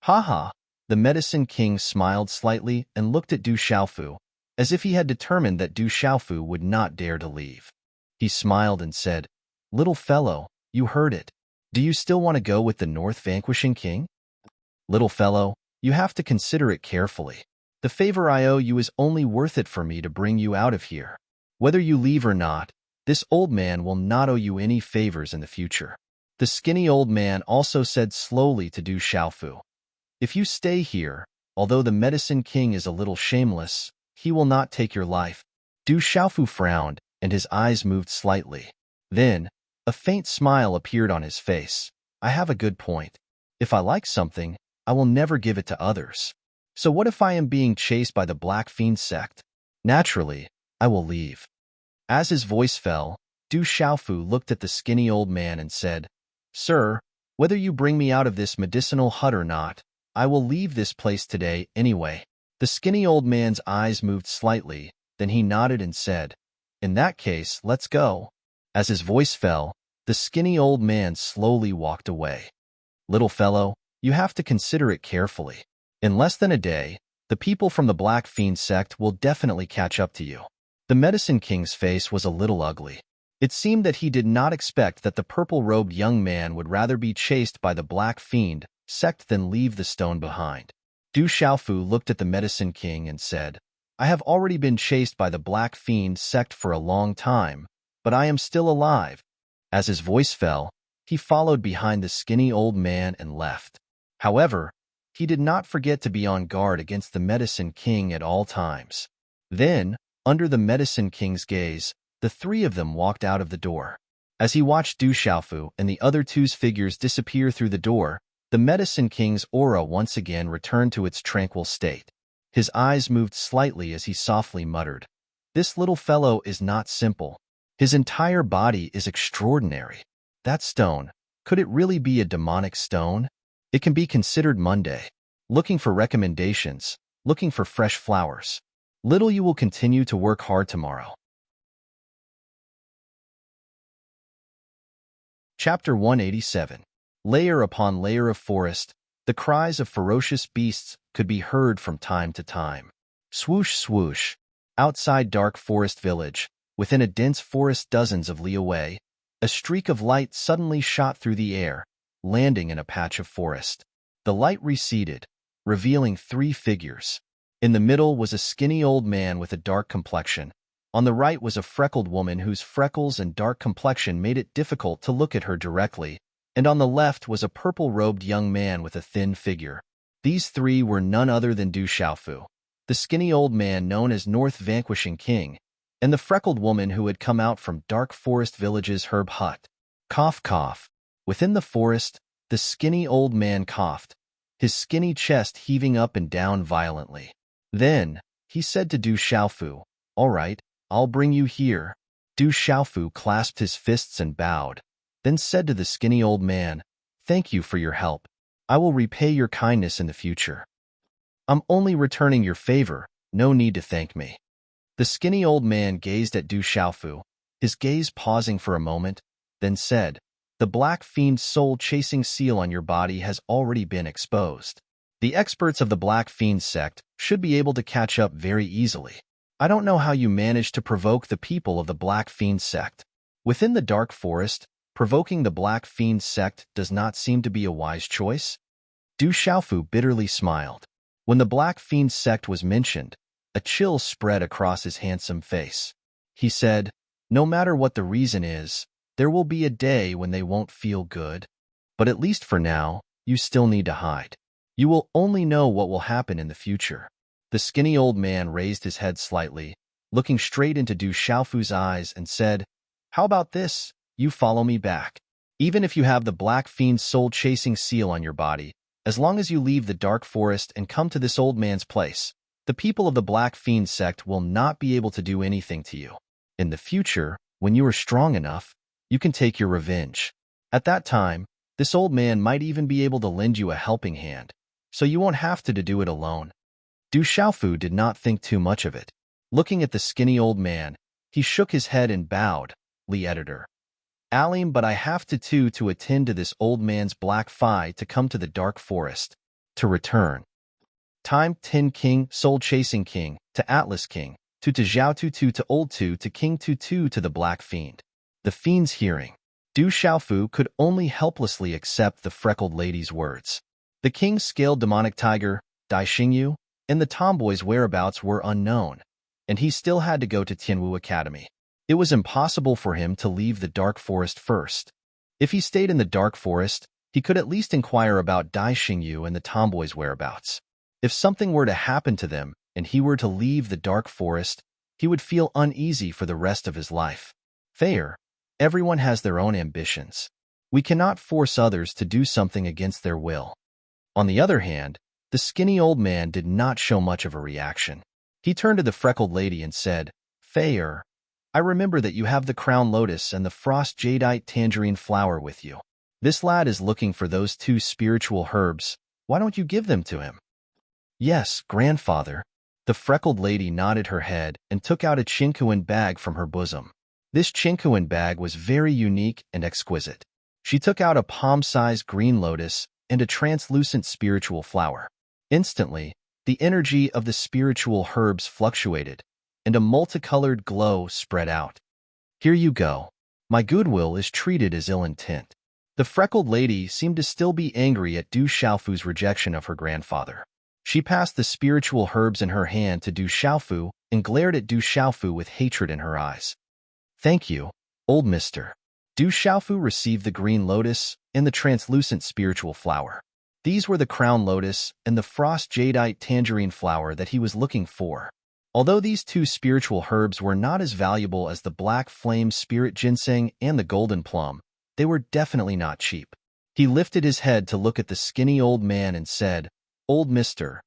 Ha ha. The Medicine King smiled slightly and looked at Du Xiaofu, as if he had determined that Du Xiaofu would not dare to leave. He smiled and said, "Little fellow, you heard it. Do you still want to go with the North Vanquishing King? Little fellow, you have to consider it carefully. The favor I owe you is only worth it for me to bring you out of here. Whether you leave or not, this old man will not owe you any favors in the future." The skinny old man also said slowly to Du Xiaofu, "If you stay here, although the Medicine King is a little shameless, he will not take your life." Du Xiaofu frowned, and his eyes moved slightly. Then, a faint smile appeared on his face. "I have a good point. If I like something, I will never give it to others. So what if I am being chased by the Black Fiend sect? Naturally, I will leave." As his voice fell, Du Xiaofu looked at the skinny old man and said, "Sir, whether you bring me out of this medicinal hut or not, I will leave this place today anyway." The skinny old man's eyes moved slightly, then he nodded and said, "In that case, let's go." As his voice fell, the skinny old man slowly walked away. "Little fellow, you have to consider it carefully. In less than a day, the people from the Black Fiend sect will definitely catch up to you." The Medicine King's face was a little ugly. It seemed that he did not expect that the purple-robed young man would rather be chased by the Black Fiend sect than leave the stone behind. Du Xiaofu looked at the Medicine King and said, "I have already been chased by the Black Fiend sect for a long time, but I am still alive." As his voice fell, he followed behind the skinny old man and left. However, he did not forget to be on guard against the Medicine King at all times. Then, under the Medicine King's gaze, the three of them walked out of the door. As he watched Du Xiaofu and the other two's figures disappear through the door, the Medicine King's aura once again returned to its tranquil state. His eyes moved slightly as he softly muttered, "This little fellow is not simple. His entire body is extraordinary. That stone, could it really be a demonic stone? It can be considered Monday. Looking for recommendations, looking for fresh flowers. Little you will continue to work hard tomorrow." Chapter 187. Layer upon layer of forest, the cries of ferocious beasts could be heard from time to time. Swoosh, swoosh. Outside dark forest village, within a dense forest dozens of li away, a streak of light suddenly shot through the air, landing in a patch of forest. The light receded, revealing three figures. In the middle was a skinny old man with a dark complexion. On the right was a freckled woman whose freckles and dark complexion made it difficult to look at her directly, and on the left was a purple-robed young man with a thin figure. These three were none other than Du Xiaofu, the skinny old man known as North Vanquishing King, and the freckled woman who had come out from Dark Forest Village's herb hut. Cough, cough. Within the forest, the skinny old man coughed, his skinny chest heaving up and down violently. Then, he said to Du Xiaofu, "All right, I'll bring you here." Du Xiaofu clasped his fists and bowed, then said to the skinny old man, "Thank you for your help. I will repay your kindness in the future." "I'm only returning your favor, no need to thank me." The skinny old man gazed at Du Xiaofu, his gaze pausing for a moment, then said, "The Black Fiend soul-chasing seal on your body has already been exposed. The experts of the Black Fiend sect should be able to catch up very easily. I don't know how you managed to provoke the people of the Black Fiend sect. Within the Dark Forest, provoking the Black Fiend sect does not seem to be a wise choice." Du Xiaofu bitterly smiled. When the Black Fiend sect was mentioned, a chill spread across his handsome face. He said, "No matter what the reason is, There will be a day when they won't feel good. But at least for now, you still need to hide. You will only know what will happen in the future. The skinny old man raised his head slightly, looking straight into Du Xiaofu's eyes and said, "How about this? You follow me back. Even if you have the Black Fiend's soul-chasing seal on your body, as long as you leave the dark forest and come to this old man's place, the people of the Black Fiend sect will not be able to do anything to you. In the future, when you are strong enough, you can take your revenge. At that time, this old man might even be able to lend you a helping hand, so you won't have to do it alone." Du Xiaofu did not think too much of it. Looking at the skinny old man, he shook his head and bowed. "Lee editor. Alim, but I have to attend to this old man's black fi to come to the dark forest. To return. Time 10 King, Soul Chasing King, to Atlas King, to Zhao Tu to Old Tu to King Tu to the Black Fiend." The fiend's hearing. Du Xiaofu could only helplessly accept the freckled lady's words. The king scaled demonic tiger, Dai Xingyu, and the tomboy's whereabouts were unknown, and he still had to go to Tianwu Academy. It was impossible for him to leave the dark forest first. If he stayed in the dark forest, he could at least inquire about Dai Xingyu and the tomboy's whereabouts. If something were to happen to them and he were to leave the dark forest, he would feel uneasy for the rest of his life. Fair. Everyone has their own ambitions. We cannot force others to do something against their will. On the other hand, the skinny old man did not show much of a reaction. He turned to the freckled lady and said, "Fair, I remember that you have the crown lotus and the frost jadeite tangerine flower with you. This lad is looking for those two spiritual herbs. Why don't you give them to him?" "Yes, grandfather." The freckled lady nodded her head and took out a chinkuan bag from her bosom. This chinkuan bag was very unique and exquisite. She took out a palm-sized green lotus and a translucent spiritual flower. Instantly, the energy of the spiritual herbs fluctuated, and a multicolored glow spread out. "Here you go. My goodwill is treated as ill intent." The freckled lady seemed to still be angry at Du Xiaofu's rejection of her grandfather. She passed the spiritual herbs in her hand to Du Xiaofu and glared at Du Xiaofu with hatred in her eyes. "Thank you, old mister." Du Xiaofu received the green lotus and the translucent spiritual flower. These were the crown lotus and the frost jadeite tangerine flower that he was looking for. Although these two spiritual herbs were not as valuable as the black flame spirit ginseng and the golden plum, they were definitely not cheap. He lifted his head to look at the skinny old man and said, "Old mister,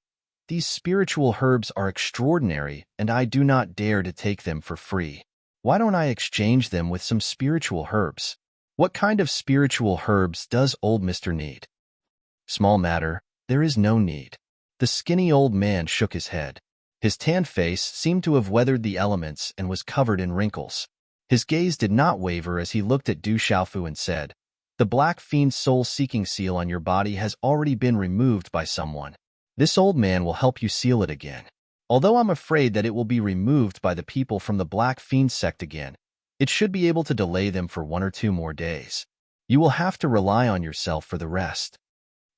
these spiritual herbs are extraordinary and I do not dare to take them for free. Why don't I exchange them with some spiritual herbs?" "What kind of spiritual herbs does old mister need?" "Small matter, there is no need." The skinny old man shook his head. His tanned face seemed to have weathered the elements and was covered in wrinkles. His gaze did not waver as he looked at Du Xiaofu and said, "The Black Fiend's soul-seeking seal on your body has already been removed by someone. This old man will help you seal it again. Although I'm afraid that it will be removed by the people from the Black Fiend sect again, it should be able to delay them for 1 or 2 more days. You will have to rely on yourself for the rest."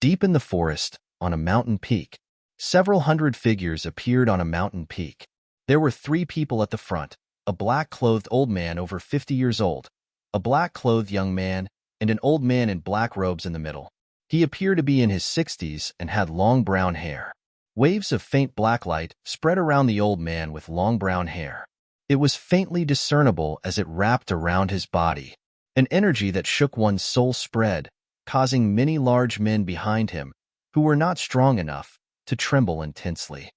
Deep in the forest, on a mountain peak, several hundred figures appeared on a mountain peak. There were 3 people at the front, a black-clothed old man over 50 years old, a black-clothed young man, and an old man in black robes in the middle. He appeared to be in his 60s and had long brown hair. Waves of faint black light spread around the old man with long brown hair. It was faintly discernible as it wrapped around his body. An energy that shook one's soul spread, causing many large men behind him, who were not strong enough, to tremble intensely.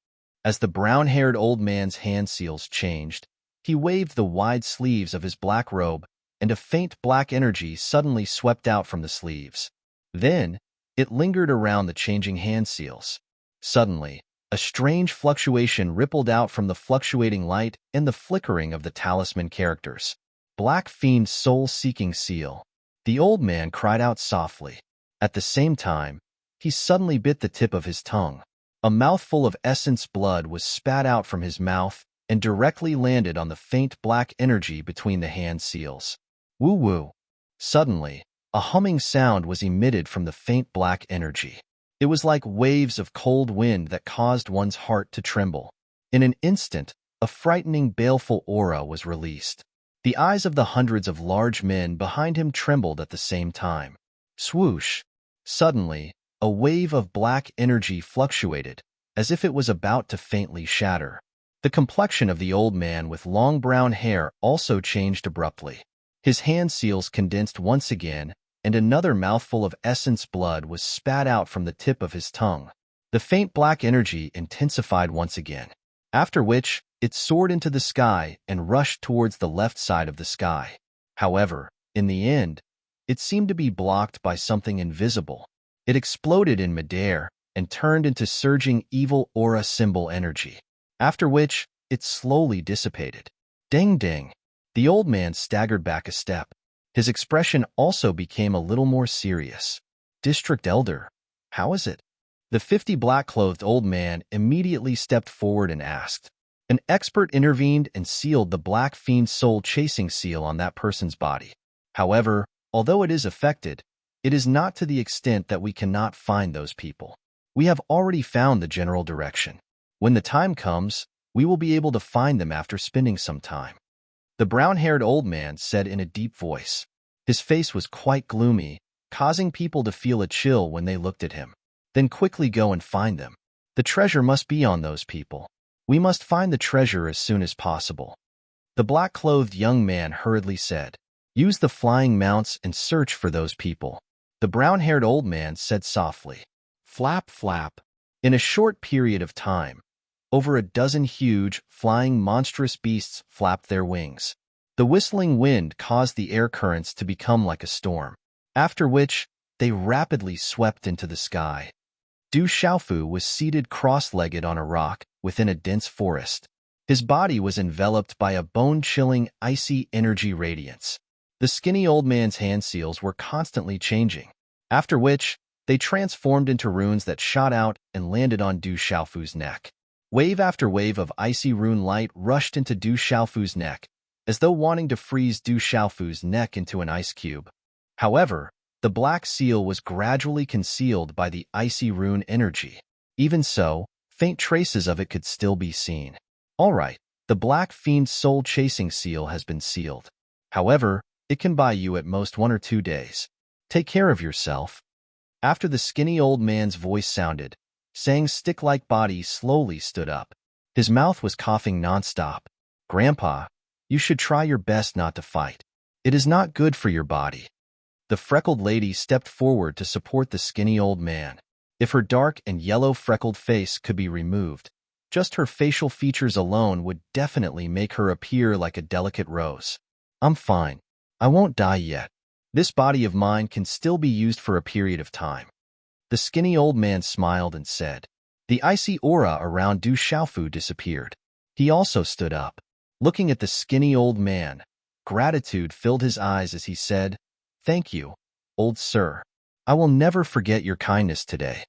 As the brown-haired old man's hand seals changed, he waved the wide sleeves of his black robe, and a faint black energy suddenly swept out from the sleeves. Then, it lingered around the changing hand seals. Suddenly, a strange fluctuation rippled out from the fluctuating light and the flickering of the talisman characters. "Black Fiend's soul-seeking seal." The old man cried out softly. At the same time, he suddenly bit the tip of his tongue. A mouthful of essence blood was spat out from his mouth and directly landed on the faint black energy between the hand seals. Woo-woo. Suddenly, a humming sound was emitted from the faint black energy. It was like waves of cold wind that caused one's heart to tremble. In an instant, a frightening baleful aura was released. The eyes of the hundreds of large men behind him trembled at the same time. Swoosh! Suddenly, a wave of black energy fluctuated, as if it was about to faintly shatter. The complexion of the old man with long brown hair also changed abruptly. His hand seals condensed once again, and another mouthful of essence blood was spat out from the tip of his tongue. The faint black energy intensified once again, after which it soared into the sky and rushed towards the left side of the sky. However, in the end, it seemed to be blocked by something invisible. It exploded in midair and turned into surging evil aura symbol energy, after which it slowly dissipated. Ding ding! The old man staggered back a step. His expression also became a little more serious. District Elder, how is it? The 50 black-clothed old man immediately stepped forward and asked. An expert intervened and sealed the Black Fiend soul chasing seal on that person's body. However, although it is affected, it is not to the extent that we cannot find those people. We have already found the general direction. When the time comes, we will be able to find them after spending some time. The brown-haired old man said in a deep voice. His face was quite gloomy, causing people to feel a chill when they looked at him. Then quickly go and find them. The treasure must be on those people. We must find the treasure as soon as possible. The black-clothed young man hurriedly said. Use the flying mounts and search for those people. The brown-haired old man said softly. Flap, flap. In a short period of time, over a dozen huge, flying monstrous beasts flapped their wings. The whistling wind caused the air currents to become like a storm, after which they rapidly swept into the sky. Du Xiaofu was seated cross-legged on a rock within a dense forest. His body was enveloped by a bone-chilling, icy energy radiance. The skinny old man's hand seals were constantly changing, after which they transformed into runes that shot out and landed on Du Xiaofu's neck. Wave after wave of icy rune light rushed into Du Xiaofu's neck, as though wanting to freeze Du Xiaofu's neck into an ice cube. However, the black seal was gradually concealed by the icy rune energy. Even so, faint traces of it could still be seen. All right, the Black Fiend soul chasing seal has been sealed. However, it can buy you at most 1 or 2 days. Take care of yourself. After the skinny old man's voice sounded, Sang's stick-like body slowly stood up. His mouth was coughing nonstop. Grandpa, you should try your best not to fight. It is not good for your body. The freckled lady stepped forward to support the skinny old man. If her dark and yellow freckled face could be removed, just her facial features alone would definitely make her appear like a delicate rose. I'm fine. I won't die yet. This body of mine can still be used for a period of time. The skinny old man smiled and said. The icy aura around Du Xiaofu disappeared. He also stood up. Looking at the skinny old man, gratitude filled his eyes as he said, Thank you, old sir. I will never forget your kindness today.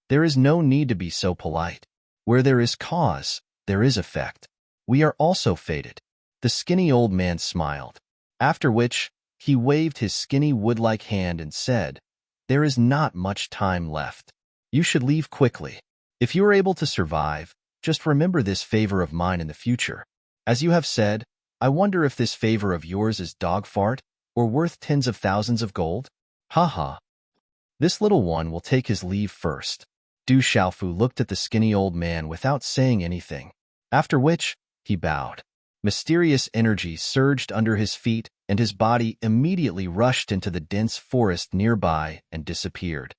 There is no need to be so polite. Where there is cause, there is effect. We are also fated. The skinny old man smiled, after which he waved his skinny wood-like hand and said, There is not much time left. You should leave quickly. If you are able to survive, just remember this favor of mine in the future. As you have said, I wonder if this favor of yours is dog fart or worth tens of thousands of gold? Ha. This little one will take his leave first. Du Xiaofu looked at the skinny old man without saying anything, after which he bowed. Mysterious energy surged under his feet, and his body immediately rushed into the dense forest nearby and disappeared.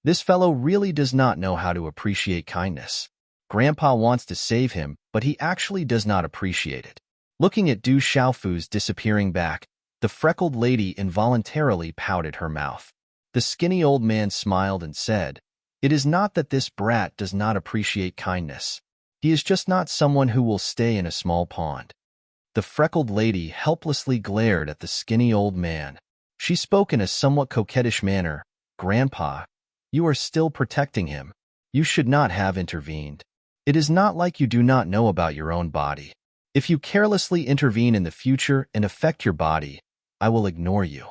This fellow really does not know how to appreciate kindness. Grandpa wants to save him, but he actually does not appreciate it. Looking at Du Xiaofu's disappearing back, the freckled lady involuntarily pouted her mouth. The skinny old man smiled and said, It is not that this brat does not appreciate kindness. He is just not someone who will stay in a small pond. The freckled lady helplessly glared at the skinny old man. She spoke in a somewhat coquettish manner. Grandpa, you are still protecting him. You should not have intervened. It is not like you do not know about your own body. If you carelessly intervene in the future and affect your body, I will ignore you.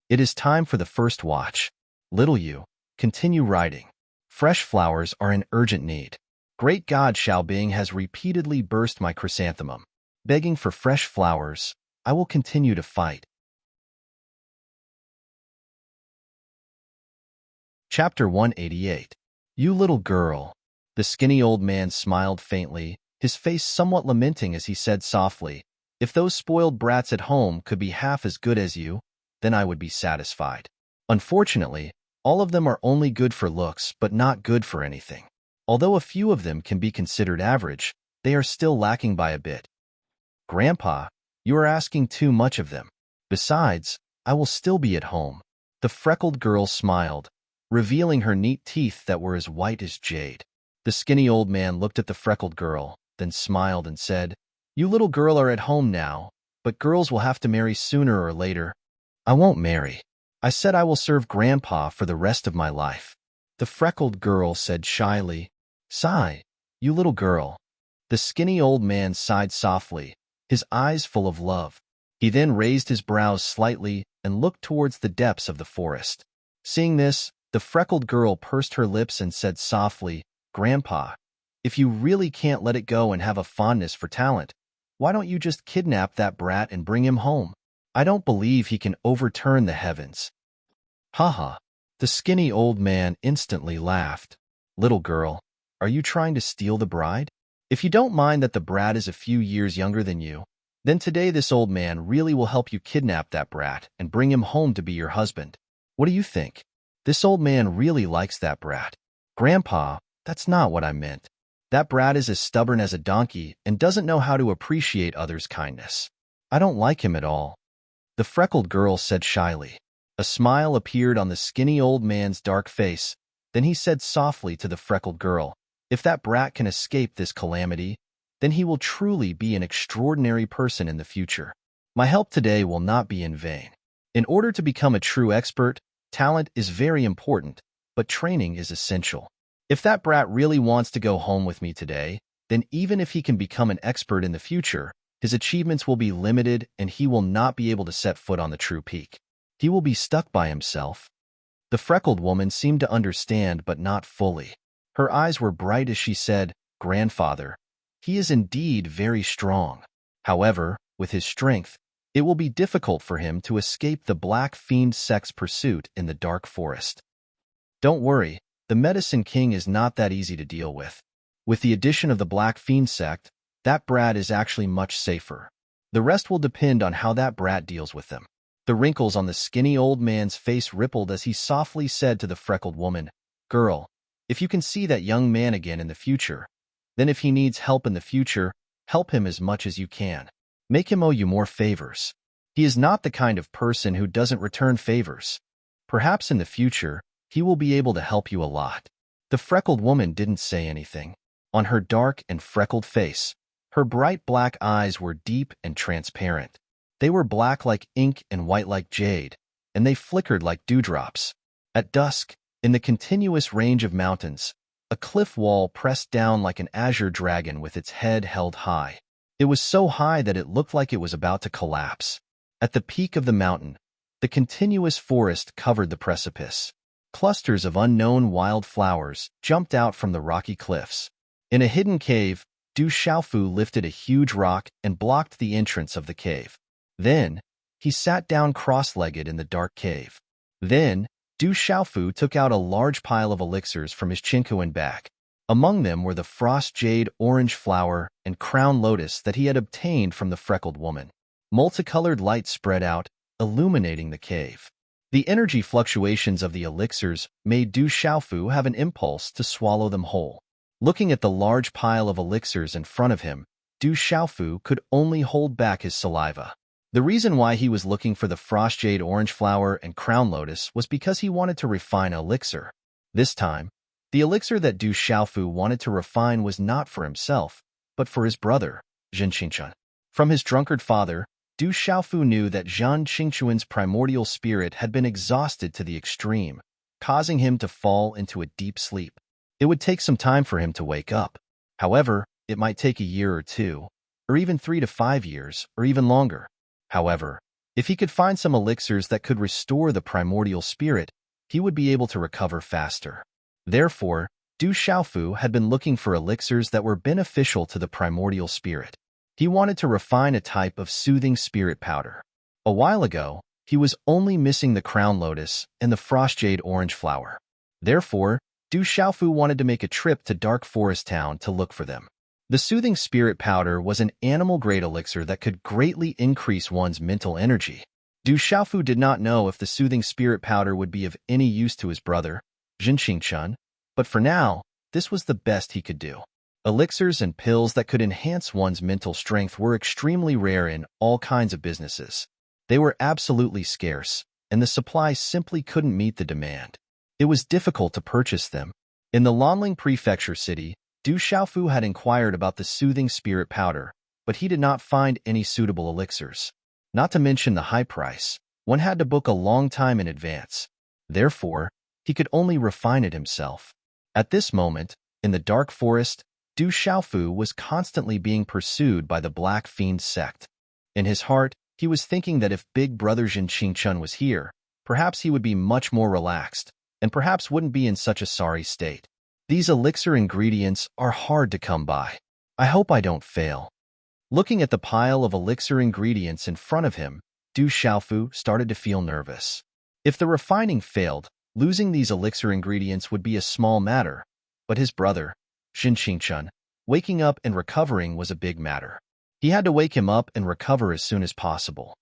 It is time for the first watch. Little you, continue writing. Fresh flowers are in urgent need. Great God Xiaobing has repeatedly burst my chrysanthemum, begging for fresh flowers. I will continue to fight. Chapter 188. You little girl. The skinny old man smiled faintly, his face somewhat lamenting as he said softly, if those spoiled brats at home could be half as good as you, then I would be satisfied. Unfortunately, all of them are only good for looks but not good for anything. Although a few of them can be considered average, they are still lacking by a bit. Grandpa, you are asking too much of them. Besides, I will still be at home. The freckled girl smiled, revealing her neat teeth that were as white as jade. The skinny old man looked at the freckled girl, then smiled and said, You little girl are at home now, but girls will have to marry sooner or later. I won't marry. I said I will serve Grandpa for the rest of my life. The freckled girl said shyly, Sigh, you little girl. The skinny old man sighed softly, his eyes full of love. He then raised his brows slightly and looked towards the depths of the forest. Seeing this, the freckled girl pursed her lips and said softly, Grandpa, if you really can't let it go and have a fondness for talent, why don't you just kidnap that brat and bring him home? I don't believe he can overturn the heavens. Haha. The skinny old man instantly laughed. Little girl, are you trying to steal the bride? If you don't mind that the brat is a few years younger than you, then today this old man really will help you kidnap that brat and bring him home to be your husband. What do you think? This old man really likes that brat. Grandpa, that's not what I meant. That brat is as stubborn as a donkey and doesn't know how to appreciate others' kindness. I don't like him at all. The freckled girl said shyly. A smile appeared on the skinny old man's dark face. Then he said softly to the freckled girl, If that brat can escape this calamity, then he will truly be an extraordinary person in the future. My help today will not be in vain. In order to become a true expert, talent is very important, but training is essential. If that brat really wants to go home with me today, then even if he can become an expert in the future, his achievements will be limited and he will not be able to set foot on the true peak. He will be stuck by himself. The freckled woman seemed to understand, but not fully. Her eyes were bright as she said, Grandfather, he is indeed very strong. However, with his strength, it will be difficult for him to escape the black fiend sect's pursuit in the dark forest. Don't worry, the Medicine King is not that easy to deal with. With the addition of the black fiend sect, that brat is actually much safer. The rest will depend on how that brat deals with them. The wrinkles on the skinny old man's face rippled as he softly said to the freckled woman, Girl, if you can see that young man again in the future, then if he needs help in the future, help him as much as you can. Make him owe you more favors. He is not the kind of person who doesn't return favors. Perhaps in the future, he will be able to help you a lot. The freckled woman didn't say anything. On her dark and freckled face, her bright black eyes were deep and transparent. They were black like ink and white like jade, and they flickered like dewdrops. At dusk, in the continuous range of mountains, a cliff wall pressed down like an azure dragon with its head held high. It was so high that it looked like it was about to collapse. At the peak of the mountain, the continuous forest covered the precipice. Clusters of unknown wild flowers jumped out from the rocky cliffs. In a hidden cave, Du Xiaofu lifted a huge rock and blocked the entrance of the cave. Then, he sat down cross-legged in the dark cave. Then, Du Xiaofu took out a large pile of elixirs from his chinkuan bag. Among them were the frost jade orange flower and crown lotus that he had obtained from the freckled woman. Multicolored light spread out, illuminating the cave. The energy fluctuations of the elixirs made Du Xiaofu have an impulse to swallow them whole. Looking at the large pile of elixirs in front of him, Du Xiaofu could only hold back his saliva. The reason why he was looking for the frost jade orange flower and crown lotus was because he wanted to refine an elixir. This time, the elixir that Du Xiaofu wanted to refine was not for himself, but for his brother, Zhen Qingchuan. From his drunkard father, Du Xiaofu knew that Zhan Qingchuan's primordial spirit had been exhausted to the extreme, causing him to fall into a deep sleep. It would take some time for him to wake up. However, it might take a year or two, or even 3 to 5 years, or even longer. However, if he could find some elixirs that could restore the primordial spirit, he would be able to recover faster. Therefore, Du Xiaofu had been looking for elixirs that were beneficial to the primordial spirit. He wanted to refine a type of soothing spirit powder. A while ago, he was only missing the crown lotus and the frost jade orange flower. Therefore, Du Xiaofu wanted to make a trip to Dark Forest Town to look for them. The soothing spirit powder was an animal-grade elixir that could greatly increase one's mental energy. Du Xiaofu did not know if the soothing spirit powder would be of any use to his brother, Jin Qingchun, but for now, this was the best he could do. Elixirs and pills that could enhance one's mental strength were extremely rare in all kinds of businesses. They were absolutely scarce, and the supply simply couldn't meet the demand. It was difficult to purchase them. In the Lanling Prefecture city, Du Xiaofu had inquired about the soothing spirit powder, but he did not find any suitable elixirs. Not to mention the high price, one had to book a long time in advance. Therefore, he could only refine it himself. At this moment, in the dark forest, Du Xiaofu was constantly being pursued by the Black Fiend sect. In his heart, he was thinking that if big brother Jin Qingchun was here, perhaps he would be much more relaxed, and perhaps wouldn't be in such a sorry state. These elixir ingredients are hard to come by. I hope I don't fail. Looking at the pile of elixir ingredients in front of him, Du Xiaofu started to feel nervous. If the refining failed, losing these elixir ingredients would be a small matter, but his brother, Jin Qingchun, waking up and recovering was a big matter. He had to wake him up and recover as soon as possible.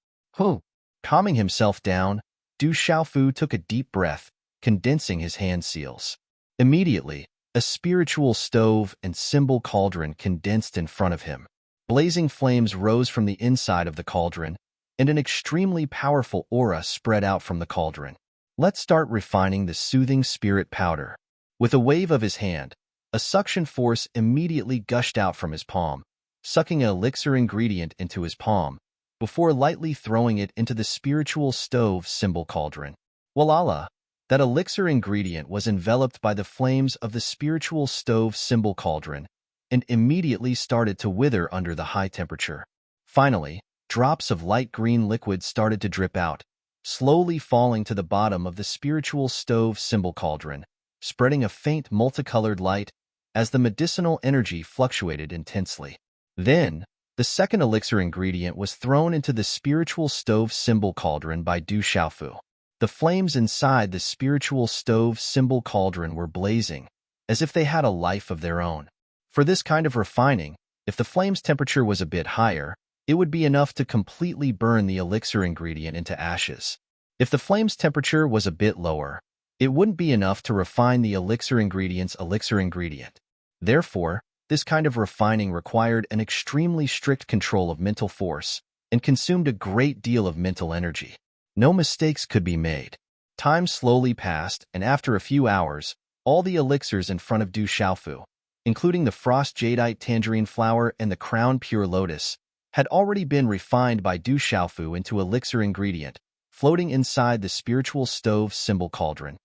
Calming himself down, Du Xiaofu took a deep breath, condensing his hand seals. Immediately, a spiritual stove and symbol cauldron condensed in front of him. Blazing flames rose from the inside of the cauldron, and an extremely powerful aura spread out from the cauldron. Let's start refining the soothing spirit powder. With a wave of his hand, a suction force immediately gushed out from his palm, sucking an elixir ingredient into his palm, before lightly throwing it into the spiritual stove symbol cauldron. Walala! That elixir ingredient was enveloped by the flames of the spiritual stove symbol cauldron, and immediately started to wither under the high temperature. Finally, drops of light green liquid started to drip out, slowly falling to the bottom of the spiritual stove symbol cauldron, spreading a faint multicolored light as the medicinal energy fluctuated intensely. Then, the second elixir ingredient was thrown into the spiritual stove symbol cauldron by Du Xiaofu. The flames inside the spiritual stove symbol cauldron were blazing, as if they had a life of their own. For this kind of refining, if the flame's temperature was a bit higher, it would be enough to completely burn the elixir ingredient into ashes. If the flame's temperature was a bit lower, it wouldn't be enough to refine the elixir ingredient's elixir ingredient. Therefore, this kind of refining required an extremely strict control of mental force and consumed a great deal of mental energy. No mistakes could be made. Time slowly passed, and after a few hours, all the elixirs in front of Du Xiaofu, including the frost jadeite tangerine flower and the crown pure lotus, had already been refined by Du Xiaofu into elixir ingredient, floating inside the spiritual stove symbol cauldron.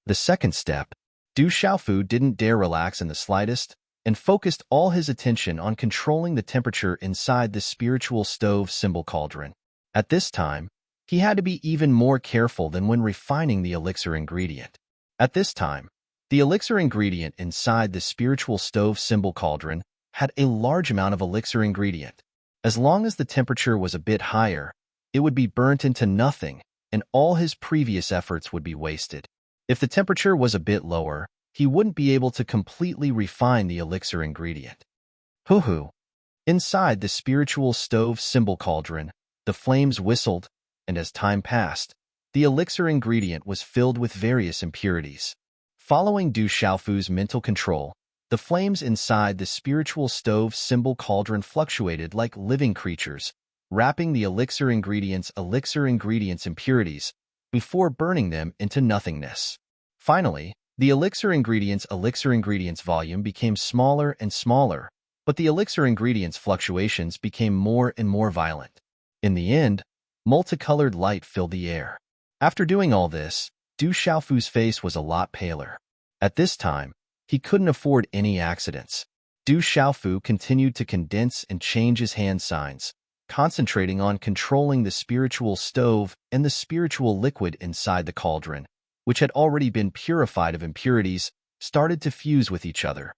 The second step, Du Xiaofu didn't dare relax in the slightest, and focused all his attention on controlling the temperature inside the spiritual stove symbol cauldron. At this time, he had to be even more careful than when refining the elixir ingredient. At this time, the elixir ingredient inside the spiritual stove symbol cauldron had a large amount of elixir ingredient. As long as the temperature was a bit higher, it would be burnt into nothing, and all his previous efforts would be wasted. If the temperature was a bit lower, he wouldn't be able to completely refine the elixir ingredient. Inside the spiritual stove symbol cauldron, the flames whistled, and as time passed, the elixir ingredient was filled with various impurities. Following Du Xiaofu's mental control, the flames inside the spiritual stove symbol cauldron fluctuated like living creatures, wrapping the elixir ingredients' impurities before burning them into nothingness. Finally, the elixir ingredients' volume became smaller and smaller, but the elixir ingredients' fluctuations became more and more violent. In the end, multicolored light filled the air. After doing all this, Du Xiaofu's face was a lot paler. At this time, he couldn't afford any accidents. Du Xiaofu continued to condense and change his hand signs, concentrating on controlling the spiritual stove and the spiritual liquid inside the cauldron, which had already been purified of impurities, started to fuse with each other.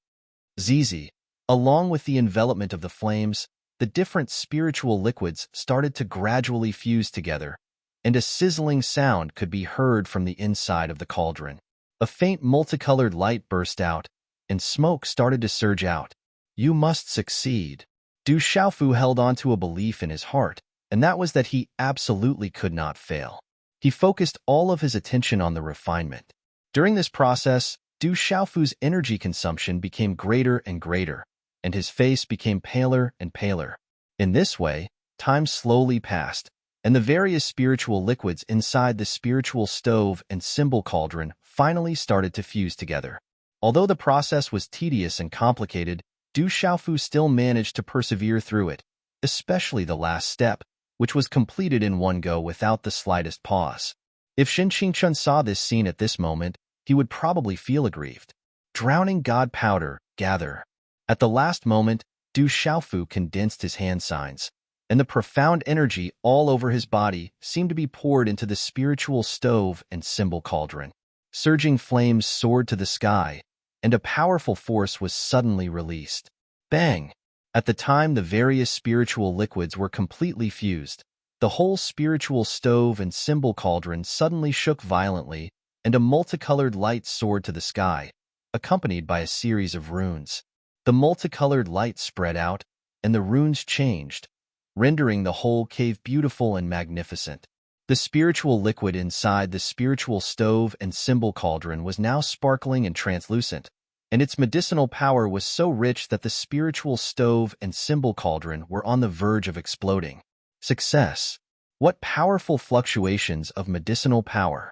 Zizi, along with the envelopment of the flames, the different spiritual liquids started to gradually fuse together, and a sizzling sound could be heard from the inside of the cauldron. A faint multicolored light burst out, and smoke started to surge out. You must succeed. Du Xiaofu held on to a belief in his heart, and that was that he absolutely could not fail. He focused all of his attention on the refinement. During this process, Du Xiaofu's energy consumption became greater and greater, and his face became paler and paler. In this way, time slowly passed, and the various spiritual liquids inside the spiritual stove and symbol cauldron finally started to fuse together. Although the process was tedious and complicated, Du Xiaofu still managed to persevere through it, especially the last step, which was completed in one go without the slightest pause. If Shen Qingchun saw this scene at this moment, he would probably feel aggrieved. Drowning God powder, gather. At the last moment, Du Xiaofu condensed his hand signs, and the profound energy all over his body seemed to be poured into the spiritual stove and symbol cauldron. Surging flames soared to the sky, and a powerful force was suddenly released. Bang! At the time the various spiritual liquids were completely fused, the whole spiritual stove and symbol cauldron suddenly shook violently, and a multicolored light soared to the sky, accompanied by a series of runes. The multicolored light spread out, and the runes changed, rendering the whole cave beautiful and magnificent. The spiritual liquid inside the spiritual stove and symbol cauldron was now sparkling and translucent, and its medicinal power was so rich that the spiritual stove and symbol cauldron were on the verge of exploding. Success! What powerful fluctuations of medicinal power!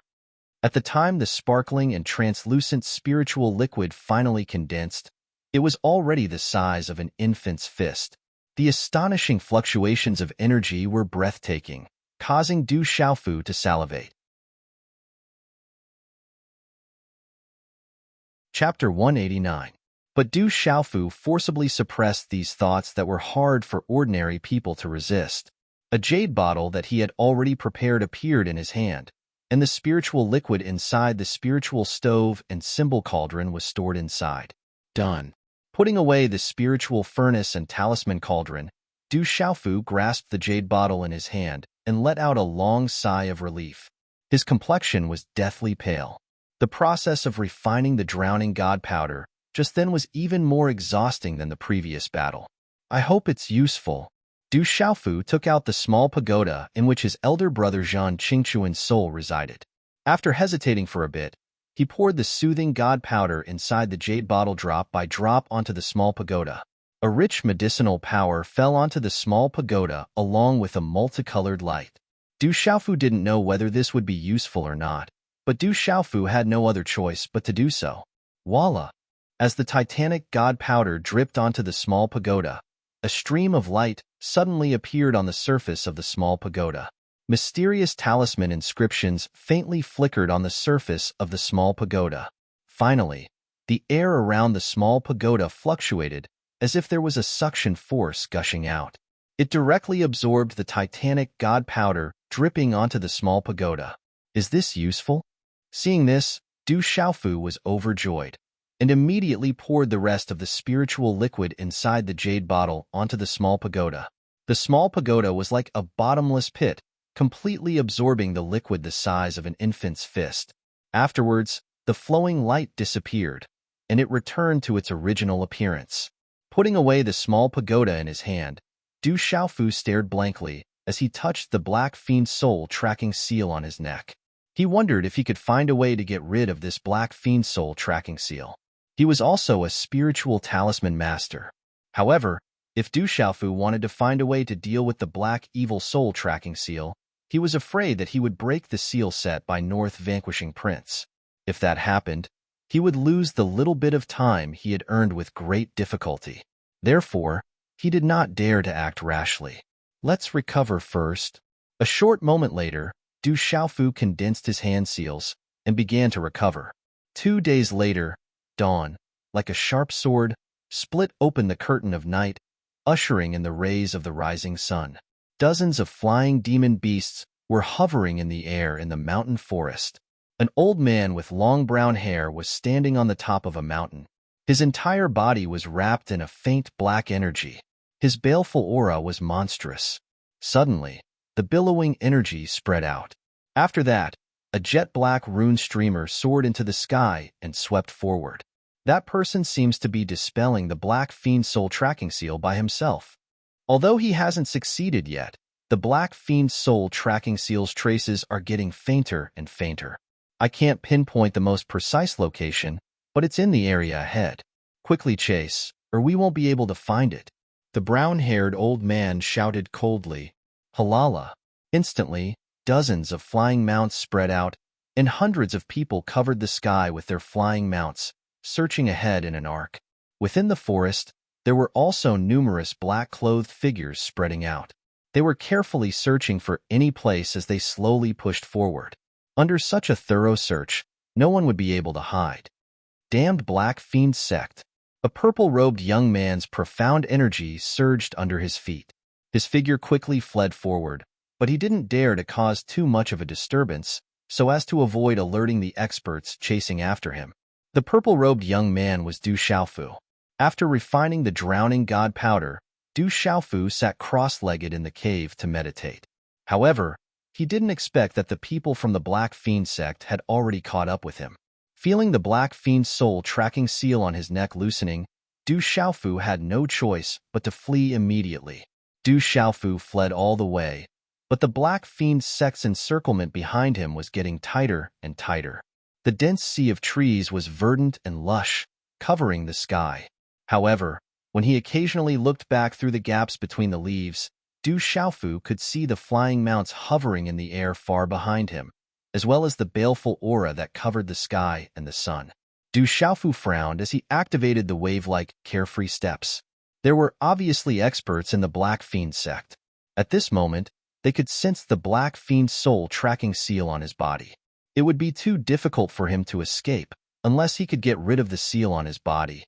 At the time the sparkling and translucent spiritual liquid finally condensed, it was already the size of an infant's fist. The astonishing fluctuations of energy were breathtaking, causing Du Xiaofu to salivate. Chapter 189. But Du Xiaofu forcibly suppressed these thoughts that were hard for ordinary people to resist. A jade bottle that he had already prepared appeared in his hand, and the spiritual liquid inside the spiritual stove and symbol cauldron was stored inside. Done. Putting away the spiritual furnace and talisman cauldron, Du Xiaofu grasped the jade bottle in his hand and let out a long sigh of relief. His complexion was deathly pale. The process of refining the drowning god powder just then was even more exhausting than the previous battle. I hope it's useful. Du Xiaofu took out the small pagoda in which his elder brother Zhan Qingchuan's soul resided. After hesitating for a bit, he poured the soothing god powder inside the jade bottle drop by drop onto the small pagoda. A rich medicinal power fell onto the small pagoda along with a multicolored light. Du Xiaofu didn't know whether this would be useful or not, but Du Xiaofu had no other choice but to do so. Voila! As the titanic god powder dripped onto the small pagoda, a stream of light suddenly appeared on the surface of the small pagoda. Mysterious talisman inscriptions faintly flickered on the surface of the small pagoda. Finally, the air around the small pagoda fluctuated as if there was a suction force gushing out. It directly absorbed the titanic god powder dripping onto the small pagoda. Is this useful? Seeing this, Du Xiaofu was overjoyed, and immediately poured the rest of the spiritual liquid inside the jade bottle onto the small pagoda. The small pagoda was like a bottomless pit, completely absorbing the liquid the size of an infant's fist. Afterwards, the flowing light disappeared, and it returned to its original appearance. Putting away the small pagoda in his hand, Du Xiaofu stared blankly as he touched the black fiend soul tracking seal on his neck. He wondered if he could find a way to get rid of this black fiend soul tracking seal. He was also a spiritual talisman master. However, if Du Xiaofu wanted to find a way to deal with the black evil soul tracking seal, he was afraid that he would break the seal set by North vanquishing Prince. If that happened, he would lose the little bit of time he had earned with great difficulty. Therefore, he did not dare to act rashly. Let's recover first. A short moment later, Du Xiaofu condensed his hand seals and began to recover. 2 days later, dawn, like a sharp sword, split open the curtain of night, ushering in the rays of the rising sun. Dozens of flying demon beasts were hovering in the air in the mountain forest. An old man with long brown hair was standing on the top of a mountain. His entire body was wrapped in a faint black energy. His baleful aura was monstrous. Suddenly, the billowing energy spread out. After that, a jet-black rune streamer soared into the sky and swept forward. That person seems to be dispelling the Black Fiend Soul tracking seal by himself. Although he hasn't succeeded yet, the Black Fiend Soul tracking seal's traces are getting fainter and fainter. I can't pinpoint the most precise location, but it's in the area ahead. Quickly chase, or we won't be able to find it. The brown-haired old man shouted coldly, "Halala!" Instantly, dozens of flying mounts spread out, and hundreds of people covered the sky with their flying mounts, searching ahead in an arc. Within the forest, there were also numerous black-clothed figures spreading out. They were carefully searching for any place as they slowly pushed forward. Under such a thorough search, no one would be able to hide. Damned Black Fiend Sect. A purple-robed young man's profound energy surged under his feet. His figure quickly fled forward, but he didn't dare to cause too much of a disturbance so as to avoid alerting the experts chasing after him. The purple-robed young man was Du Xiaofu. After refining the drowning god powder, Du Xiaofu sat cross-legged in the cave to meditate. However, he didn't expect that the people from the Black Fiend sect had already caught up with him. Feeling the Black Fiend Soul tracking seal on his neck loosening, Du Xiaofu had no choice but to flee immediately. Du Xiaofu fled all the way, but the Black Fiend sect's encirclement behind him was getting tighter and tighter. The dense sea of trees was verdant and lush, covering the sky. However, when he occasionally looked back through the gaps between the leaves, Du Xiaofu could see the flying mounts hovering in the air far behind him, as well as the baleful aura that covered the sky and the sun. Du Xiaofu frowned as he activated the wave-like, carefree steps. There were obviously experts in the Black Fiend sect. At this moment, they could sense the Black Fiend Soul tracking seal on his body. It would be too difficult for him to escape unless he could get rid of the seal on his body.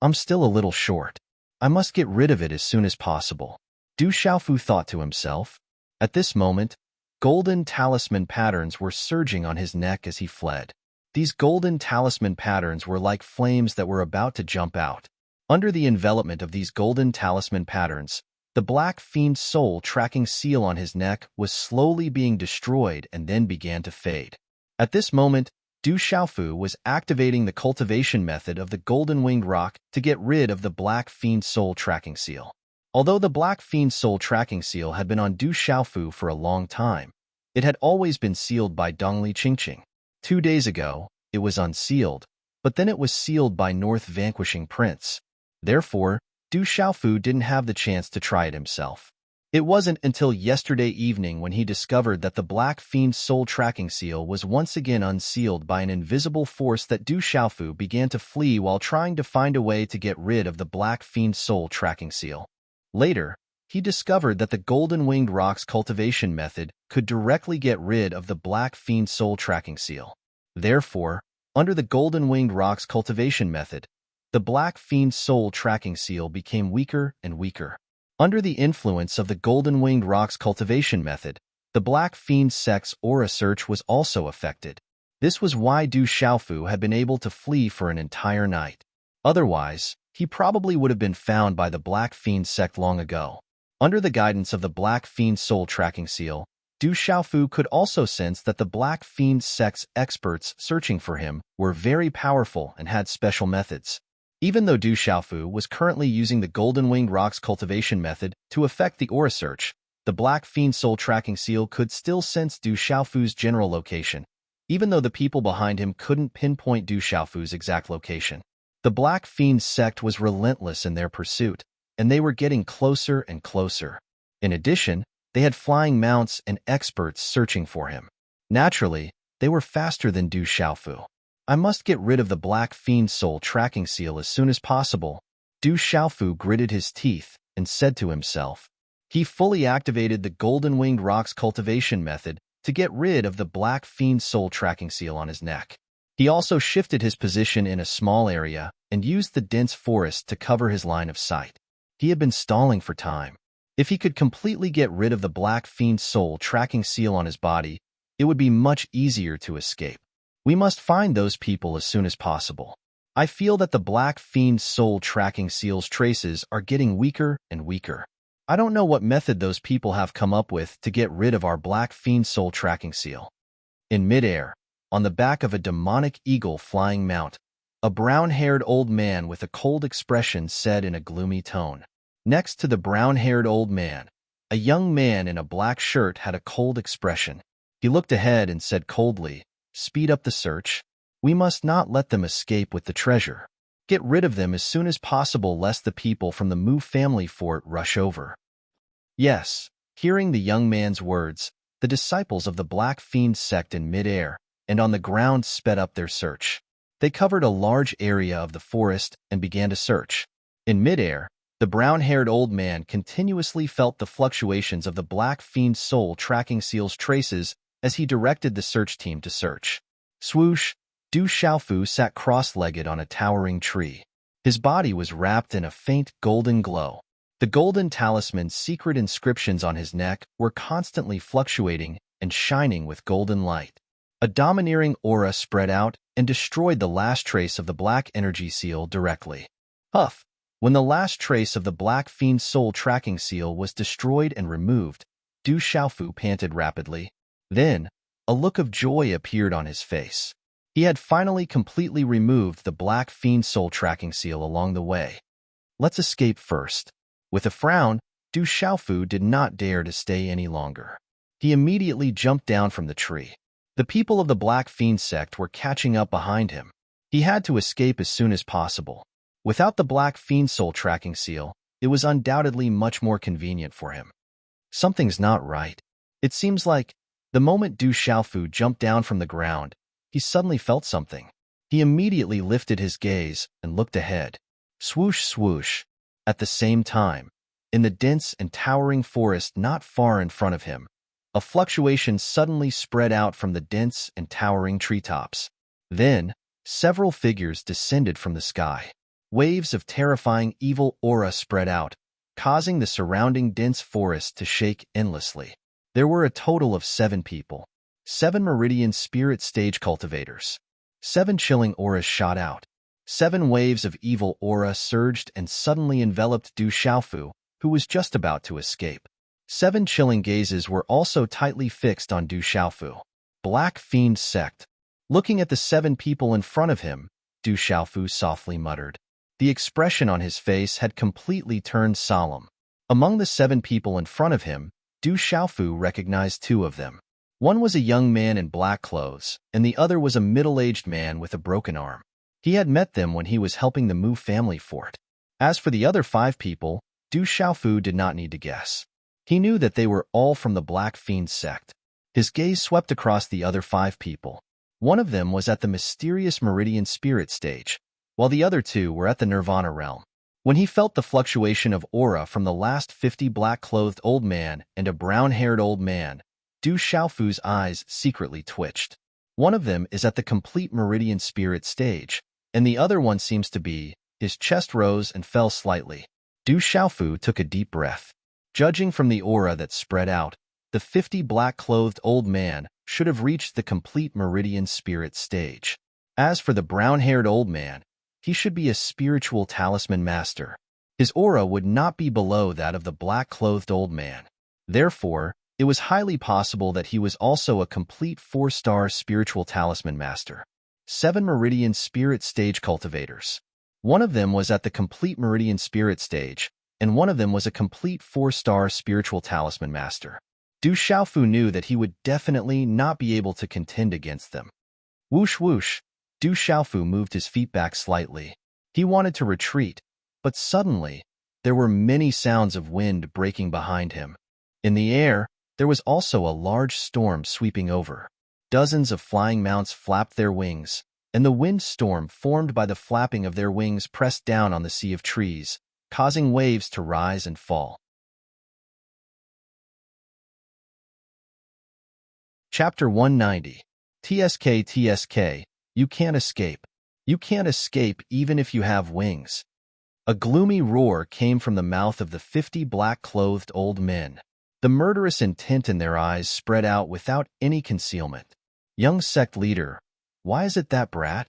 I'm still a little short. I must get rid of it as soon as possible, Du Xiaofu thought to himself. At this moment, golden talisman patterns were surging on his neck as he fled. These golden talisman patterns were like flames that were about to jump out. Under the envelopment of these golden talisman patterns, the Black Fiend Soul tracking seal on his neck was slowly being destroyed and then began to fade. At this moment, Du Xiaofu was activating the cultivation method of the Golden Winged Rock to get rid of the Black Fiend Soul tracking seal. Although the Black Fiend Soul tracking seal had been on Du Xiaofu for a long time, it had always been sealed by Dongli Qingqing. 2 days ago, it was unsealed, but then it was sealed by North Vanquishing Prince. Therefore, Du Xiaofu didn't have the chance to try it himself. It wasn't until yesterday evening when he discovered that the Black Fiend Soul tracking seal was once again unsealed by an invisible force that Du Xiaofu began to flee while trying to find a way to get rid of the Black Fiend Soul tracking seal. Later, he discovered that the Golden Winged Rock's cultivation method could directly get rid of the Black Fiend Soul tracking seal. Therefore, under the Golden Winged Rock's cultivation method, the Black Fiend Soul tracking seal became weaker and weaker. Under the influence of the Golden Winged Rock's cultivation method, the Black Fiend sect's aura search was also affected. This was why Du Xiaofu had been able to flee for an entire night. Otherwise, he probably would have been found by the Black Fiend sect long ago. Under the guidance of the Black Fiend Soul tracking seal, Du Xiaofu could also sense that the Black Fiend sect's experts searching for him were very powerful and had special methods. Even though Du Xiaofu was currently using the Golden Winged Rock's cultivation method to effect the aura search, the Black Fiend Soul tracking seal could still sense Du Xiaofu's general location, even though the people behind him couldn't pinpoint Du Xiaofu's exact location. The Black Fiend sect was relentless in their pursuit, and they were getting closer and closer. In addition, they had flying mounts and experts searching for him. Naturally, they were faster than Du Xiaofu. I must get rid of the Black Fiend Soul tracking seal as soon as possible. Du Xiaofu gritted his teeth and said to himself. He fully activated the Golden Winged Rock's cultivation method to get rid of the Black Fiend Soul tracking seal on his neck. He also shifted his position in a small area and used the dense forest to cover his line of sight. He had been stalling for time. If he could completely get rid of the Black Fiend Soul tracking seal on his body, it would be much easier to escape. We must find those people as soon as possible. I feel that the Black Fiend's soul tracking seal's traces are getting weaker and weaker. I don't know what method those people have come up with to get rid of our Black Fiend soul tracking seal. In midair, on the back of a demonic eagle flying mount, a brown-haired old man with a cold expression said in a gloomy tone. Next to the brown-haired old man, a young man in a black shirt had a cold expression. He looked ahead and said coldly, "Speed up the search. We must not let them escape with the treasure. Get rid of them as soon as possible lest the people from the Mu family fort rush over." Yes, hearing the young man's words, the disciples of the Black Fiend sect in midair and on the ground sped up their search. They covered a large area of the forest and began to search. In midair, the brown-haired old man continuously felt the fluctuations of the Black Fiend's soul tracking seal's traces as he directed the search team to search. Swoosh! Du Xiaofu sat cross-legged on a towering tree. His body was wrapped in a faint golden glow. The golden talisman's secret inscriptions on his neck were constantly fluctuating and shining with golden light. A domineering aura spread out and destroyed the last trace of the black energy seal directly. Huff! When the last trace of the Black Fiend's soul tracking seal was destroyed and removed, Du Xiaofu panted rapidly. Then, a look of joy appeared on his face. He had finally completely removed the Black Fiend's soul tracking seal along the way. Let's escape first. With a frown, Du Xiaofu did not dare to stay any longer. He immediately jumped down from the tree. The people of the Black Fiend sect were catching up behind him. He had to escape as soon as possible. Without the Black Fiend soul tracking seal, it was undoubtedly much more convenient for him. Something's not right. It seems like, the moment Du Xiaofu jumped down from the ground, he suddenly felt something. He immediately lifted his gaze and looked ahead. Swoosh, swoosh. At the same time, in the dense and towering forest not far in front of him, a fluctuation suddenly spread out from the dense and towering treetops. Then, several figures descended from the sky. Waves of terrifying evil aura spread out, causing the surrounding dense forest to shake endlessly. There were a total of 7 people. 7 Meridian Spirit Stage cultivators. 7 chilling auras shot out. 7 waves of evil aura surged and suddenly enveloped Du Xiaofu, who was just about to escape. 7 chilling gazes were also tightly fixed on Du Xiaofu. Black Fiend sect. Looking at the 7 people in front of him, Du Xiaofu softly muttered. The expression on his face had completely turned solemn. Among the 7 people in front of him, Du Xiaofu recognized 2 of them. One was a young man in black clothes, and the other was a middle-aged man with a broken arm. He had met them when he was helping the Mu family fort. As for the other 5 people, Du Xiaofu did not need to guess. He knew that they were all from the Black Fiend sect. His gaze swept across the other 5 people. One of them was at the mysterious Meridian Spirit stage, while the other 2 were at the Nirvana realm. When he felt the fluctuation of aura from the last 50 black-clothed old man and a brown-haired old man, Du Xiaofu's eyes secretly twitched. One of them is at the complete Meridian Spirit stage, and the other one seems to be. His chest rose and fell slightly. Du Xiaofu took a deep breath. Judging from the aura that spread out, the 50 black-clothed old man should have reached the complete Meridian Spirit stage. As for the brown-haired old man, he should be a spiritual talisman master. His aura would not be below that of the black-clothed old man. Therefore, it was highly possible that he was also a complete 4-star spiritual talisman master. 7 Meridian Spirit Stage cultivators. One of them was at the complete Meridian Spirit stage, and one of them was a complete 4-star spiritual talisman master. Du Xiaofu knew that he would definitely not be able to contend against them. Whoosh whoosh, Du Xiaofu moved his feet back slightly. He wanted to retreat, but suddenly, there were many sounds of wind breaking behind him. In the air, there was also a large storm sweeping over. Dozens of flying mounts flapped their wings, and the wind storm formed by the flapping of their wings pressed down on the sea of trees, causing waves to rise and fall. Chapter 190. TSK TSK, you can't escape. You can't escape even if you have wings. A gloomy roar came from the mouth of the 50 black-clothed old men. The murderous intent in their eyes spread out without any concealment. Young sect leader, why is it that brat?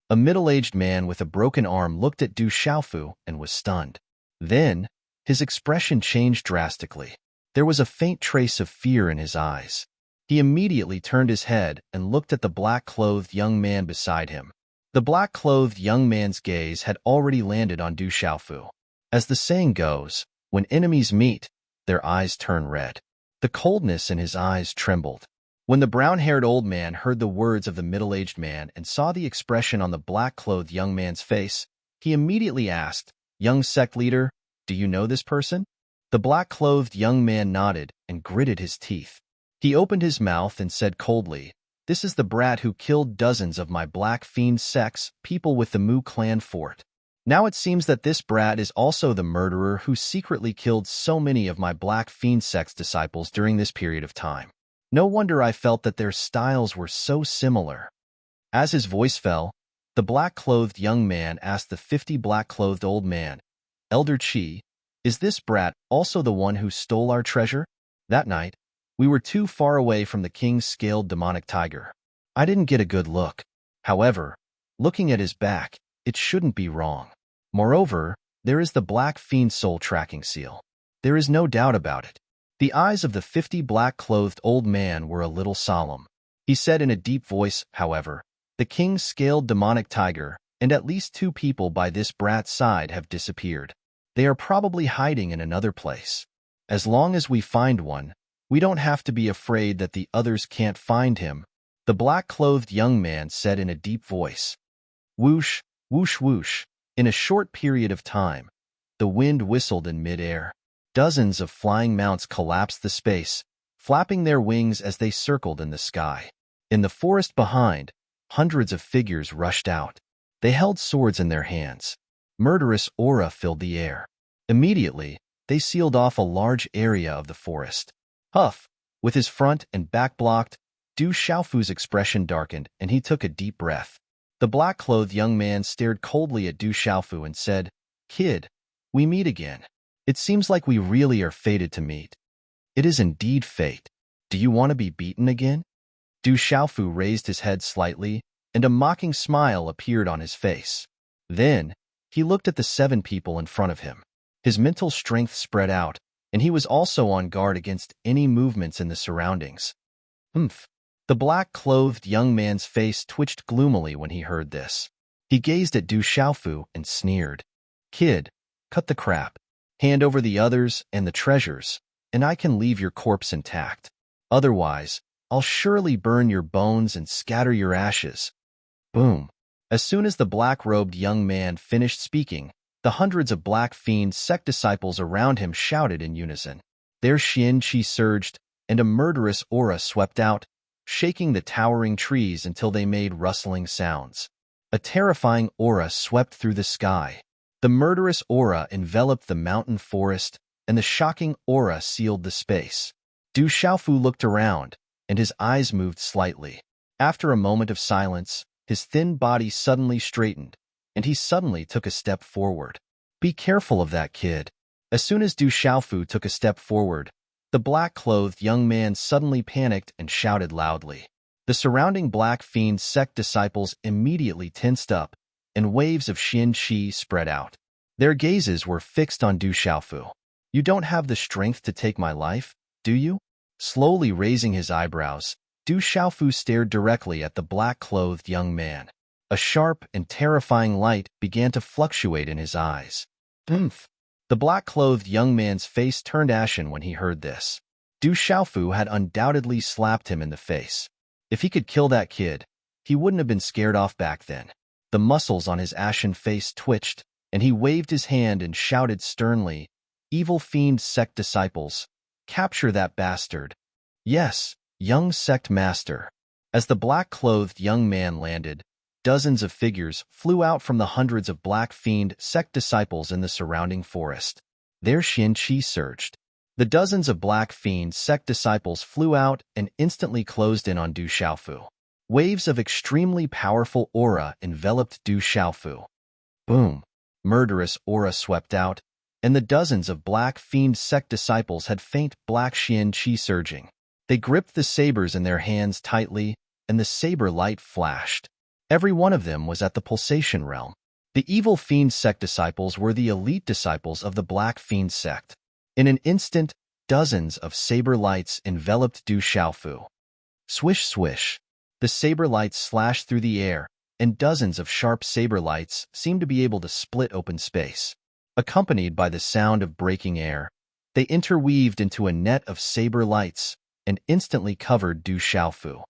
A middle-aged man with a broken arm looked at Du Xiaofu and was stunned. Then, his expression changed drastically. There was a faint trace of fear in his eyes. He immediately turned his head and looked at the black-clothed young man beside him. The black-clothed young man's gaze had already landed on Du Xiaofu. As the saying goes, when enemies meet, their eyes turn red. The coldness in his eyes trembled. When the brown-haired old man heard the words of the middle-aged man and saw the expression on the black-clothed young man's face, he immediately asked, "Young sect leader, do you know this person?" The black-clothed young man nodded and gritted his teeth. He opened his mouth and said coldly, "This is the brat who killed dozens of my black fiend sects, people with the Mu clan fort. Now it seems that this brat is also the murderer who secretly killed so many of my black fiend sect's disciples during this period of time. No wonder I felt that their styles were so similar." As his voice fell, the black-clothed young man asked the 50 black-clothed old man, "Elder Qi, is this brat also the one who stole our treasure?" That night, we were too far away from the king's scaled demonic tiger. I didn't get a good look. However, looking at his back, it shouldn't be wrong. Moreover, there is the black fiend soul tracking seal. There is no doubt about it. The eyes of the 50 black-clothed old man were a little solemn. He said in a deep voice, however, "The king's scaled demonic tiger, and at least 2 people by this brat's side have disappeared. They are probably hiding in another place. As long as we find one, we don't have to be afraid that the others can't find him," the black-clothed young man said in a deep voice. Whoosh, whoosh, whoosh. In a short period of time, the wind whistled in mid-air. Dozens of flying mounts collapsed the space, flapping their wings as they circled in the sky. In the forest behind, hundreds of figures rushed out. They held swords in their hands. Murderous aura filled the air. Immediately, they sealed off a large area of the forest. Huff, with his front and back blocked, Du Xiaofu's expression darkened and he took a deep breath. The black-clothed young man stared coldly at Du Xiaofu and said, "Kid, we meet again. It seems like we really are fated to meet." "It is indeed fate. Do you want to be beaten again?" Du Xiaofu raised his head slightly, and a mocking smile appeared on his face. Then, he looked at the 7 people in front of him. His mental strength spread out, and he was also on guard against any movements in the surroundings. "Humph." The black-clothed young man's face twitched gloomily when he heard this. He gazed at Du Xiaofu and sneered. "Kid, cut the crap. Hand over the others and the treasures, and I can leave your corpse intact. Otherwise, I'll surely burn your bones and scatter your ashes." Boom. As soon as the black-robed young man finished speaking, the hundreds of black fiend sect disciples around him shouted in unison. Their Xian Qi surged, and a murderous aura swept out, shaking the towering trees until they made rustling sounds. A terrifying aura swept through the sky. The murderous aura enveloped the mountain forest, and the shocking aura sealed the space. Du Xiaofu looked around, and his eyes moved slightly. After a moment of silence, his thin body suddenly straightened, and he suddenly took a step forward. "Be careful of that kid." As soon as Du Xiaofu took a step forward, the black-clothed young man suddenly panicked and shouted loudly. The surrounding black fiend sect disciples immediately tensed up, and waves of Xian Qi spread out. Their gazes were fixed on Du Xiaofu. "You don't have the strength to take my life, do you?" Slowly raising his eyebrows, Du Xiaofu stared directly at the black-clothed young man. A sharp and terrifying light began to fluctuate in his eyes. "Humph." The black-clothed young man's face turned ashen when he heard this. Du Xiaofu had undoubtedly slapped him in the face. If he could kill that kid, he wouldn't have been scared off back then. The muscles on his ashen face twitched, and he waved his hand and shouted sternly, "Evil fiend sect disciples, capture that bastard." "Yes, young sect master." As the black-clothed young man landed, dozens of figures flew out from the hundreds of black fiend sect disciples in the surrounding forest. Their Xian Qi surged. The dozens of black fiend sect disciples flew out and instantly closed in on Du Xiaofu. Waves of extremely powerful aura enveloped Du Xiaofu. Boom! Murderous aura swept out, and the dozens of black fiend sect disciples had faint black Xian Qi surging. They gripped the sabers in their hands tightly, and the saber light flashed. Every one of them was at the pulsation realm. The evil fiend sect disciples were the elite disciples of the Black Fiend sect. In an instant, dozens of saber lights enveloped Du Xiaofu. Swish, swish. The saber lights slashed through the air, and dozens of sharp saber lights seemed to be able to split open space. Accompanied by the sound of breaking air, they interweaved into a net of saber lights and instantly covered Du Xiaofu.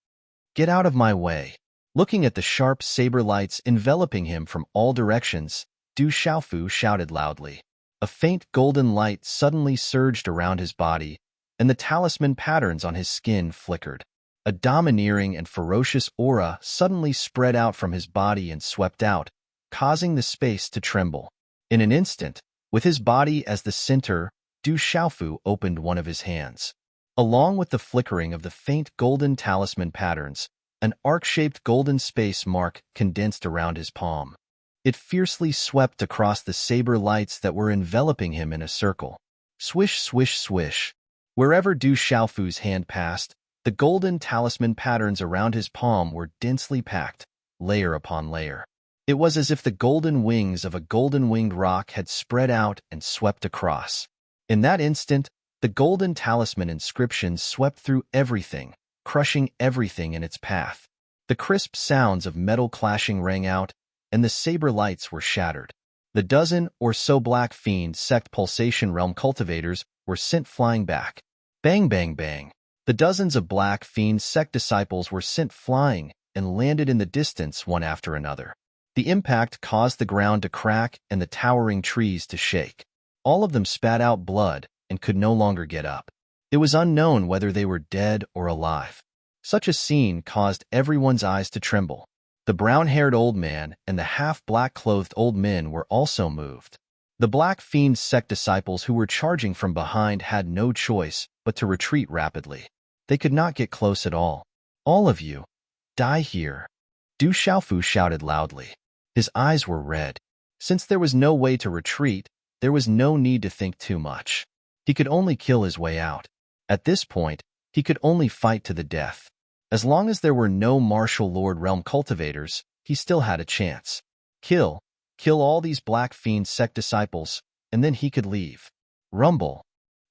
Get out of my way. Looking at the sharp saber lights enveloping him from all directions, Du Xiaofu shouted loudly. A faint golden light suddenly surged around his body, and the talisman patterns on his skin flickered. A domineering and ferocious aura suddenly spread out from his body and swept out, causing the space to tremble. In an instant, with his body as the center, Du Xiaofu opened one of his hands. Along with the flickering of the faint golden talisman patterns, an arc-shaped golden space mark condensed around his palm. It fiercely swept across the saber lights that were enveloping him in a circle. Swish, swish, swish. Wherever Du Xiaofu's hand passed, the golden talisman patterns around his palm were densely packed, layer upon layer. It was as if the golden wings of a golden-winged rock had spread out and swept across. In that instant, the golden talisman inscription swept through everything, crushing everything in its path. The crisp sounds of metal clashing rang out, and the saber lights were shattered. The dozen or so Black Fiend sect pulsation realm cultivators were sent flying back. Bang, bang, bang. The dozens of Black Fiend sect disciples were sent flying and landed in the distance one after another. The impact caused the ground to crack and the towering trees to shake. All of them spat out blood and could no longer get up. It was unknown whether they were dead or alive. Such a scene caused everyone's eyes to tremble. The brown-haired old man and the half-black-clothed old men were also moved. The Black Fiend sect disciples who were charging from behind had no choice but to retreat rapidly. They could not get close at all. All of you, die here. Du Xiaofu shouted loudly. His eyes were red. Since there was no way to retreat, there was no need to think too much. He could only kill his way out. At this point, he could only fight to the death. As long as there were no martial lord realm cultivators, he still had a chance. Kill all these Black Fiend sect disciples, and then he could leave. Rumble.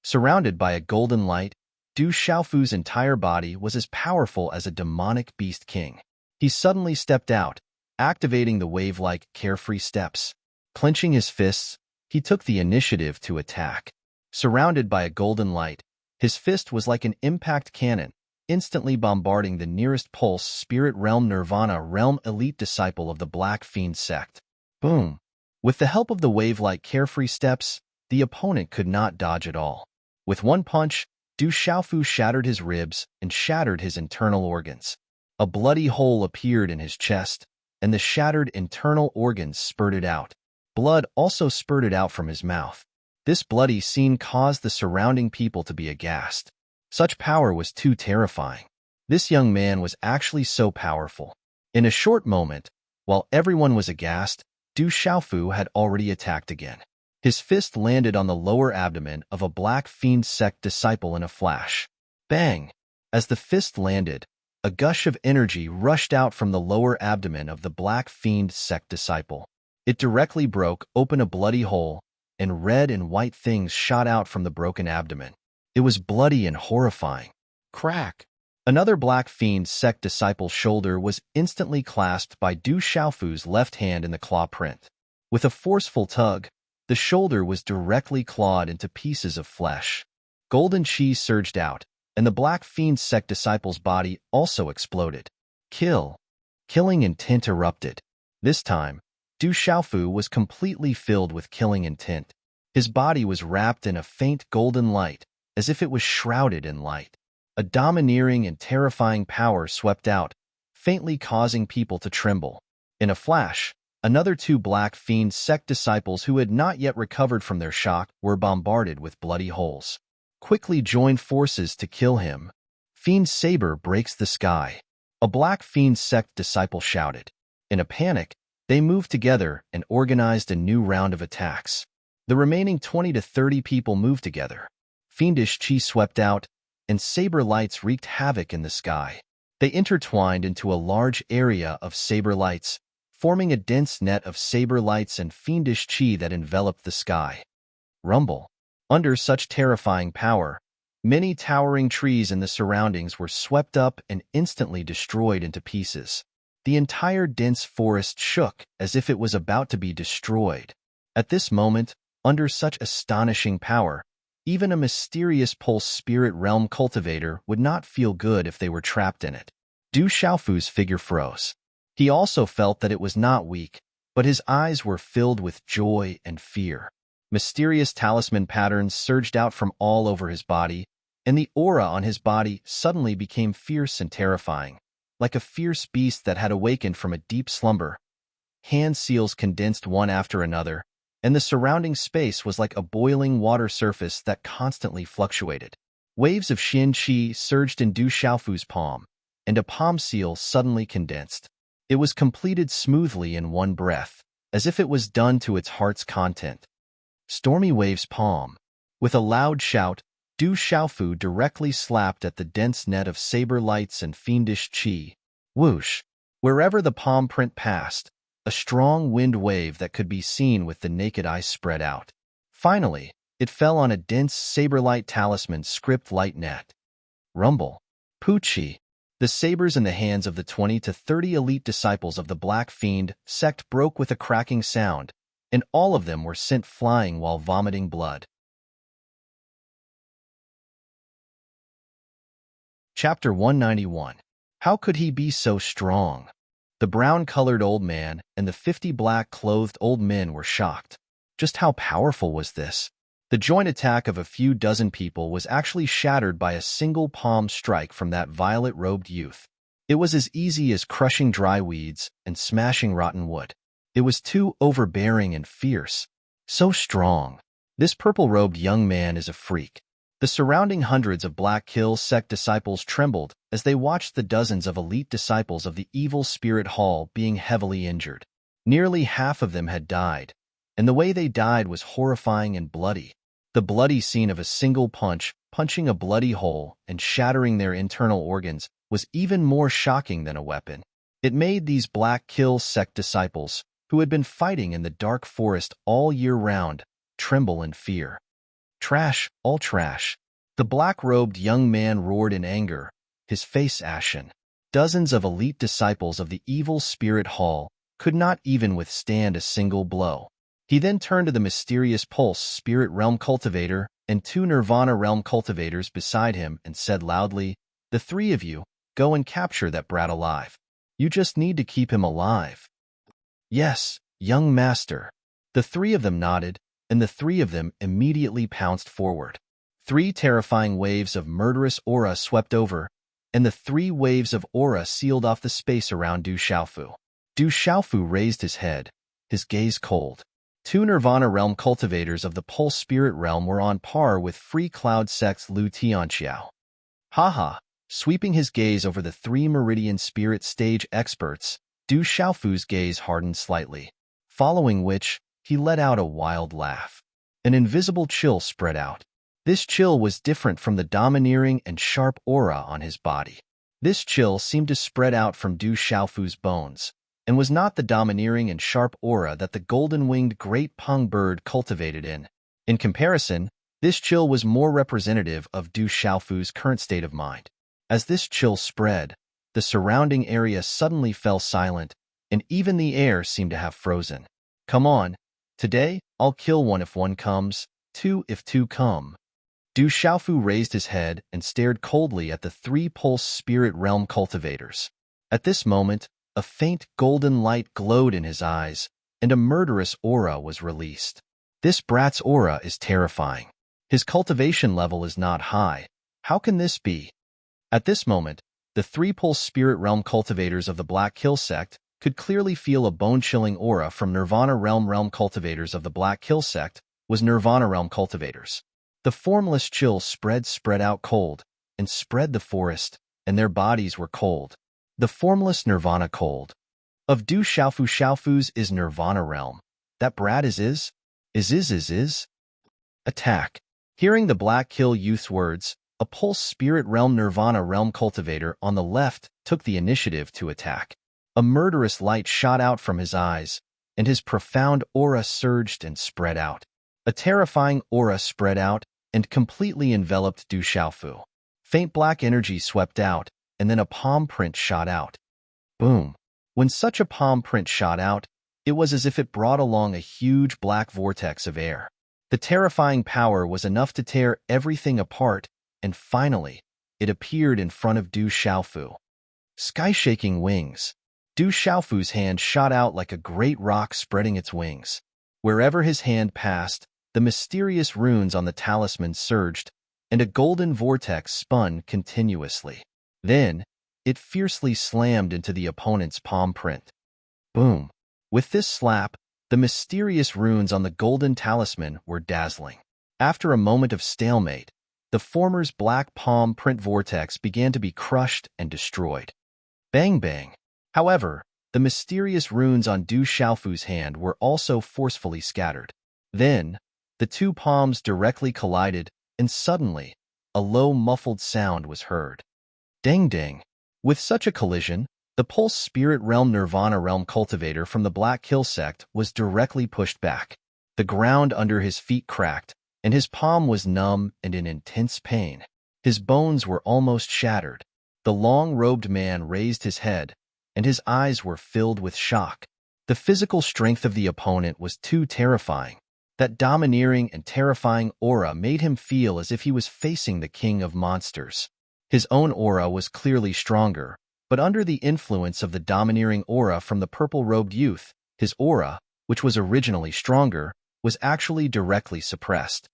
Surrounded by a golden light, Du Xiaofu's entire body was as powerful as a demonic beast king. He suddenly stepped out, activating the wave-like carefree steps. Clenching his fists, he took the initiative to attack. Surrounded by a golden light, his fist was like an impact cannon, instantly bombarding the nearest pulse spirit realm nirvana realm elite disciple of the Black Fiend sect. Boom! With the help of the wave-like carefree steps, the opponent could not dodge at all. With one punch, Du Xiaofu shattered his ribs and shattered his internal organs. A bloody hole appeared in his chest, and the shattered internal organs spurted out. Blood also spurted out from his mouth. This bloody scene caused the surrounding people to be aghast. Such power was too terrifying. This young man was actually so powerful. In a short moment, while everyone was aghast, Du Xiaofu had already attacked again. His fist landed on the lower abdomen of a Black Fiend sect disciple in a flash. Bang! As the fist landed, a gush of energy rushed out from the lower abdomen of the Black Fiend sect disciple. It directly broke open a bloody hole, and red and white things shot out from the broken abdomen. It was bloody and horrifying. Crack! Another Black Fiend sect disciple's shoulder was instantly clasped by Du Xiaofu's left hand in the claw print. With a forceful tug, the shoulder was directly clawed into pieces of flesh. Golden chi surged out, and the Black Fiend sect disciple's body also exploded. Killing intent erupted. This time, Du Xiaofu was completely filled with killing intent. His body was wrapped in a faint golden light, as if it was shrouded in light. A domineering and terrifying power swept out, faintly causing people to tremble. In a flash, another two Black Fiend sect disciples who had not yet recovered from their shock were bombarded with bloody holes. Quickly join forces to kill him. Fiend Saber breaks the sky. A Black Fiend sect disciple shouted. In a panic, they moved together and organized a new round of attacks. The remaining 20 to 30 people moved together. Fiendish chi swept out, and saber lights wreaked havoc in the sky. They intertwined into a large area of saber lights, forming a dense net of saber lights and fiendish chi that enveloped the sky. Rumble. Under such terrifying power, many towering trees in the surroundings were swept up and instantly destroyed into pieces. The entire dense forest shook as if it was about to be destroyed. At this moment, under such astonishing power, even a mysterious pulse spirit realm cultivator would not feel good if they were trapped in it. Du Xiaofu's figure froze. He also felt that it was not weak, but his eyes were filled with joy and fear. Mysterious talisman patterns surged out from all over his body, and the aura on his body suddenly became fierce and terrifying, like a fierce beast that had awakened from a deep slumber. Hand seals condensed one after another, and the surrounding space was like a boiling water surface that constantly fluctuated. Waves of Xin Qi surged in Du Xiaofu's palm, and a palm seal suddenly condensed. It was completed smoothly in one breath, as if it was done to its heart's content. Stormy Wave's palm. With a loud shout, Du Xiaofu directly slapped at the dense net of saber lights and fiendish chi. Whoosh! Wherever the palm print passed, a strong wind wave that could be seen with the naked eye spread out. Finally, it fell on a dense saber-light talisman script light net. Rumble. Puchi. The sabers in the hands of the 20 to 30 elite disciples of the Black Fiend sect broke with a cracking sound, and all of them were sent flying while vomiting blood. Chapter 191. How could he be so strong? The brown-colored old man and the 50 black-clothed old men were shocked. Just how powerful was this? The joint attack of a few dozen people was actually shattered by a single palm strike from that violet-robed youth. It was as easy as crushing dry weeds and smashing rotten wood. It was too overbearing and fierce. So strong. This purple-robed young man is a freak. The surrounding hundreds of Black Hill sect disciples trembled as they watched the dozens of elite disciples of the Evil Spirit Hall being heavily injured. Nearly half of them had died, and the way they died was horrifying and bloody. The bloody scene of a single punch, punching a bloody hole and shattering their internal organs, was even more shocking than a weapon. It made these Black Hill sect disciples, who had been fighting in the dark forest all year round, tremble in fear. Trash, all trash. The black-robed young man roared in anger, his face ashen. Dozens of elite disciples of the Evil Spirit Hall could not even withstand a single blow. He then turned to the mysterious Pulse Spirit Realm Cultivator and 2 Nirvana Realm Cultivators beside him and said loudly, "The 3 of you, go and capture that brat alive. You just need to keep him alive." "Yes, young master." The 3 of them nodded, and the 3 of them immediately pounced forward. 3 terrifying waves of murderous aura swept over, and the 3 waves of aura sealed off the space around Du Xiaofu. Du Xiaofu raised his head, his gaze cold. 2 Nirvana Realm cultivators of the Pulse Spirit Realm were on par with Free Cloud Sect's Lu Tianxiao. Haha! Sweeping his gaze over the 3 Meridian Spirit Stage experts, Du Xiaofu's gaze hardened slightly, following which, he let out a wild laugh. An invisible chill spread out. This chill was different from the domineering and sharp aura on his body. This chill seemed to spread out from Du Xiaofu's bones, and was not the domineering and sharp aura that the golden-winged great pung bird cultivated in. In comparison, this chill was more representative of Du Xiaofu's current state of mind. As this chill spread, the surrounding area suddenly fell silent, and even the air seemed to have frozen. "Come on. Today, I'll kill 1 if 1 comes, 2 if 2 come." Du Xiaofu raised his head and stared coldly at the 3 Pulse Spirit Realm cultivators. At this moment, a faint golden light glowed in his eyes, and a murderous aura was released. This brat's aura is terrifying. His cultivation level is not high. How can this be? At this moment, the 3 Pulse Spirit Realm cultivators of the Black Hill sect could clearly feel a bone-chilling aura from Nirvana Realm cultivators of the Black Hill sect was Nirvana Realm cultivators. The formless chill spread out cold, and spread the forest, and their bodies were cold. The formless Nirvana cold. Of Du Xiaofu's is Nirvana Realm. That brat is. Attack. Hearing the Black Hill youth's words, a Pulse Spirit Realm Nirvana Realm cultivator on the left took the initiative to attack. A murderous light shot out from his eyes, and his profound aura surged and spread out. A terrifying aura spread out and completely enveloped Du Xiaofu. Faint black energy swept out, and then a palm print shot out. Boom! When such a palm print shot out, it was as if it brought along a huge black vortex of air. The terrifying power was enough to tear everything apart, and finally, it appeared in front of Du Xiaofu. Sky-shaking wings. Du Xiaofu's hand shot out like a great rock spreading its wings. Wherever his hand passed, the mysterious runes on the talisman surged, and a golden vortex spun continuously. Then, it fiercely slammed into the opponent's palm print. Boom! With this slap, the mysterious runes on the golden talisman were dazzling. After a moment of stalemate, the former's black palm print vortex began to be crushed and destroyed. Bang bang! However, the mysterious runes on Du Xiaofu's hand were also forcefully scattered. Then, the two palms directly collided, and suddenly, a low muffled sound was heard. Ding ding! With such a collision, the Pulse Spirit Realm Nirvana Realm Cultivator from the Black Hill sect was directly pushed back. The ground under his feet cracked, and his palm was numb and in intense pain. His bones were almost shattered. The long-robed man raised his head, and his eyes were filled with shock. The physical strength of the opponent was too terrifying. That domineering and terrifying aura made him feel as if he was facing the king of monsters. His own aura was clearly stronger, but under the influence of the domineering aura from the purple-robed youth, his aura, which was originally stronger, was actually directly suppressed.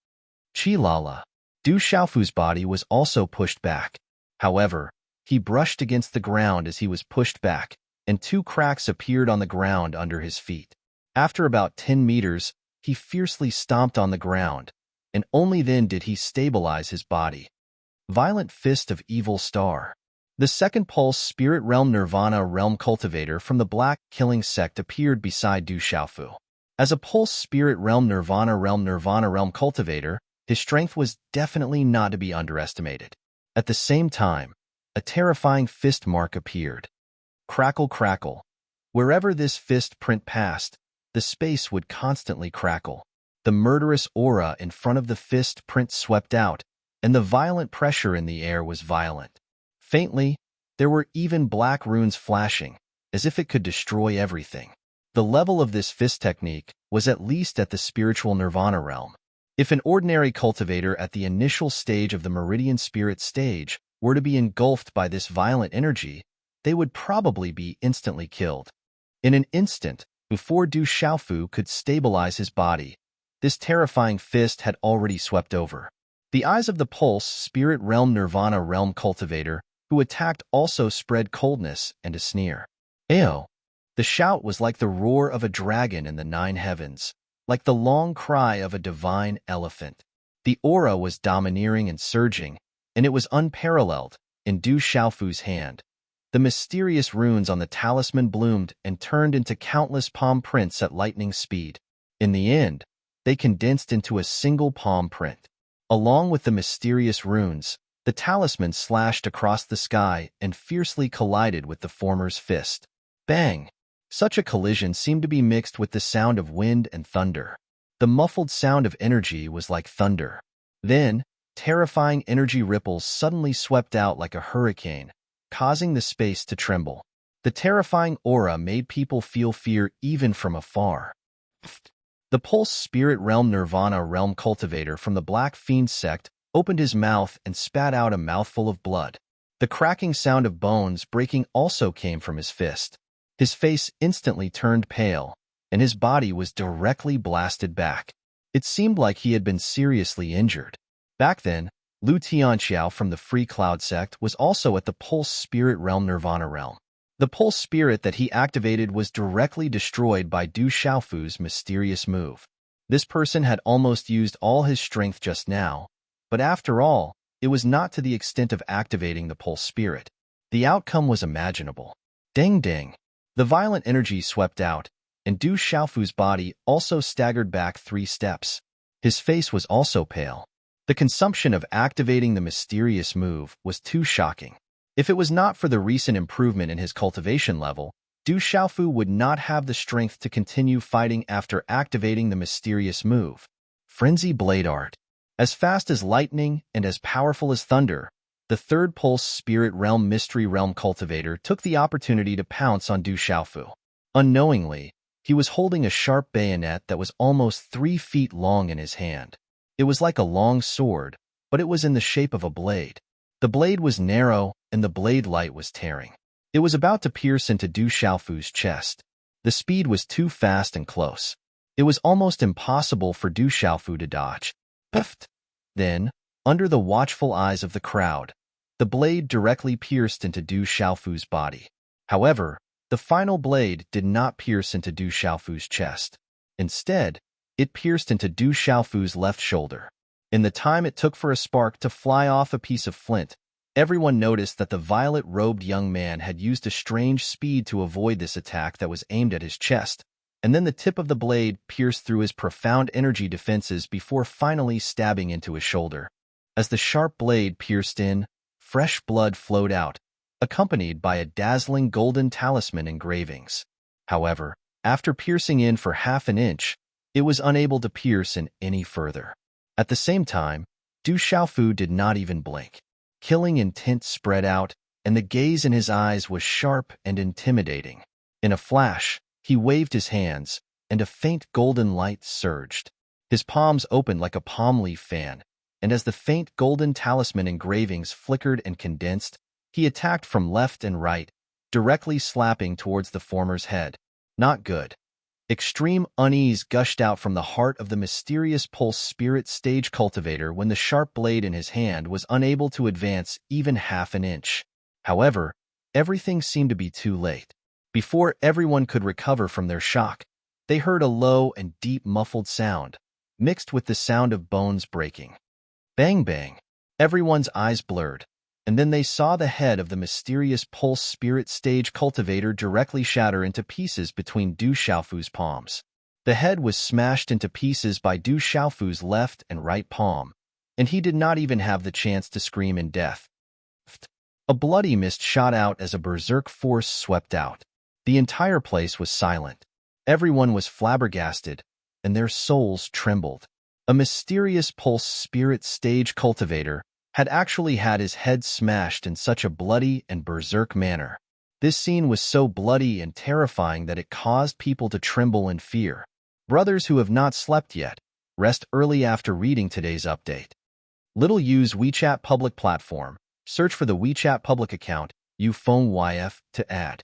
Chi-la-la. Du Xiaofu's body was also pushed back. However, he brushed against the ground as he was pushed back, and two cracks appeared on the ground under his feet. After about 10 meters, he fiercely stomped on the ground, and only then did he stabilize his body. Violent Fist of Evil Star. The second Pulse Spirit Realm Nirvana Realm Cultivator from the Black Killing sect appeared beside Du Xiaofu. As a Pulse Spirit Realm Nirvana Realm Cultivator, his strength was definitely not to be underestimated. At the same time, a terrifying fist mark appeared. Crackle crackle. Wherever this fist print passed, the space would constantly crackle. The murderous aura in front of the fist print swept out, and the violent pressure in the air was violent. Faintly, there were even black runes flashing, as if it could destroy everything. The level of this fist technique was at least at the spiritual nirvana realm. If an ordinary cultivator at the initial stage of the meridian spirit stage were to be engulfed by this violent energy, they would probably be instantly killed. In an instant, before Du Xiaofu could stabilize his body, this terrifying fist had already swept over. The eyes of the Pulse Spirit Realm Nirvana Realm Cultivator who attacked also spread coldness and a sneer. Ayo! The shout was like the roar of a dragon in the 9 heavens, like the long cry of a divine elephant. The aura was domineering and surging, and it was unparalleled in Du Xiaofu's hand. The mysterious runes on the talisman bloomed and turned into countless palm prints at lightning speed. In the end, they condensed into a single palm print. Along with the mysterious runes, the talisman slashed across the sky and fiercely collided with the former's fist. Bang! Such a collision seemed to be mixed with the sound of wind and thunder. The muffled sound of energy was like thunder. Then, terrifying energy ripples suddenly swept out like a hurricane, causing the space to tremble. The terrifying aura made people feel fear even from afar. The Pulse Spirit Realm Nirvana Realm Cultivator from the Black Fiend sect opened his mouth and spat out a mouthful of blood. The cracking sound of bones breaking also came from his fist. His face instantly turned pale, and his body was directly blasted back. It seemed like he had been seriously injured. Back then, Lu Tianxiao from the Free Cloud sect was also at the Pulse Spirit Realm Nirvana Realm. The Pulse Spirit that he activated was directly destroyed by Du Xiaofu's mysterious move. This person had almost used all his strength just now, but after all, it was not to the extent of activating the Pulse Spirit. The outcome was imaginable. Ding ding! The violent energy swept out, and Du Xiaofu's body also staggered back 3 steps. His face was also pale. The consumption of activating the mysterious move was too shocking. If it was not for the recent improvement in his cultivation level, Du Xiaofu would not have the strength to continue fighting after activating the mysterious move. Frenzy Blade Art. As fast as lightning and as powerful as thunder, the third Pulse Spirit Realm Mystery Realm Cultivator took the opportunity to pounce on Du Xiaofu. Unknowingly, he was holding a sharp bayonet that was almost 3 feet long in his hand. It was like a long sword, but it was in the shape of a blade. The blade was narrow, and the blade light was tearing. It was about to pierce into Du Xiaofu's chest. The speed was too fast and close. It was almost impossible for Du Xiaofu to dodge. Puffed. Then, under the watchful eyes of the crowd, the blade directly pierced into Du Xiaofu's body. However, the final blade did not pierce into Du Xiaofu's chest. Instead, it pierced into Du Xiaofu's left shoulder. In the time it took for a spark to fly off a piece of flint, everyone noticed that the violet-robed young man had used a strange speed to avoid this attack that was aimed at his chest, and then the tip of the blade pierced through his profound energy defenses before finally stabbing into his shoulder. As the sharp blade pierced in, fresh blood flowed out, accompanied by a dazzling golden talisman engravings. However, after piercing in for half an inch, it was unable to pierce in any further. At the same time, Du Xiaofu did not even blink. Killing intent spread out, and the gaze in his eyes was sharp and intimidating. In a flash, he waved his hands, and a faint golden light surged. His palms opened like a palm leaf fan, and as the faint golden talisman engravings flickered and condensed, he attacked from left and right, directly slapping towards the former's head. Not good. Extreme unease gushed out from the heart of the mysterious Pulse Spirit Stage Cultivator when the sharp blade in his hand was unable to advance even half an inch. However, everything seemed to be too late. Before everyone could recover from their shock, they heard a low and deep muffled sound, mixed with the sound of bones breaking. Bang bang. Everyone's eyes blurred, and then they saw the head of the mysterious Pulse Spirit Stage Cultivator directly shatter into pieces between Du Xiaofu's palms. The head was smashed into pieces by Du Xiaofu's left and right palm, and he did not even have the chance to scream in death. A bloody mist shot out as a berserk force swept out. The entire place was silent. Everyone was flabbergasted, and their souls trembled. A mysterious Pulse Spirit Stage Cultivator had actually had his head smashed in such a bloody and berserk manner. This scene was so bloody and terrifying that it caused people to tremble in fear. Brothers who have not slept yet, rest early after reading today's update. Little use WeChat public platform. Search for the WeChat public account, Phone YF, to add.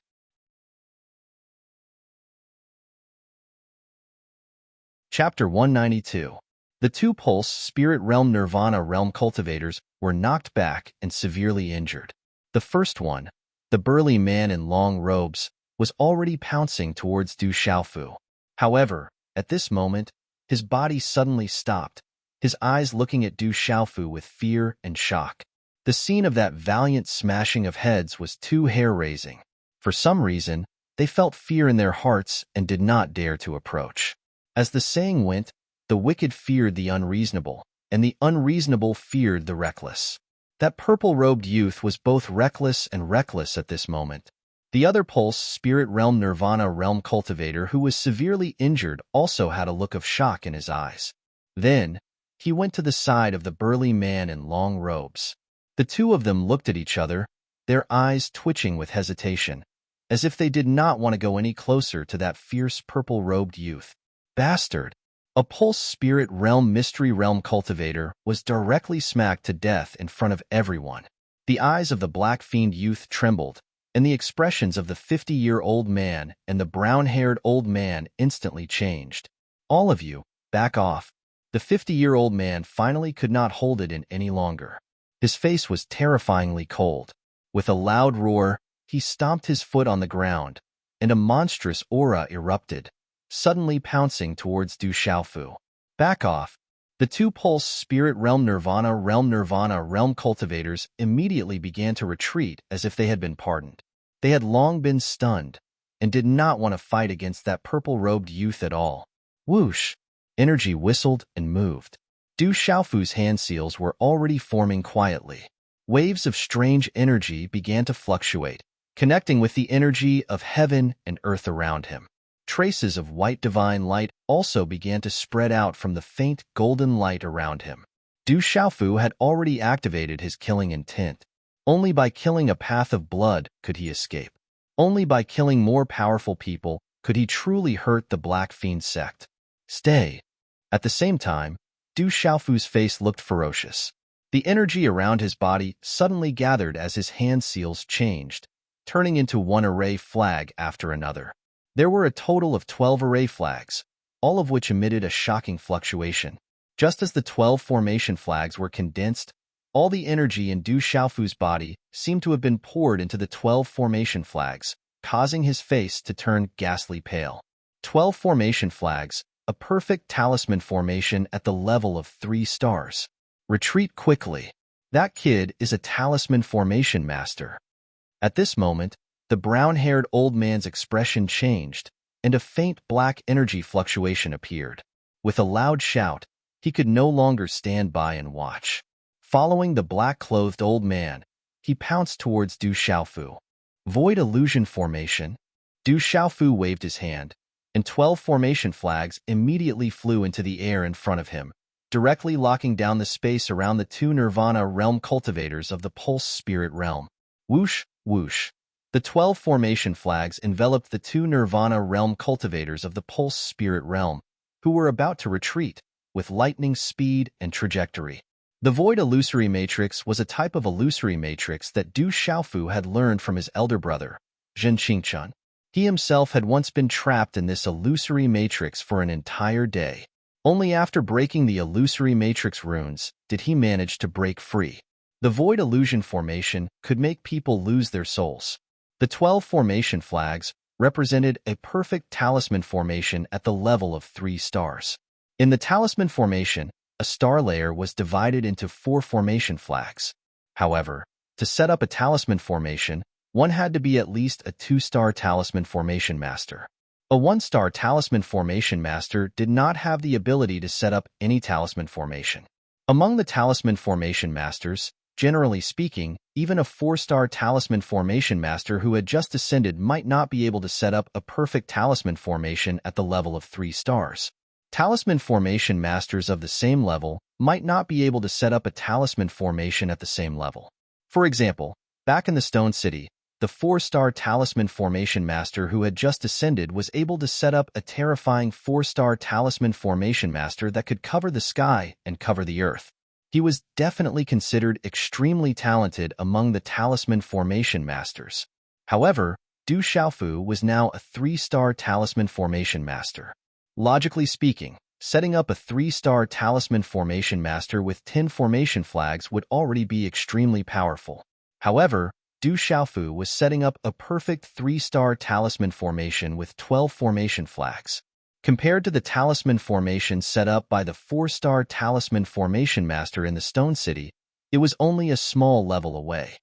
Chapter 192. The two Pulse Spirit Realm Nirvana Realm Cultivators were knocked back and severely injured. The first one, the burly man in long robes, was already pouncing towards Du Xiaofu. However, at this moment, his body suddenly stopped, his eyes looking at Du Xiaofu with fear and shock. The scene of that valiant smashing of heads was too hair-raising. For some reason, they felt fear in their hearts and did not dare to approach. As the saying went, the wicked feared the unreasonable, and the unreasonable feared the reckless. That purple-robed youth was both reckless and reckless at this moment. The other Pulse Spirit Realm Nirvana Realm Cultivator who was severely injured also had a look of shock in his eyes. Then, he went to the side of the burly man in long robes. The two of them looked at each other, their eyes twitching with hesitation, as if they did not want to go any closer to that fierce purple-robed youth. Bastard! A Pulse Spirit Realm Mystery Realm Cultivator was directly smacked to death in front of everyone. The eyes of the Black Fiend youth trembled, and the expressions of the 50-year-old man and the brown-haired old man instantly changed. All of you, back off. The 50-year-old man finally could not hold it in any longer. His face was terrifyingly cold. With a loud roar, he stomped his foot on the ground, and a monstrous aura erupted, suddenly pouncing towards Du Xiaofu. Back off. The two Pulse Spirit Realm Nirvana Realm Cultivators immediately began to retreat as if they had been pardoned. They had long been stunned, and did not want to fight against that purple-robed youth at all. Whoosh! Energy whistled and moved. Du Xiaofu's hand seals were already forming quietly. Waves of strange energy began to fluctuate, connecting with the energy of heaven and earth around him. Traces of white divine light also began to spread out from the faint golden light around him. Du Xiaofu had already activated his killing intent. Only by killing a path of blood could he escape. Only by killing more powerful people could he truly hurt the Black Fiend sect. Stay. At the same time, Du Xiaofu's face looked ferocious. The energy around his body suddenly gathered as his hand seals changed, turning into one array flag after another. There were a total of 12 array flags, all of which emitted a shocking fluctuation. Just as the 12 formation flags were condensed, all the energy in Du Xiaofu's body seemed to have been poured into the 12 formation flags, causing his face to turn ghastly pale. 12 formation flags, a perfect talisman formation at the level of 3 stars. Retreat quickly. That kid is a talisman formation master. At this moment, the brown-haired old man's expression changed, and a faint black energy fluctuation appeared. With a loud shout, he could no longer stand by and watch. Following the black-clothed old man, he pounced towards Du Xiaofu. Void illusion formation. Du Xiaofu waved his hand, and 12 formation flags immediately flew into the air in front of him, directly locking down the space around the 2 Nirvana realm cultivators of the Pulse Spirit realm. Whoosh, whoosh. The 12 formation flags enveloped the 2 Nirvana realm cultivators of the Pulse Spirit realm, who were about to retreat, with lightning speed and trajectory. The Void Illusory Matrix was a type of illusory matrix that Du Xiaofu had learned from his elder brother, Zhen Qingchun. He himself had once been trapped in this illusory matrix for an entire day. Only after breaking the illusory matrix runes did he manage to break free. The Void Illusion formation could make people lose their souls. The 12 formation flags represented a perfect talisman formation at the level of 3 stars. In the talisman formation, a star layer was divided into 4 formation flags. However, to set up a talisman formation, one had to be at least a 2-star talisman formation master. A 1-star talisman formation master did not have the ability to set up any talisman formation. Among the talisman formation masters, generally speaking, even a 4-star talisman formation master who had just ascended might not be able to set up a perfect talisman formation at the level of 3 stars. Talisman formation masters of the same level might not be able to set up a talisman formation at the same level. For example, back in the Stone City, the 4-star talisman formation master who had just ascended was able to set up a terrifying 4-star talisman formation master that could cover the sky and cover the earth. He was definitely considered extremely talented among the talisman formation masters. However, Du Xiaofu was now a 3-star talisman formation master. Logically speaking, setting up a 3-star talisman formation master with 10 formation flags would already be extremely powerful. However, Du Xiaofu was setting up a perfect 3-star talisman formation with 12 formation flags. Compared to the talisman formation set up by the 4-star talisman formation master in the Stone City, it was only a small level away.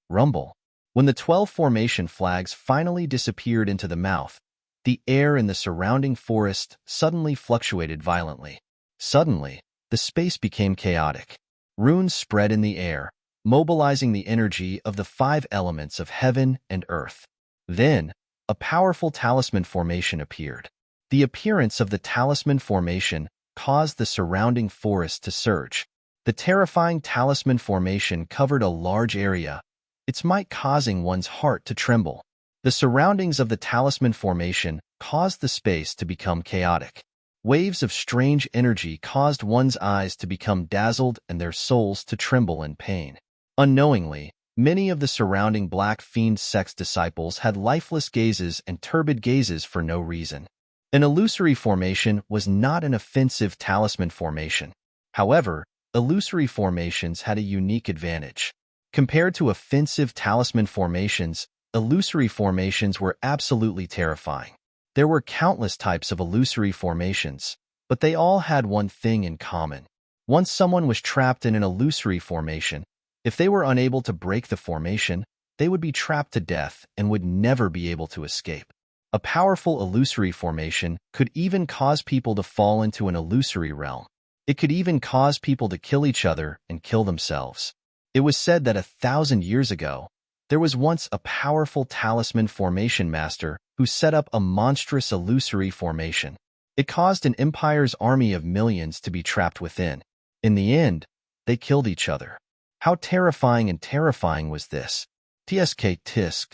Rumble. When the 12 formation flags finally disappeared into the mouth, the air in the surrounding forest suddenly fluctuated violently. Suddenly, the space became chaotic. Runes spread in the air, mobilizing the energy of the 5 elements of heaven and earth. Then, a powerful talisman formation appeared. The appearance of the talisman formation caused the surrounding forest to surge. The terrifying talisman formation covered a large area, its might causing one's heart to tremble. The surroundings of the talisman formation caused the space to become chaotic. Waves of strange energy caused one's eyes to become dazzled and their souls to tremble in pain. Unknowingly, many of the surrounding Black Fiend sect's disciples had lifeless gazes and turbid gazes for no reason. An illusory formation was not an offensive talisman formation. However, illusory formations had a unique advantage. Compared to offensive talisman formations, illusory formations were absolutely terrifying. There were countless types of illusory formations, but they all had one thing in common. Once someone was trapped in an illusory formation, if they were unable to break the formation, they would be trapped to death and would never be able to escape. A powerful illusory formation could even cause people to fall into an illusory realm. It could even cause people to kill each other and kill themselves. It was said that 1,000 years ago, there was once a powerful talisman formation master who set up a monstrous illusory formation. It caused an empire's army of millions to be trapped within. In the end, they killed each other. How terrifying was this? Tisk.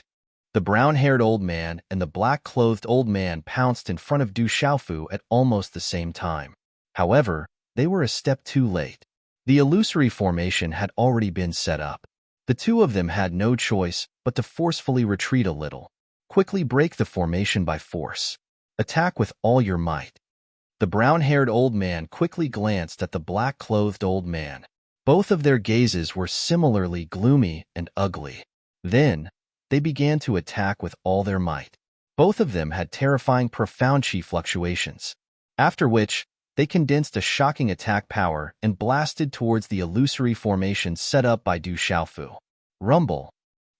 The brown-haired old man and the black-clothed old man pounced in front of Du Xiaofu at almost the same time. However, they were a step too late. The illusory formation had already been set up. The two of them had no choice but to forcefully retreat a little. Quickly break the formation by force. Attack with all your might. The brown-haired old man quickly glanced at the black-clothed old man. Both of their gazes were similarly gloomy and ugly. Then, they began to attack with all their might. Both of them had terrifying profound chi fluctuations. After which, they condensed a shocking attack power and blasted towards the illusory formation set up by Du Xiaofu. Rumble.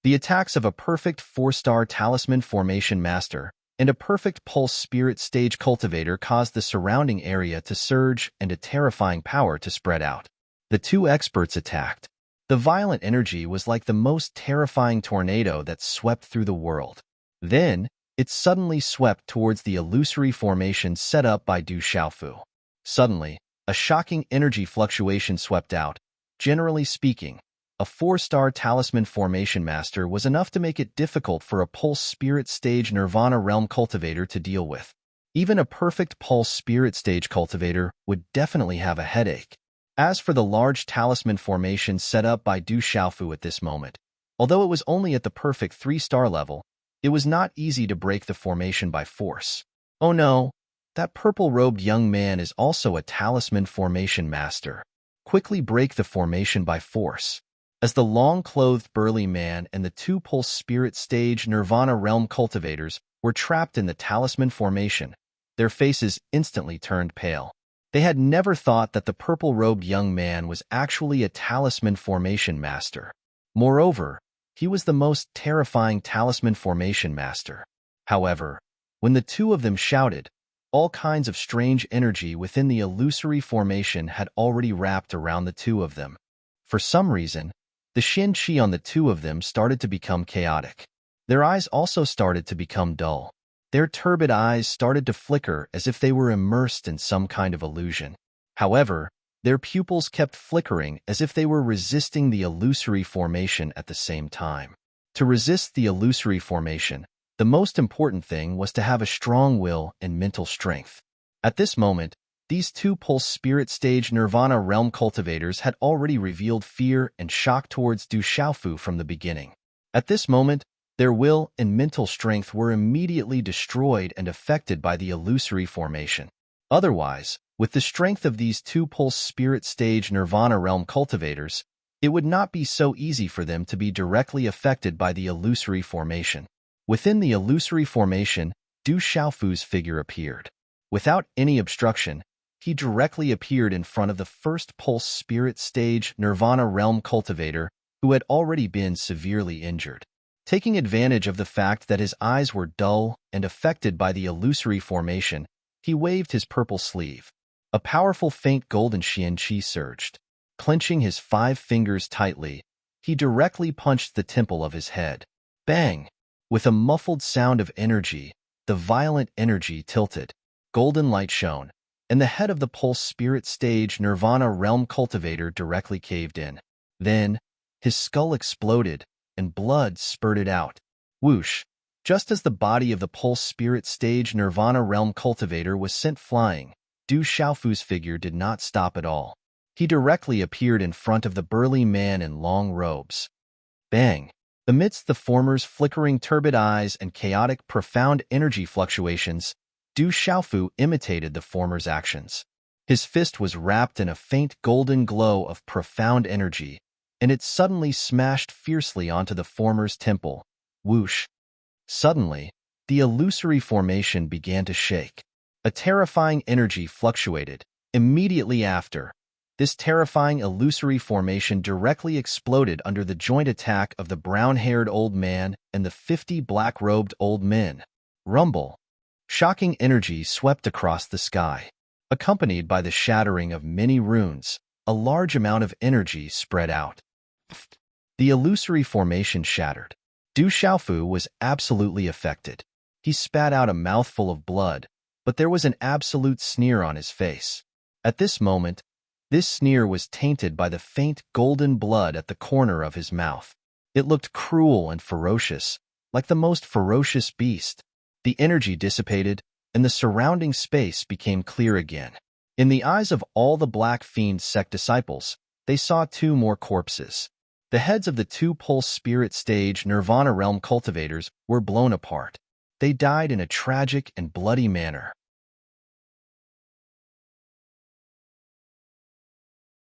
The attacks of a perfect 4-star talisman formation master and a perfect pulse spirit stage cultivator caused the surrounding area to surge and a terrifying power to spread out. The two experts attacked. The violent energy was like the most terrifying tornado that swept through the world. Then, it suddenly swept towards the illusory formation set up by Du Xiaofu. Suddenly, a shocking energy fluctuation swept out. Generally speaking, a 4-star talisman formation master was enough to make it difficult for a pulse spirit stage nirvana realm cultivator to deal with. Even a perfect pulse spirit stage cultivator would definitely have a headache. As for the large talisman formation set up by Du Xiaofu at this moment, although it was only at the perfect 3-star level, it was not easy to break the formation by force. Oh no, that purple-robed young man is also a talisman formation master. Quickly break the formation by force. As the long-clothed burly man and the two pulse spirit stage nirvana realm cultivators were trapped in the talisman formation, their faces instantly turned pale. They had never thought that the purple-robed young man was actually a talisman formation master. Moreover, he was the most terrifying talisman formation master. However, when the two of them shouted, all kinds of strange energy within the illusory formation had already wrapped around the two of them. For some reason, the Shin Qi on the two of them started to become chaotic. Their eyes also started to become dull. Their turbid eyes started to flicker as if they were immersed in some kind of illusion. However, their pupils kept flickering as if they were resisting the illusory formation at the same time. To resist the illusory formation, the most important thing was to have a strong will and mental strength. At this moment, these two pulse spirit stage nirvana realm cultivators had already revealed fear and shock towards Du Xiaofu from the beginning. At this moment, their will and mental strength were immediately destroyed and affected by the illusory formation. Otherwise, with the strength of these two pulse spirit stage nirvana realm cultivators, it would not be so easy for them to be directly affected by the illusory formation. Within the illusory formation, Du Xiaofu's figure appeared. Without any obstruction, he directly appeared in front of the first pulse spirit stage nirvana realm cultivator who had already been severely injured. Taking advantage of the fact that his eyes were dull and affected by the illusory formation, he waved his purple sleeve. A powerful faint golden Xian Qi surged. Clenching his 5 fingers tightly, he directly punched the temple of his head. Bang! With a muffled sound of energy, the violent energy tilted. Golden light shone, and the head of the pulse spirit stage nirvana realm cultivator directly caved in. Then, his skull exploded, and blood spurted out. Whoosh! Just as the body of the pulse spirit stage nirvana realm cultivator was sent flying, Du Xiaofu's figure did not stop at all. He directly appeared in front of the burly man in long robes. Bang! Amidst the former's flickering turbid eyes and chaotic profound energy fluctuations, Du Xiaofu imitated the former's actions. His fist was wrapped in a faint golden glow of profound energy, and it suddenly smashed fiercely onto the former's temple. Whoosh! Suddenly, the illusory formation began to shake. A terrifying energy fluctuated. Immediately after, this terrifying illusory formation directly exploded under the joint attack of the brown-haired old man and the 50 black-robed old men. Rumble! Shocking energy swept across the sky. Accompanied by the shattering of many runes, a large amount of energy spread out. The illusory formation shattered. Du Xiaofu was absolutely affected. He spat out a mouthful of blood, but there was an absolute sneer on his face. At this moment, this sneer was tainted by the faint golden blood at the corner of his mouth. It looked cruel and ferocious, like the most ferocious beast. The energy dissipated, and the surrounding space became clear again. In the eyes of all the Black Fiend sect disciples, they saw two more corpses. The heads of the two Pulse Spirit Stage Nirvana Realm cultivators were blown apart. They died in a tragic and bloody manner.